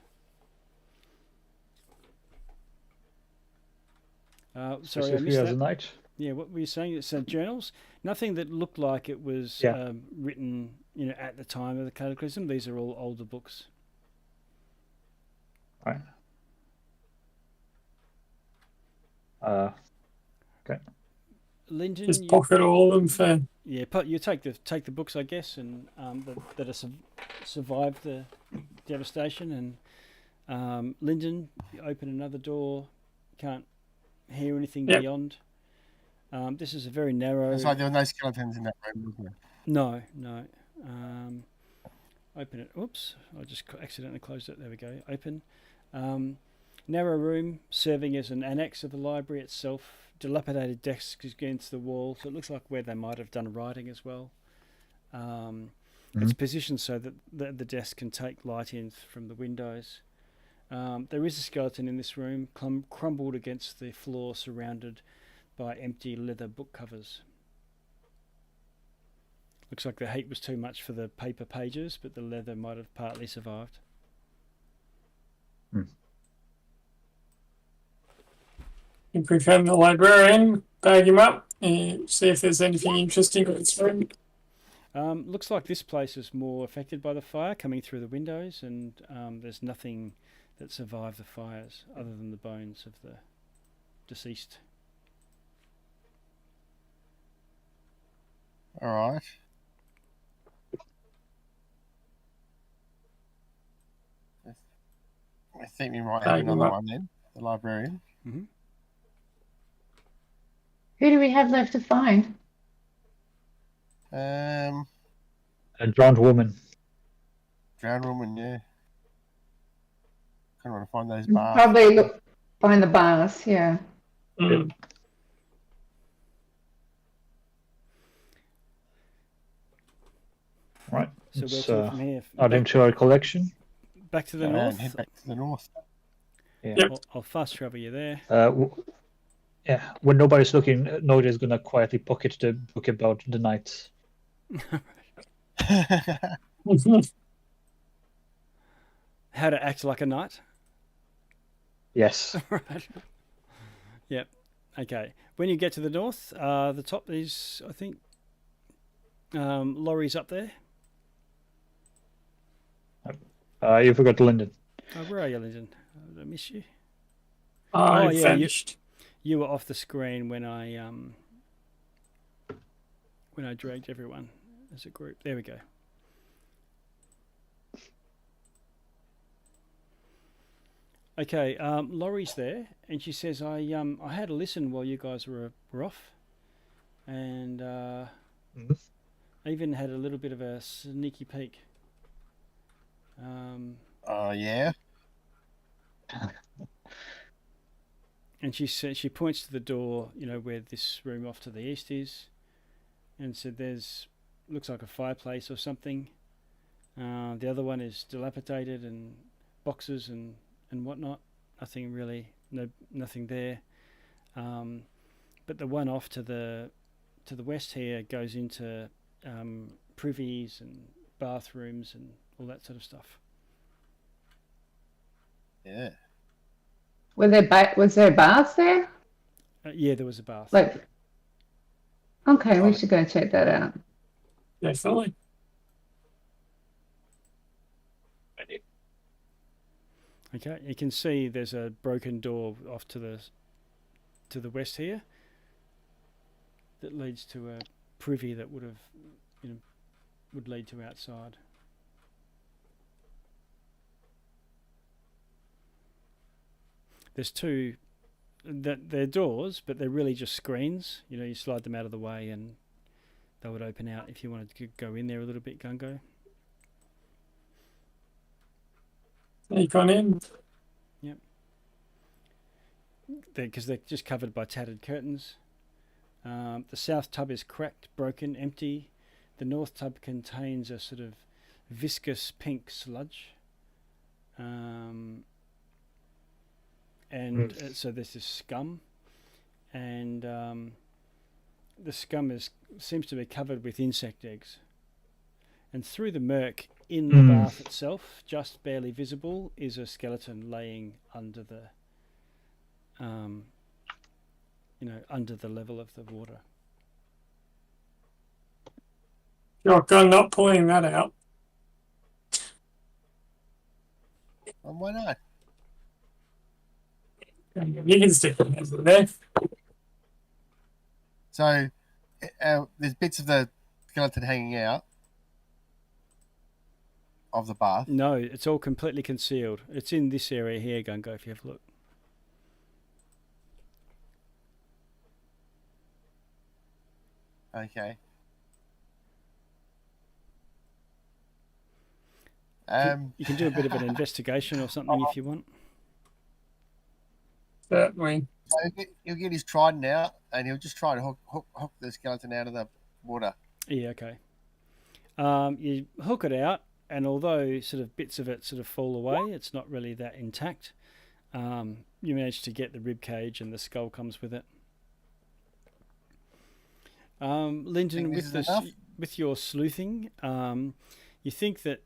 Sorry, I Specifically missed as that. a knight? Yeah, what were you saying? It's journals. Nothing that looked like it was written, at the time of the Cataclysm. These are all older books. Right. Okay. Lyndon, Just pocket all of them for. Yeah, you take the books, I guess, and that have survived the devastation. And Lyndon, you open another door. Can't hear anything beyond. This is a very narrow. So there were no skeletons in that room, was there? No. Open it. Oops, I just accidentally closed it. There we go. Open. Narrow room serving as an annex of the library itself. Dilapidated desks against the wall, so it looks like where they might have done writing as well. It's positioned so that the desk can take light in from the windows. There is a skeleton in this room, crumbled against the floor, surrounded by empty leather book covers. Looks like the heat was too much for the paper pages, but the leather might have partly survived. If we found the librarian, bag him up, and see if there's anything interesting in this room. Looks like this place is more affected by the fire coming through the windows, and there's nothing that survived the fires other than the bones of the deceased. All right. I think we might have another one then. The librarian. Mm-hmm. Who do we have left to find? A drowned woman. Drowned woman, yeah. Kind of want to find those bars. Probably find the bars, yeah. Mm. Right. So Let's where to from here? add him to our collection. Back to the And north. head back to the north. Yeah. Yep. I'll fast travel you there. Yeah. When nobody's looking, Noda's gonna quietly pocket the book about the knights. How to act like a knight. Yes. Right. Yep. Okay. When you get to the north, the top is, I think, Laurie's up there. You forgot Lyndon. Oh, where are you, Lyndon? Did I miss you? I yeah, vanished. You were off the screen when I dragged everyone as a group. There we go. Okay, Laurie's there, and she says, I had a listen while you guys were off, and I even had a little bit of a sneaky peek. Yeah. And she said, she points to the door, where this room off to the east is, and said, "There's looks like a fireplace or something. The other one is dilapidated and boxes and whatnot. Nothing really, nothing there. But the one off to the west here goes into privies and bathrooms and all that sort of stuff." Yeah. Was there baths there? Yeah, there was a bath. Okay, we should go check that out. Definitely. Okay, you can see there's a broken door off to the west here that leads to a privy that would lead to outside. There's two they're doors, but they're really just screens. You know, you slide them out of the way and they would open out if you wanted to go in there a little bit, Gungo. You gone in? Yep. Because they're just covered by tattered curtains. The south tub is cracked, broken, empty. The north tub contains a sort of viscous pink sludge. So this is scum. And the scum seems to be covered with insect eggs. And through the murk in the bath itself, just barely visible, is a skeleton laying under the, under the level of the water. Shotgun not pulling that out. And why not? You can stick it there. So there's bits of the skeleton hanging out of the bath. No, it's all completely concealed. It's in this area here, Gungo, if you have a look. Okay. You can do a bit of an investigation or something if you want. Certainly. So he'll get his trident out and he'll just try to hook the skeleton out of the water. Yeah, okay. You hook it out, and although sort of bits of it sort of fall away, it's not really that intact. You manage to get the rib cage, and the skull comes with it. Lyndon, with your sleuthing, you think that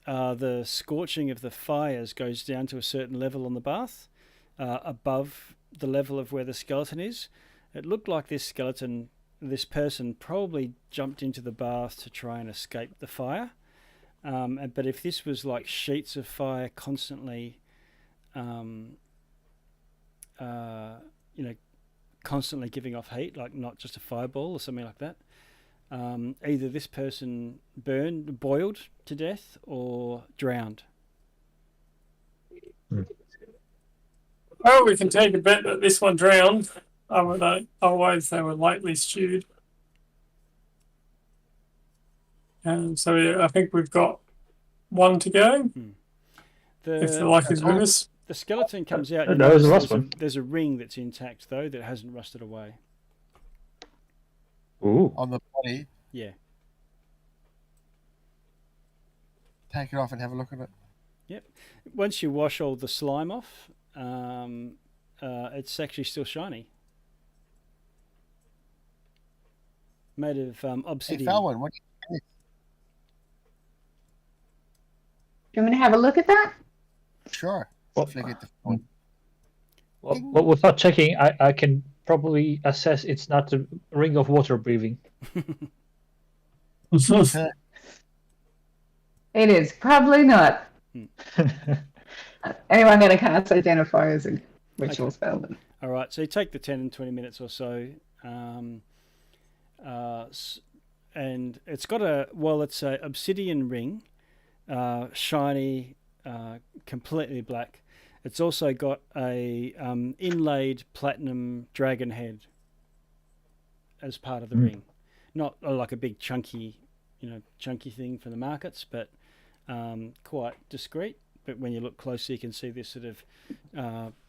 the scorching of the fires goes down to a certain level on the bath, above the level of where the skeleton is. It looked like this person probably jumped into the bath to try and escape the fire. But if this was like sheets of fire constantly, constantly giving off heat, like not just a fireball or something like that, either this person boiled to death or drowned. Oh, we can take a bet that this one drowned. Otherwise, they were lightly stewed. So yeah, I think we've got one to go. If the luck is with us. The skeleton comes out. That was the last one. There's a ring that's intact though that hasn't rusted away. Ooh. On the body. Yeah. Take it off and have a look at it. Yep. Once you wash all the slime off, it's actually still shiny. Made of obsidian. Hey, Falwyn, what do you think? Do you want me to have a look at that? Sure. What? Flick it to phone. Well, without checking, I can probably assess it's not a ring of water breathing. It is probably not. Anyone going to cast identifiers and ritual spell them? All right, so you take the 10 and 20 minutes or so, and it's got it's a obsidian ring, shiny, completely black. It's also got a inlaid platinum dragon head as part of the ring. Not like a big chunky thing for the markets, but quite discreet. But when you look closer, you can see this sort of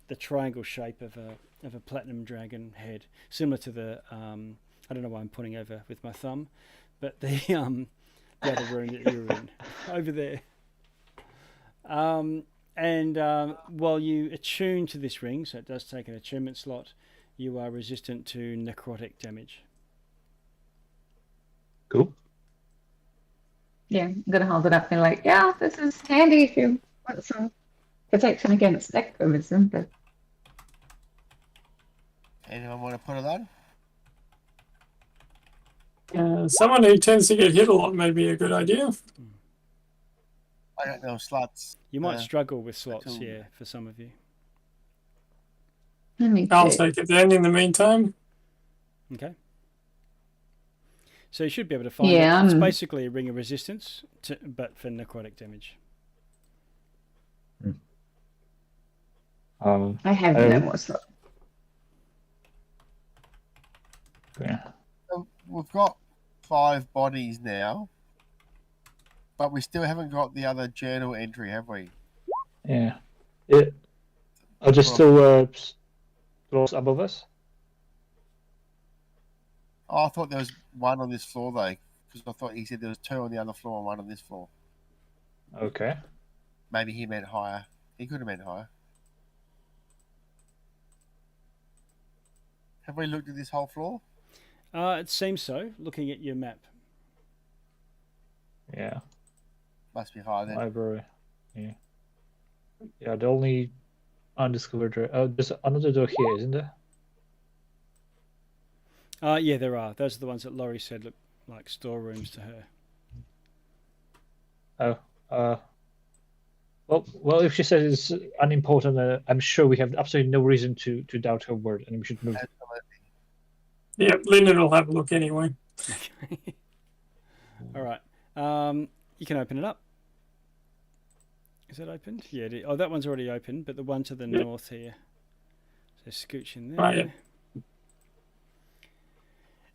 the triangle shape of a platinum dragon head, similar to the I don't know why I'm pointing over with my thumb, but the other room that you're in over there. And while you attune to this ring, so it does take an attunement slot, you are resistant to necrotic damage. Cool. Yeah, I'm going to hold it up and like, yeah, this is handy if you want some protection against necrotism. But Anyone want to put it on? Someone who tends to get hit a lot may be a good idea. I don't know, slots. You might struggle with slots, until- yeah, for some of you. let me I'll see. take it then in the meantime. Okay. So you should be able to find Yeah, it. It's basically a ring of resistance, but for necrotic damage. I have no more slot. Yeah. So we've got 5 bodies now, but we still haven't got the other journal entry, have we? Yeah. Are there still floors above us? Oh, I thought there was one on this floor though, because I thought he said there was 2 on the other floor and 1 on this floor. Okay. Maybe he meant higher. He could have meant higher. Have we looked at this whole floor? It seems so, looking at your map. Yeah. Must be higher then. Library. Yeah. Yeah, the only undiscovered. There's another door here, isn't there? Yeah, there are. Those are the ones that Laurie said look like storerooms to her. Oh. Well, if she says it's unimportant, I'm sure we have absolutely no reason to doubt her word, and we should move. Absolutely. Yeah, Lyndon will have a look anyway. Okay. All right. You can open it up. Is that opened? Yeah. Oh, that one's already open, but the one to the north here. So scooch in there. Right,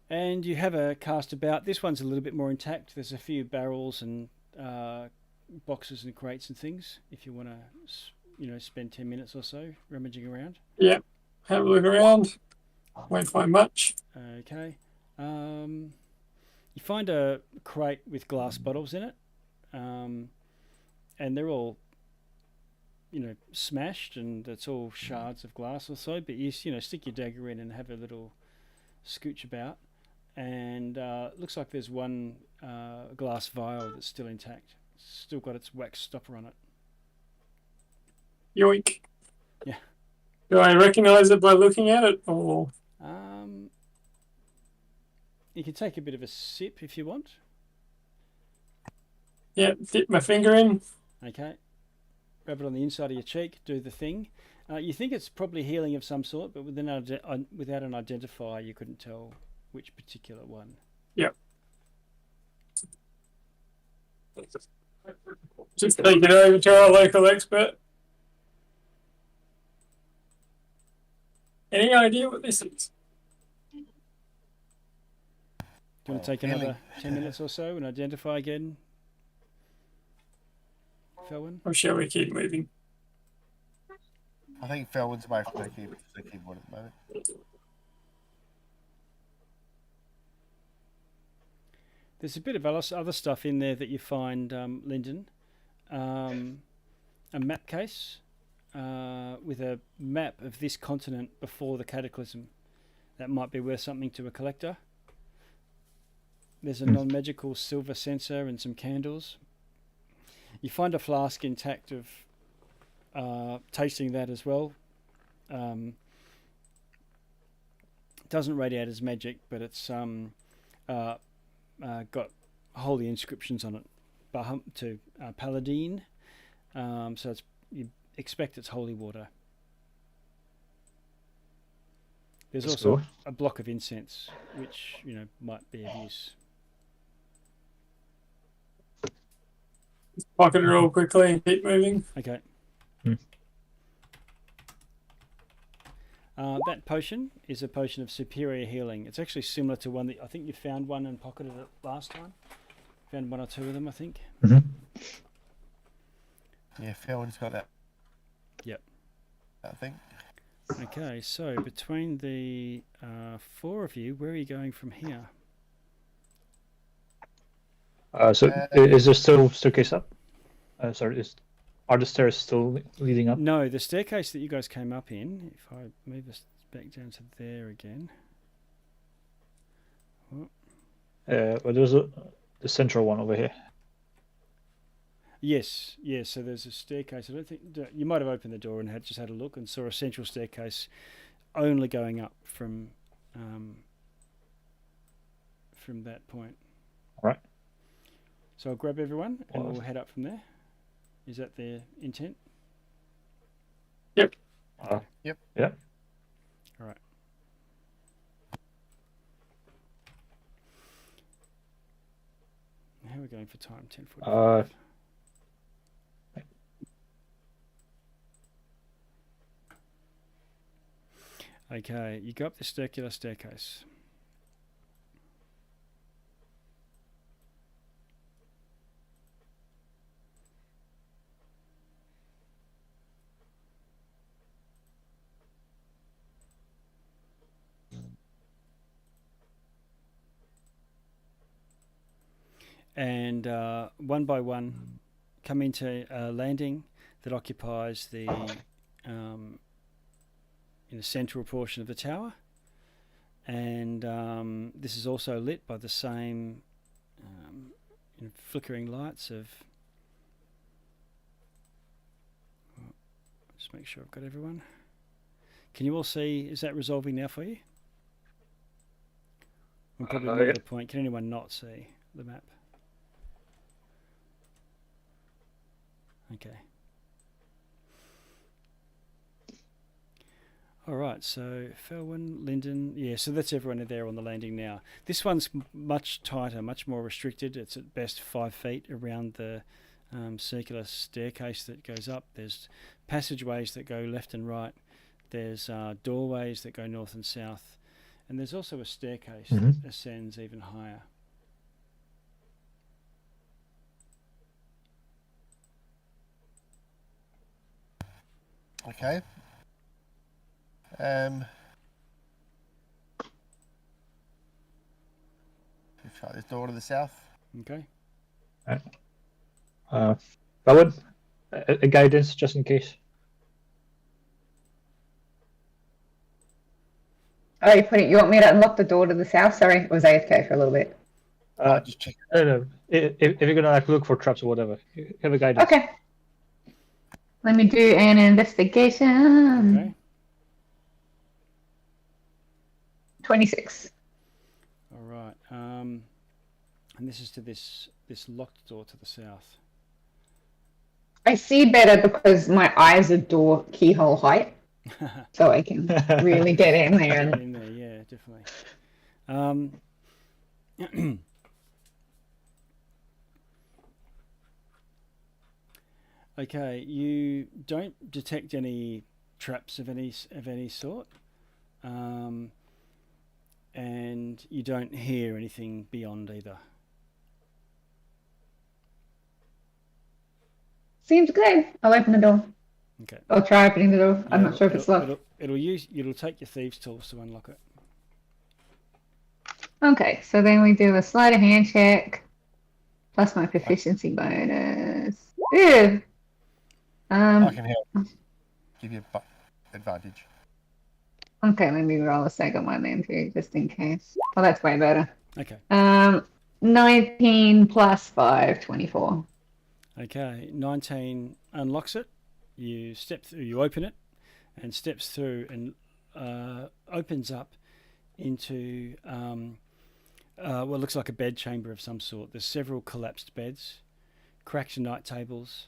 And you have a cast about. This one's a little bit more intact. There's a few barrels and boxes and crates and things. If you want to, spend 10 minutes or so rummaging around. Yeah, have a look around. Won't find much. Okay. You find a crate with glass bottles in it, and they're all, smashed, and it's all shards of glass or so. But you stick your dagger in and have a little scooch about, and looks like there's one glass vial that's still intact. It's still got its wax stopper on it. Yoink. Yeah. Do I recognise it by looking at it, or? You can take a bit of a sip if you want. Yeah, dip my finger in. Okay. Rub it on the inside of your cheek. Do the thing. You think it's probably healing of some sort, but without an identifier, you couldn't tell which particular one. Yep. Just take it over to our local expert. Any idea what this is? Do you want to take another 10 minutes or so and identify again, Felwyn? Or shall we keep moving? I think Felwyn's away from the keyboard at the moment. There's a bit of other stuff in there that you find, Lyndon. A map case with a map of this continent before the cataclysm. That might be worth something to a collector. There's a non-magical silver censer and some candles. You find a flask intact of tasting that as well. Doesn't radiate as magic, but it's got holy inscriptions on it. Baham to Paladine. So you expect it's holy water. There's That's also cool. a block of incense, which might be of use. Pocket it real quickly and keep moving. Okay. That potion is a potion of superior healing. It's actually similar to one that I think you found one and pocketed it last time. Found one or two of them, I think. Mm-hmm. Yeah, Felwyn's got that. Yep. I think. Okay, so between the 4 of you, where are you going from here? Is there still staircase up? Are the stairs still leading up? No, the staircase that you guys came up in, if I move this back down to there again. Well, there's the central one over here. Yes, so there's a staircase. I don't think you might have opened the door and just had a look and saw a central staircase only going up from that point. All right. So I'll grab everyone and we'll head up from there. Is that the intent? Yep. Yep. Yeah. All right. How are we going for time? 10:45. Okay, you go up the circular staircase. and one by one come into a landing that occupies the in the central portion of the tower, and this is also lit by the same flickering lights of. Just make sure I've got everyone. Can you all see? Is that resolving now for you? I'm probably more to the point. Can anyone not see the map? Okay. All right, so Felwyn, Linden, yeah, so that's everyone there on the landing now. This one's much tighter, much more restricted. It's at best 5 feet around the circular staircase that goes up. There's passageways that go left and right. There's doorways that go north and south. And there's also a staircase that ascends even higher. Okay. We'll try this door to the south. Okay. Rowan, a guidance just in case. Oh, you want me to unlock the door to the south? Sorry, it was AFK for a little bit. Just check. No. If you're gonna like look for traps or whatever, you have a guidance. Okay. Let me do an investigation. Okay. 26. All right. And this is to this locked door to the south. I see better because my eyes are door keyhole height, so I can really get in there. Get in there, yeah, definitely. Okay, you don't detect any traps of any sort, and you don't hear anything beyond either. Seems good. I'll open the door. Okay. I'll try opening the door. I'm Yeah, not sure if it's locked. It'll take your thieves' tools to unlock it. Okay, so then we do a sleight of hand check plus my proficiency bonus. Ew. I can help. Give you advantage. Okay, let me roll a second one then too, just in case. Oh, that's way better. Okay. 19 plus 5, 24. Okay, 19 unlocks it. You step through, you open it, and steps through and opens up into what looks like a bed chamber of some sort. There's several collapsed beds, cracked night tables,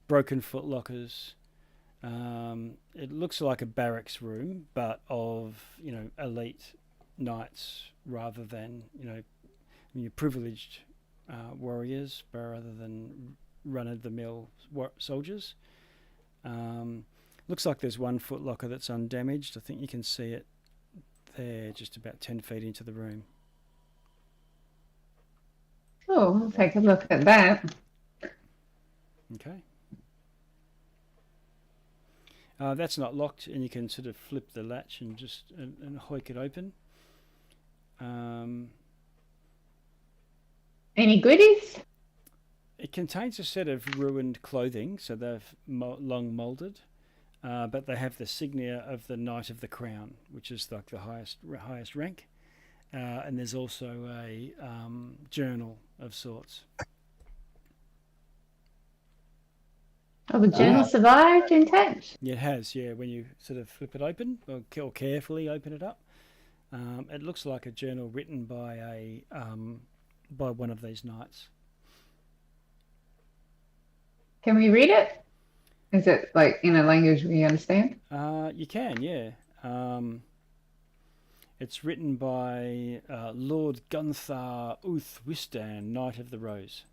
broken footlockers. It looks like a barracks room, but of elite knights rather than your privileged warriors, rather than run-of-the-mill soldiers. Looks like there's one footlocker that's undamaged. I think you can see it there, just about 10 feet into the room. Oh, I'll take a look at that. Okay. That's not locked, and you can sort of flip the latch and just and hoik it open. Any goodies? It contains a set of ruined clothing, so they've long moulded, but they have the signia of the Knight of the Crown, which is like the highest rank, and there's also a journal of sorts. Oh, the journal survived intact. Yeah, it has. Yeah, when you sort of flip it open or carefully open it up, it looks like a journal written by by one of these knights. Can we read it? Is it like in a language we understand? You can, yeah. It's written by Lord Gunthar Uth Wistan, Knight of the Rose.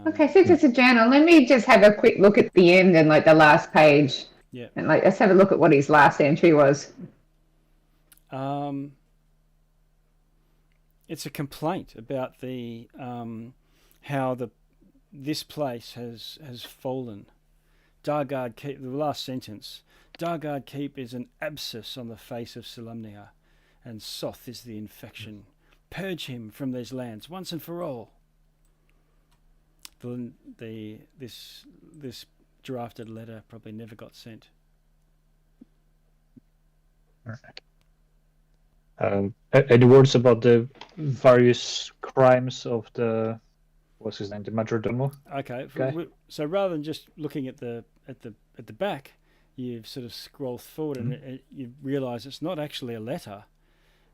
Okay, since it's a journal, let me just have a quick look at the end and like the last page. Yeah. And let's have a look at what his last entry was. It's a complaint about the how this place has fallen. Dargard Keep, the last sentence. Dargard Keep is an abscess on the face of Solemnia, and Soth is the infection. Purge him from these lands once and for all. This drafted letter probably never got sent. Any words about the various crimes of the what's his name, the majordomo? Okay, Okay. so rather than just looking at the back, you've sort of scrolled forward and you realise it's not actually a letter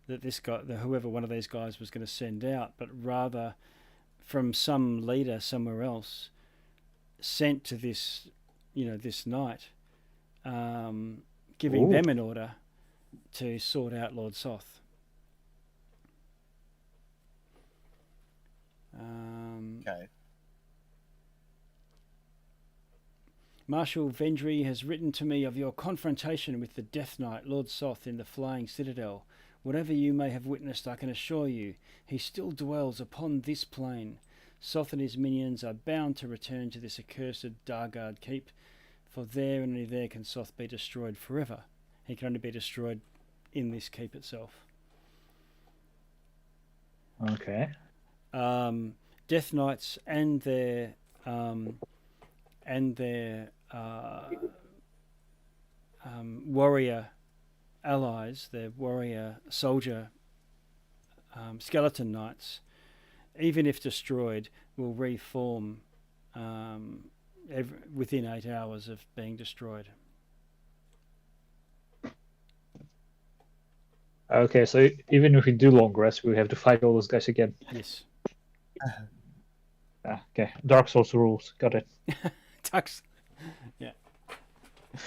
that this guy, whoever one of these guys was going to send out, but rather from some leader somewhere else, sent to this, this knight, giving them an order to sort out Lord Soth. Okay. Marshal Vendry has written to me of your confrontation with the Death Knight, Lord Soth, in the Flying Citadel. Whatever you may have witnessed, I can assure you, he still dwells upon this plane. Soth and his minions are bound to return to this accursed Dargard Keep, for there and only there can Soth be destroyed forever. He can only be destroyed in this keep itself. Okay. Death Knights and their warrior allies, their warrior soldier skeleton knights, even if destroyed, will reform within 8 hours of being destroyed. Okay, so even if we do long rest, we have to fight all those guys again. Yes. Okay, Dark Souls rules. Got it. Tux. Yeah.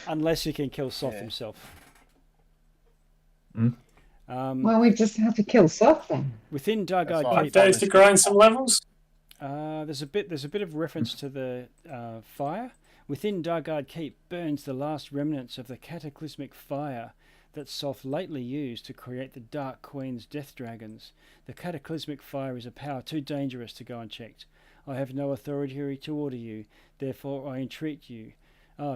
Unless you can kill Soth himself. Well, we just have to kill Soth then. Within Dargard That's Keep, Days to grind some levels. there's a bit of reference to the fire. Within Dargard Keep burns the last remnants of the cataclysmic fire that Soth lately used to create the Dark Queen's death dragons. The cataclysmic fire is a power too dangerous to go unchecked. I have no authority to order you, therefore I entreat you.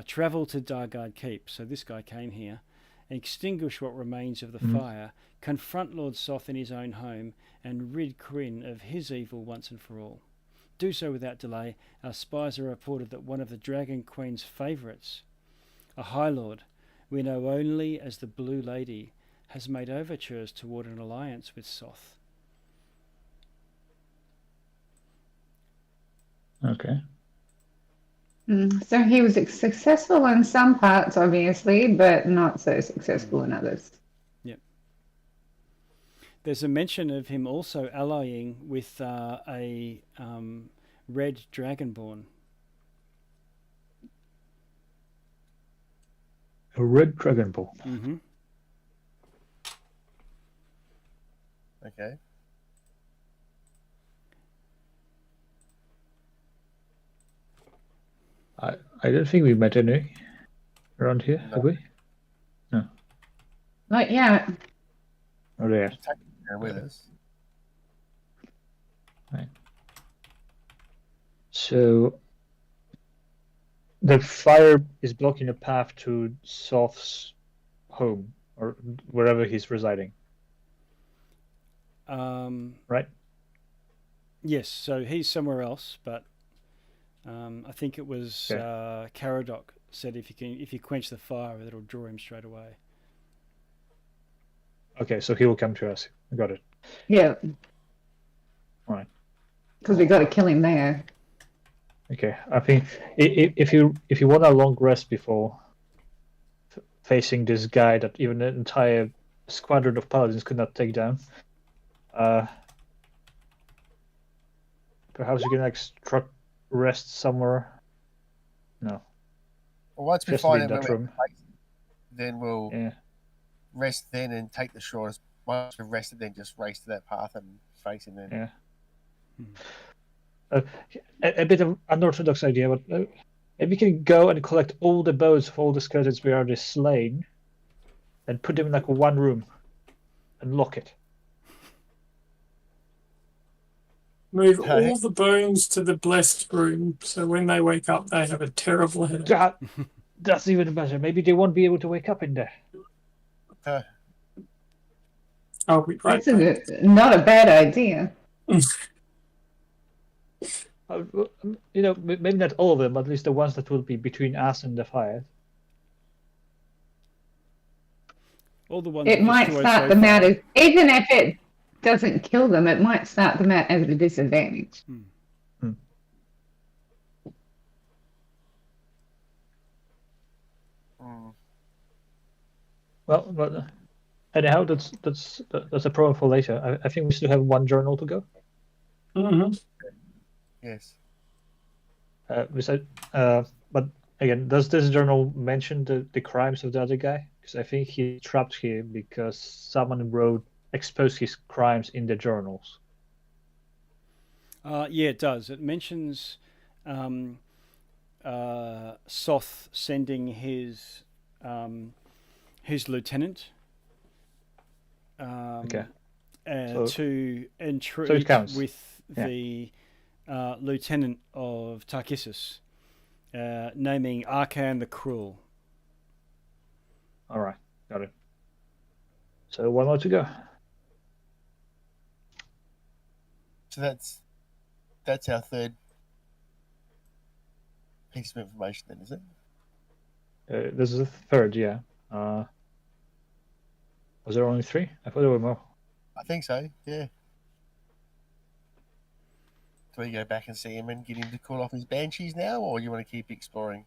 Travel to Dargard Keep. So this guy came here. Extinguish what remains of the fire, confront Lord Soth in his own home, and rid Kryn of his evil once and for all. Do so without delay. Our spies are reported that one of the Dragon Queen's favourites, a High Lord we know only as the Blue Lady, has made overtures toward an alliance with Soth. Okay. So he was successful in some parts, obviously, but not so successful in others. Yep. There's a mention of him also allying with a red dragonborn. A red dragonborn. Mm-hmm. Okay. I don't think we met any around here, have we? Not yet. Oh, there. They're with us. Right. So the fire is blocking the path to Soth's home or wherever he's residing. Right? Yes, so he's somewhere else, but I think it was Caradoc said if you quench the fire, it'll draw him straight away. Okay, so he will come to us. I got it. Yeah. Right. Because we got to kill him there. Okay, I think if you want a long rest before facing this guy that even an entire squadron of paladins could not take down, perhaps you can extra rest somewhere. No. Well, once we Just find in it, that room. then we'll rest then and take the shortest. Once we've rested, then just race to that path and face him then. Yeah. A bit of unorthodox idea, but if we can go and collect all the bones of all the skeletons we already slain, and put them in like one room, and lock it. Move all the bones to the blessed room, so when they wake up, they have a terrible headache. That's even better. Maybe they won't be able to wake up in there. I'll be right That's back. not a bad idea. Maybe not all of them, but at least the ones that will be between us and the fire. All the ones It we've might destroyed start so them out far. as, even if it doesn't kill them, it might start them out as a disadvantage. Well, but anyhow, that's a problem for later. I think we still have one journal to go. Mm-hmm. Yes. But again, does this journal mention the crimes of the other guy? Because I think he's trapped here because someone exposed his crimes in the journals. Yeah, it does. It mentions Soth sending his lieutenant Okay. to So intrude it counts. with the lieutenant of Ch6, naming Arkan the Cruel. All right, got it. So one more to go. So that's our third piece of information, then, is it? This is the third, yeah. Was there only 3? I thought there were more. I think so. Yeah. Do we go back and see him and get him to call off his banshees now, or you want to keep exploring?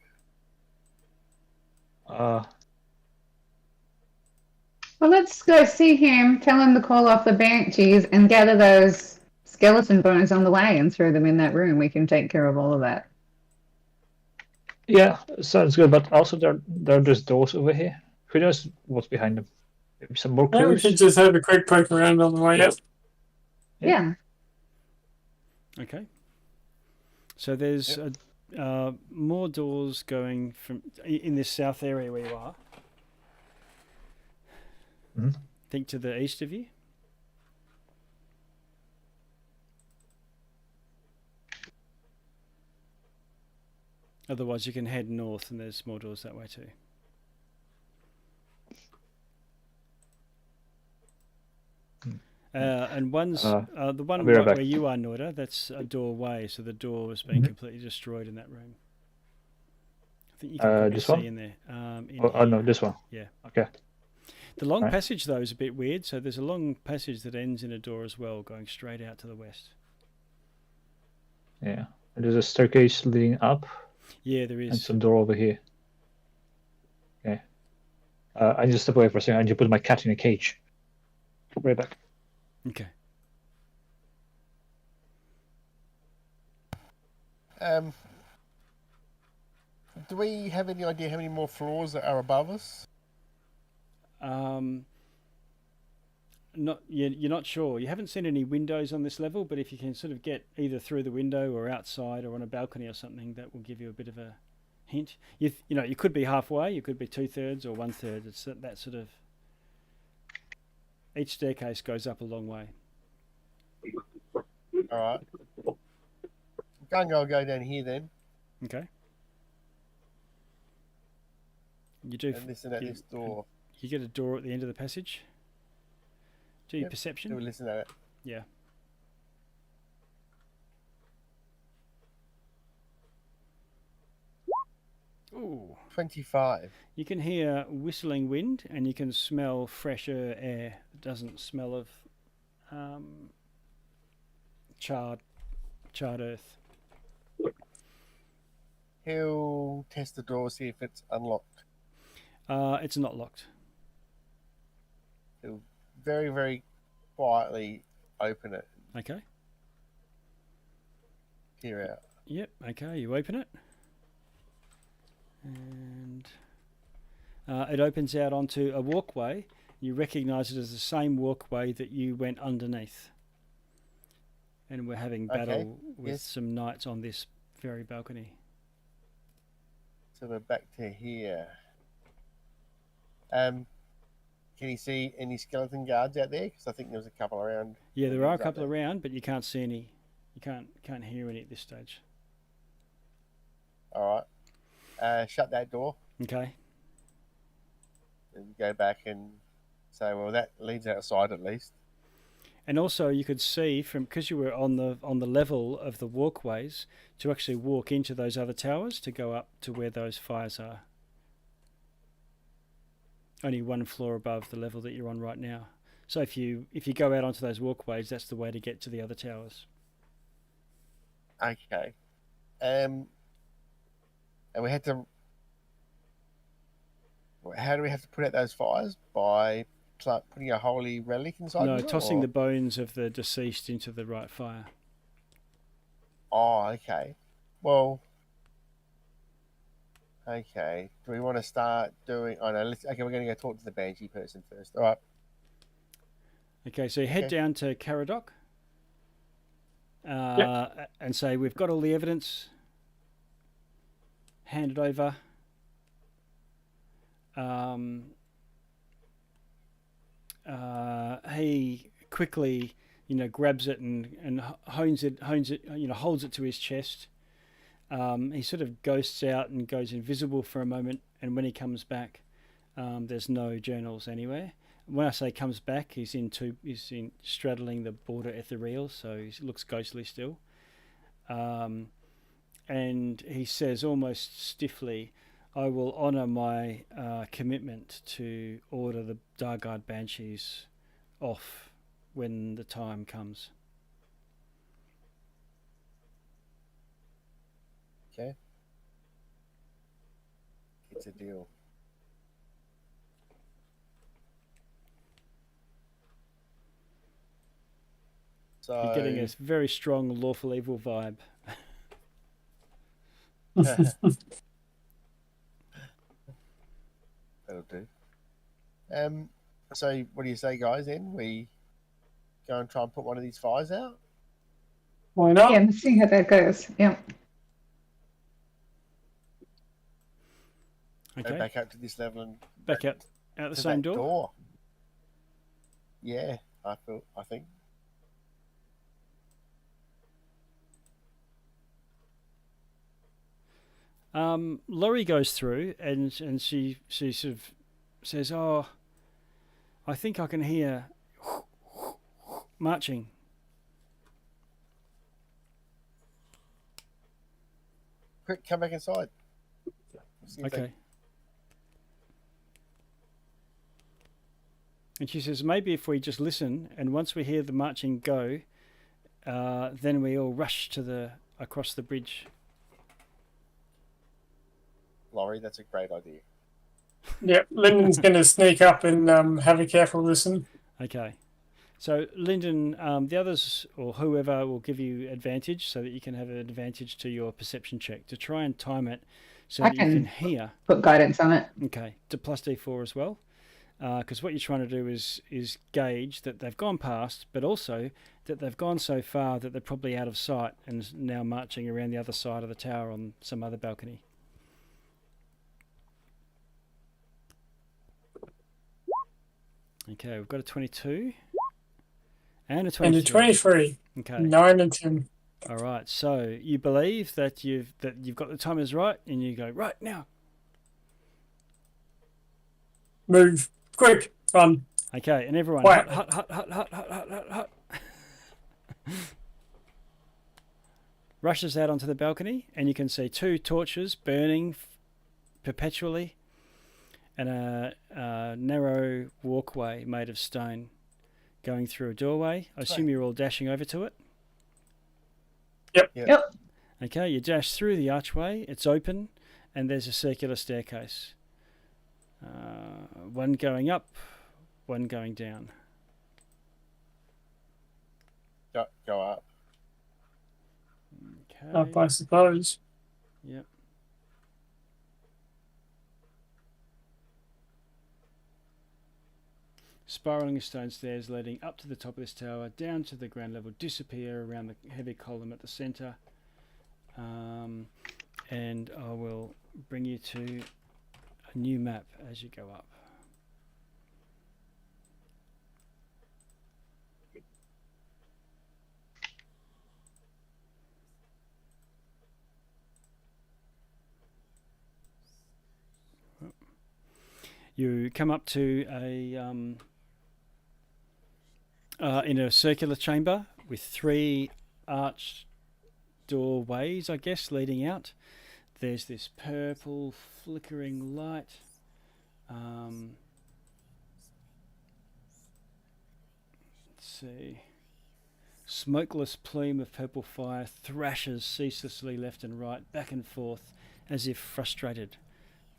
Well, let's go see him, tell him to call off the banshees, and gather those skeleton bones on the way and throw them in that room. We can take care of all of that. Yeah, sounds good. But also there are just doors over here. Who knows what's behind them? Maybe some more Yeah, we clues. could just have a quick poke around on the way out. Yeah. Okay. So there's more doors going from in this south area where you are. Mhm. Think to the east of you. Otherwise, you can head north, and there's more doors that way too. And one's the one I'll be right back. where you are, Noida. That's a doorway, so the door has been completely destroyed in that room. I think you can probably this see one? in there. Oh no, this one. Yeah. Okay. The long Right. passage though is a bit weird. So there's a long passage that ends in a door as well, going straight out to the west. Yeah. And there's a staircase leading up Yeah, there and is. some door over here. Okay. I need to step away for a second. I need to put my cat in a cage. Right back. Okay. Do we have any idea how many more floors that are above us? You're not sure. You haven't seen any windows on this level, but if you can sort of get either through the window or outside or on a balcony or something, that will give you a bit of a hint. You could be halfway. You could be 2/3 or 1/3. It's that sort of. Each staircase goes up a long way. All right. I'll go down here then Okay. You do. and listen at this door. You get a door at the end of the passage. Do your Yep. perception. Do we listen at it? Yeah. Ooh. 25. You can hear whistling wind and you can smell fresher air. It doesn't smell of charred earth. He'll test the door, see if it's unlocked. It's not locked. He'll very, very quietly open it, Okay. peer out. Yep. Okay. You open it, and it opens out onto a walkway. You recognise it as the same walkway that you went underneath, and we're having battle with yes. some knights on this very balcony. So we're back to here. Can you see any skeleton guards out there? Because I think there was a couple around. Yeah, there are a couple around, but you can't see any. You can't hear any at this stage. All right. Shut that door Okay. and go back and So well, that leads outside at least. And also, you could see from because you were on the level of the walkways to actually walk into those other towers to go up to where those fires are. Only one floor above the level that you're on right now. So if you go out onto those walkways, that's the way to get to the other towers. Okay. And we had to. How do we have to put out those fires? By putting a holy relic inside? No, them, tossing or? the bones of the deceased into the right fire. Oh, okay. Well. Okay. Do we want to start doing? Oh no. Okay, we're going to go talk to the banshee person first. All right. Okay, so you head Okay. down to Caradoc and say, we've got all the evidence. Hand it over. He quickly, grabs it and holds it, holds it to his chest. He sort of ghosts out and goes invisible for a moment, and when he comes back, there's no journals anywhere. When I say comes back, he's straddling the border ethereal, so he looks ghostly still. And he says almost stiffly, I will honour my commitment to order the Dargard Banshees off when the time comes. Okay. It's a deal. So You're getting a very strong lawful evil vibe. that'll do. So what do you say, guys? Then we go and try and put one of these fires out. Why not? Yeah, let's see how that goes. Yeah. Go Okay, back up to this level and back out the to same that door. Yeah, I think. Laurie goes through and she sort of says, "Oh, I think I can hear marching." Quick, come back inside. See if they- Okay. And she says, maybe if we just listen, and once we hear the marching go, then we all rush across the bridge. Laurie, that's a great idea. Yep, Lyndon's going to sneak up and have a careful listen. Okay. So Lyndon, the others or whoever will give you advantage so that you can have an advantage to your perception check to try and time it so I that you can can hear. put guidance on it. Okay, to plus D4 as well. Because what you're trying to do is gauge that they've gone past, but also that they've gone so far that they're probably out of sight and now marching around the other side of the tower on some other balcony. Okay, we've got a 22 and a 23. And a 23. Okay. 9 and 10. All right. So you believe that you've got the timers right, and you go right now. Move. Quick. Run. Okay, and everyone Whack. hut. Rushes out onto the balcony, and you can see 2 torches burning perpetually, and a narrow walkway made of stone going through a doorway. I assume you're all dashing over to it. Yep. Okay, you dash through the archway. It's open, and there's a circular staircase. One going up, one going down. Go up. Okay. Up, I suppose. Yep. Spiralling stone stairs leading up to the top of this tower, down to the ground level, disappear around the heavy column at the centre. And I will bring you to a new map as you go up. You come up to a in a circular chamber with 3 arched doorways, I guess, leading out. There's this purple flickering light. Let's see. Smokeless plume of purple fire thrashes ceaselessly left and right, back and forth, as if frustrated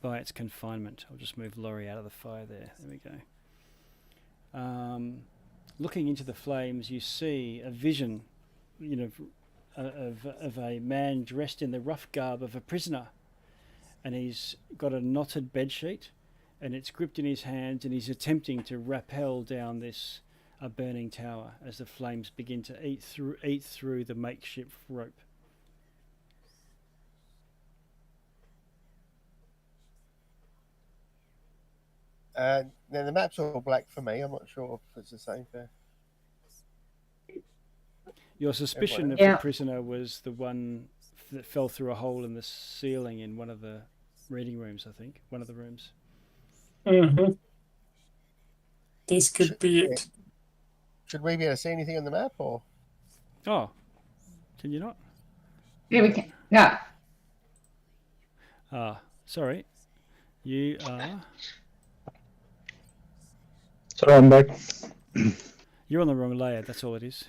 by its confinement. I'll just move Laurie out of the fire there. There we go. Looking into the flames, you see a vision, of a man dressed in the rough garb of a prisoner, and he's got a knotted bedsheet, and it's gripped in his hands, and he's attempting to rappel down this burning tower as the flames begin to eat through the makeshift rope. Now the map's all black for me. I'm not sure if it's the same for. Your suspicion of the prisoner was the one that fell through a hole in the ceiling in one of the reading rooms, I think. One of the rooms. Mm-hmm. This could be it. Should we be able to see anything on the map, or? Oh, can you not? Yeah, we can. No. Sorry. You are... Sorry, I'm back. You're on the wrong layer, that's all it is.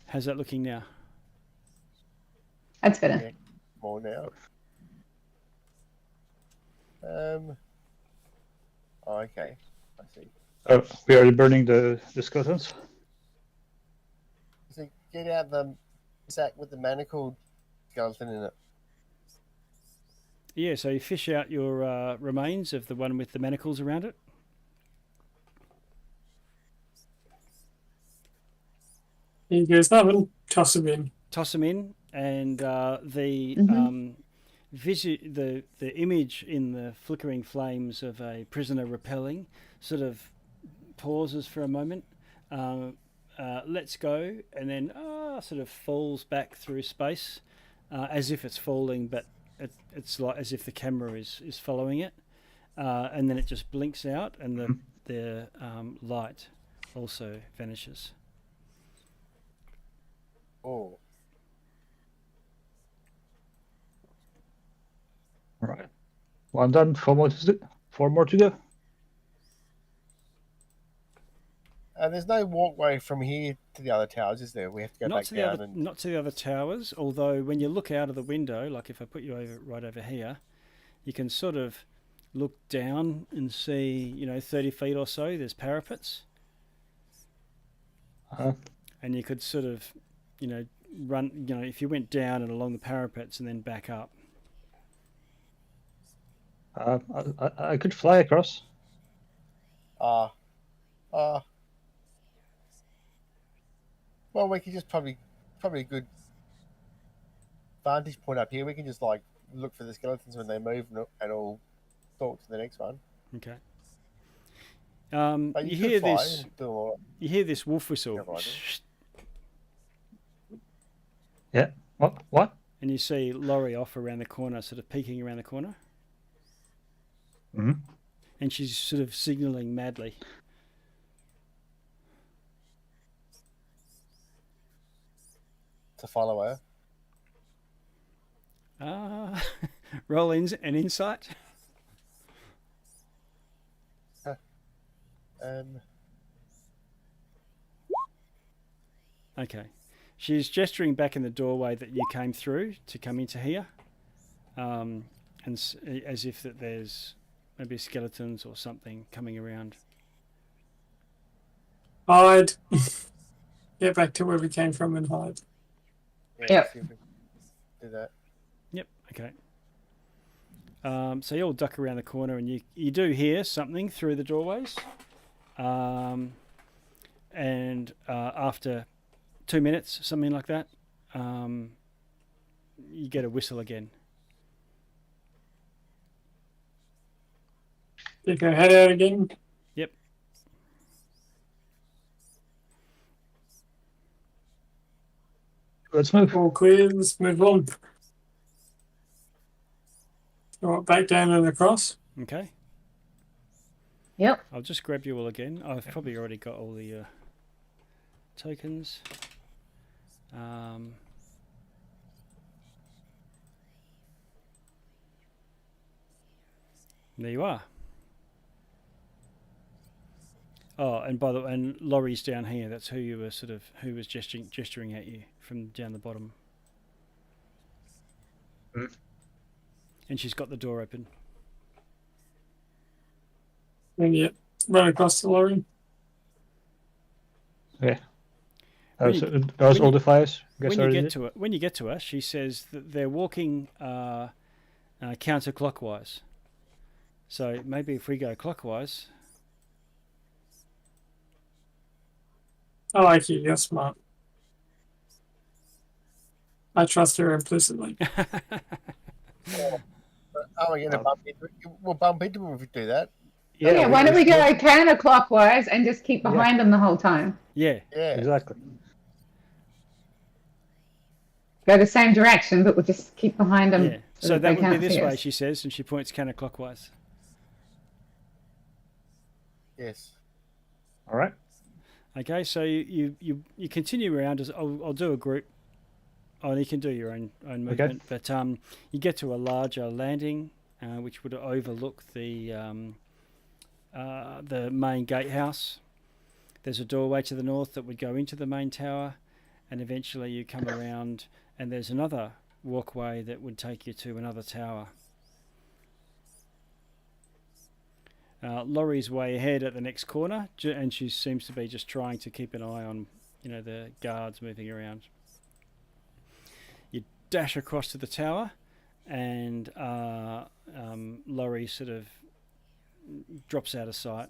How's that looking now? That's better. Yeah, more now. Oh, okay. I see. We are burning the skeletons. So get out the sack with the manacled skeleton in it. Yeah, so you fish out your remains of the one with the manacles around it. Here goes that one. Toss them in. Toss them in, and the image in the flickering flames of a prisoner rappelling sort of pauses for a moment, lets go, and then sort of falls back through space as if it's falling, but it's like as if the camera is following it, and then it just blinks out, and the light also vanishes. Oh. All right. Well done. 4 more to do. 4 more to go. There's no walkway from here to the other towers, is there? We have to go back down. Not to the other towers, although when you look out of the window, like if I put you right over here, you can sort of look down and see, 30 feet or so, there's parapets. And you could sort of, run, if you went down and along the parapets and then back up. I could fly across. Well, we can just probably a good vantage point up here. We can just look for the skeletons when they move, and all talk to the next one. Okay. But you hear this. You hear this wolf whistle. Yeah. What? And you see Laurie off around the corner, sort of peeking around the corner. Mm-hmm. And she's sort of signalling madly. To follow her. Roll in an insight. Okay. She's gesturing back in the doorway that you came through to come into here, and as if that there's maybe skeletons or something coming around. Hide. Get back to where we came from and hide. Yep. Do that. Yep. Okay. So you all duck around the corner, and you do hear something through the doorways, and after 2 minutes, something like that, you get a whistle again. You go head out again. Yep. Let's move. All clear. Let's move on. All right, back down and across. Okay. Yep. I'll just grab you all again. I've probably already got all the tokens. There you are. Oh, and by the way, and Laurie's down here. That's who you were who was gesturing at you from down the bottom. Mm. And she's got the door open. Yeah, run across the lorry. Okay. When So you- that was when all you- the fires. When you get to her, she says that they're walking counterclockwise. So maybe if we go clockwise. I like you. You're smart. I trust her implicitly. Are we going to bump into it? We'll bump into them if we do that. Yeah, why don't we go counterclockwise and just keep behind them the whole time? Yeah. Yeah. Exactly. Go the same direction, but we'll just keep behind them. Yeah. So they that would be can't this see way, us. she says, and she points counterclockwise. Yes. All right. Okay, so you continue around. I'll do a group. Oh, you can do your own movement, but you get to a larger landing, which would overlook the main gatehouse. There's a doorway to the north that would go into the main tower, and eventually you come around, and there's another walkway that would take you to another tower. Laurie's way ahead at the next corner, and she seems to be just trying to keep an eye on, the guards moving around. You dash across to the tower, and Laurie sort of drops out of sight.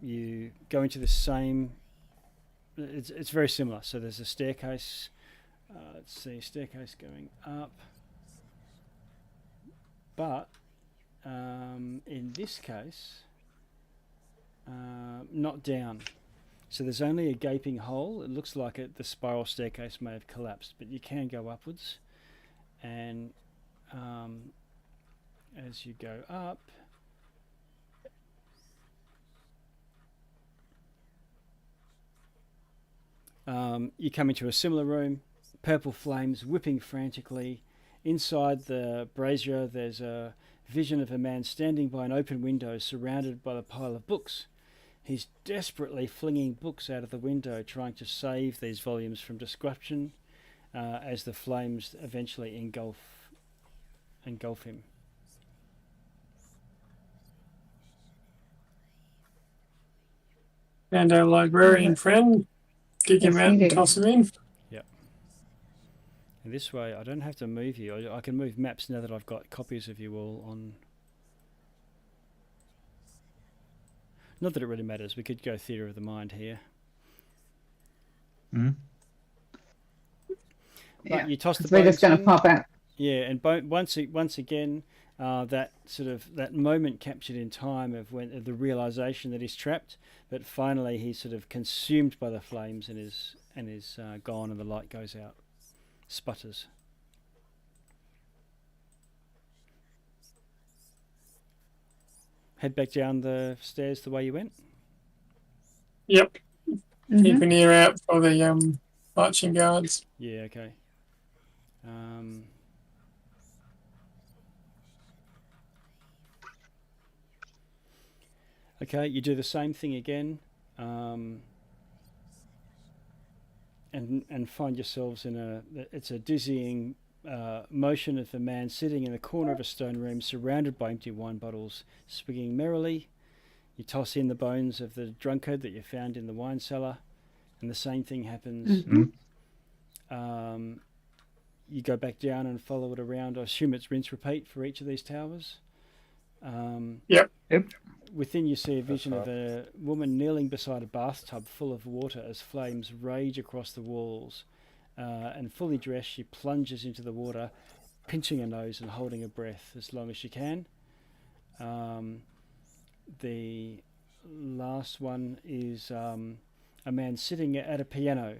You go into the same. It's very similar. So there's a staircase. Let's see, staircase going up, but in this case, not down. So there's only a gaping hole. It looks like the spiral staircase may have collapsed, but you can go upwards, and as you go up, you come into a similar room, purple flames whipping frantically. Inside the brazier, there's a vision of a man standing by an open window surrounded by a pile of books. He's desperately flinging books out of the window, trying to save these volumes from destruction as the flames eventually engulf him. And our librarian friend, kick him Yes, out we and do. toss him in. And this way, I don't have to move you. I can move maps now that I've got copies of you all on. Not that it really matters. We could go theatre of the mind here. Mm-hmm. Yeah, You toss the because we're just bones going to in. pop out. Yeah, and once again, that moment captured in time of when the realization that he's trapped, but finally he's sort of consumed by the flames and is gone, and the light goes out, sputters. Head back down the stairs the way you went. Yep. Mhm. Keep an ear out for the marching guards. Yeah, okay. Okay, you do the same thing again, and find yourselves in it's a dizzying motion of a man sitting in the corner of a stone room surrounded by empty wine bottles, swigging merrily. You toss in the bones of the drunkard that you found in the wine cellar, and the same thing happens. Mm-hmm. You go back down and follow it around. I assume it's rinse repeat for each of these towers. Yep. Within you see a vision of a woman kneeling beside a bathtub full of water as flames rage across the walls. And fully dressed, she plunges into the water, pinching her nose and holding her breath as long as she can. The last one is a man sitting at a piano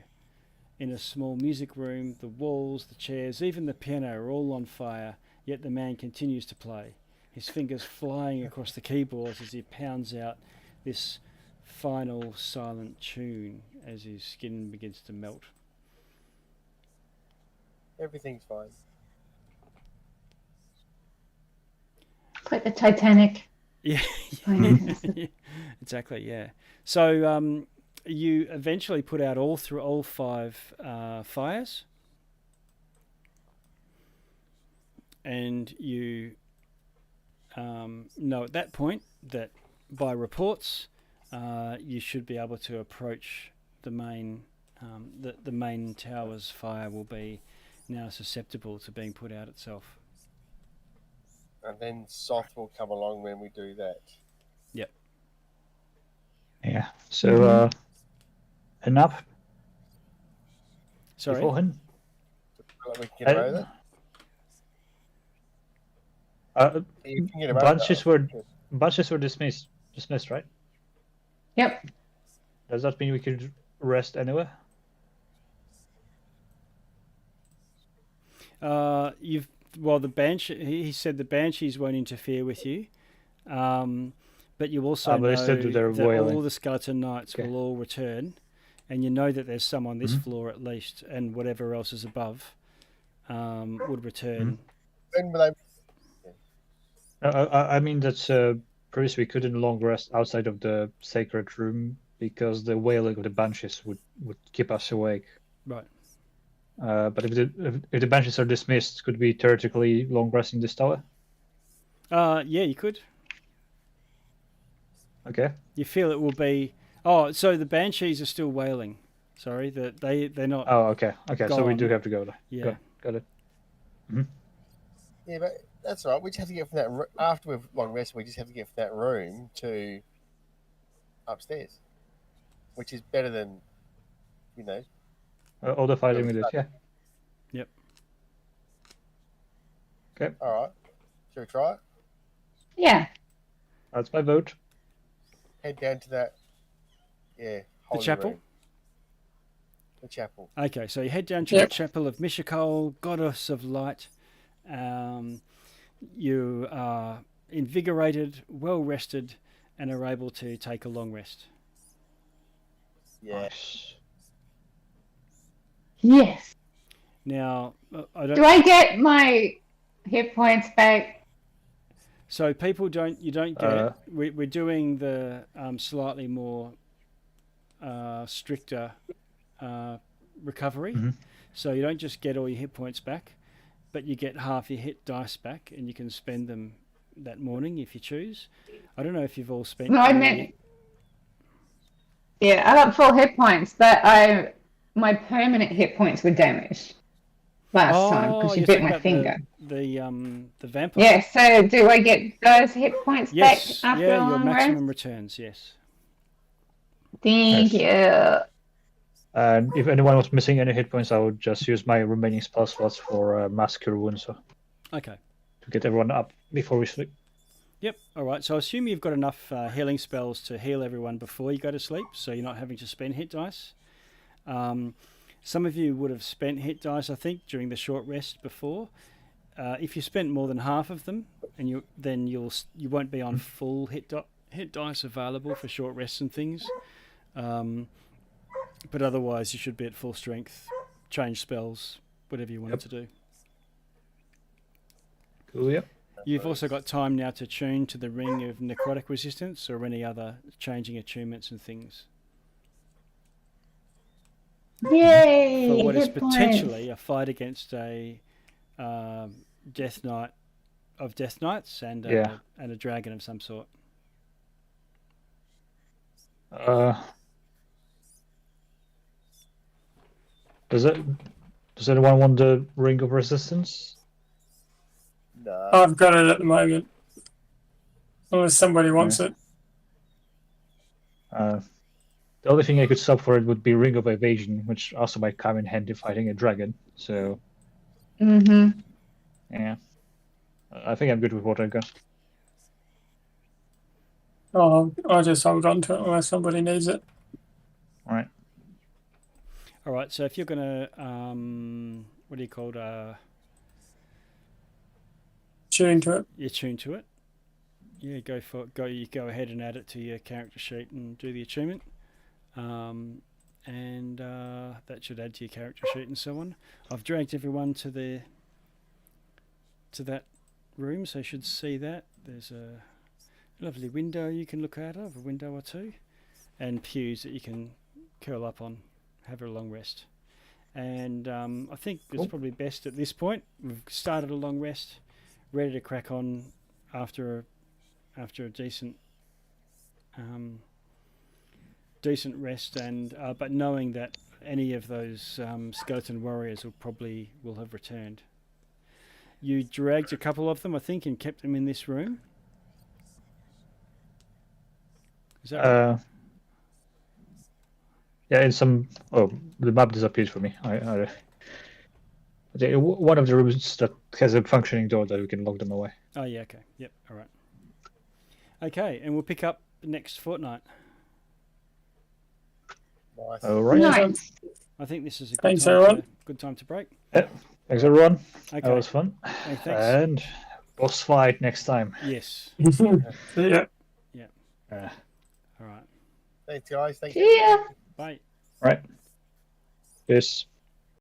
in a small music room. The walls, the chairs, even the piano are all on fire, yet the man continues to play. his fingers flying across the keyboards as he pounds out this final silent tune as his skin begins to melt. Everything's fine. It's like the Titanic. Yeah, exactly. Yeah. So you eventually put out all 5 fires, and you know at that point that by reports you should be able to approach the main the main tower's fire will be now susceptible to being put out itself. And then Soth will come along when we do that. Yep. Yeah. So a nap Sorry. beforehand. Like we can get away with it. You can get away with Bunches were dismissed, right? Yep. Does that mean we could rest anywhere? The Banshee. He said the Banshees won't interfere with you, but you also know that all the Skeleton Knights will all return, and you know that there's some on this floor at least, and whatever else is above would return. When will they... I mean that previously we couldn't long rest outside of the sacred room because the wailing of the Banshees would keep us awake. Right. But if the Banshees are dismissed, could we theoretically long rest in this tower? Yeah, you could. Okay. You feel it will be... Oh, so the Banshees are still wailing. Sorry, that they're not... Oh, okay. Okay, so we do have to go there. Yeah. Got it. Yeah, but that's all right. We just have to get from that... After we've long rested, we just have to get from that room to upstairs. Which is better than, All the fighting we did, yeah. Yep. Okay. All right. Shall we try it? Yeah. That's my vote. Head down to that. Yeah. The chapel? Room. The chapel. Okay, so you head down to the chapel of Mishakol, goddess of light. You are invigorated, well rested, and are able to take a long rest. Yes. Yes. Now, I don't. Do I get my hit points back? So people don't. You don't get. We're doing the slightly more stricter recovery. So you don't just get all your hit points back, but you get half your hit dice back, and you can spend them that morning if you choose. I don't know if you've all spent. No, I meant. Yeah, I got full hit points, but my permanent hit points were damaged last time because you bit my finger. The vampire. Yeah, so do I get those hit points back after a your long maximum rest? returns, yes. Thank you. And if anyone was missing any hit points, I would just use my remaining spell slots for Mass Cure Wounds. So okay. To get everyone up before we sleep. Yep. All right. So I assume you've got enough healing spells to heal everyone before you go to sleep, so you're not having to spend hit dice. Some of you would have spent hit dice, I think, during the short rest before. If you spent more than half of them, and you won't be on full hit dice available for short rests and things. But otherwise, you should be at full strength, change spells, whatever you wanted to do. Cool. Yep. You've also got time now to tune to the ring of necrotic resistance or any other changing attunements and things. Yay! For what is hit potentially points. a fight against a Death Knight of Death Knights and a dragon of some sort. Does anyone want the Ring of Resistance? No. I've got it at the moment. Unless somebody wants it. The only thing I could sub for it would be Ring of Evasion, which also might come in handy fighting a dragon. So, yeah, I think I'm good with what I got. Oh, I'll just hold on to it unless somebody needs it. All right. All right. So if you're gonna, what do you call it? Tune to it. You tune to it. yeah, go for it. You go ahead and add it to your character sheet and do the achievement. And that should add to your character sheet and so on. I've dragged everyone to that room, so you should see that. There's a lovely window you can look out of, a window or two, and pews that you can curl up on, have a long rest. And I think it's probably best at this point. We've started a long rest, ready to crack on after a decent rest, and but knowing that any of those skeleton warriors will have returned. You dragged a couple of them, I think, and kept them in this room. Is that right? Yeah, in some. Oh, the map disappeared for me. One of the rooms that has a functioning door that we can lock them away. Oh yeah, okay, yep, all right. Okay, and we'll pick up next fortnight. Nice. All right. Nice. I think this is a Thanks, everyone. good time to break. Yeah. Thanks, everyone. Okay. That was fun. Hey, thanks. And boss fight next time. Yes. Yeah. All right. Thanks, guys. Thanks. Yeah. Bye. Right. Yes.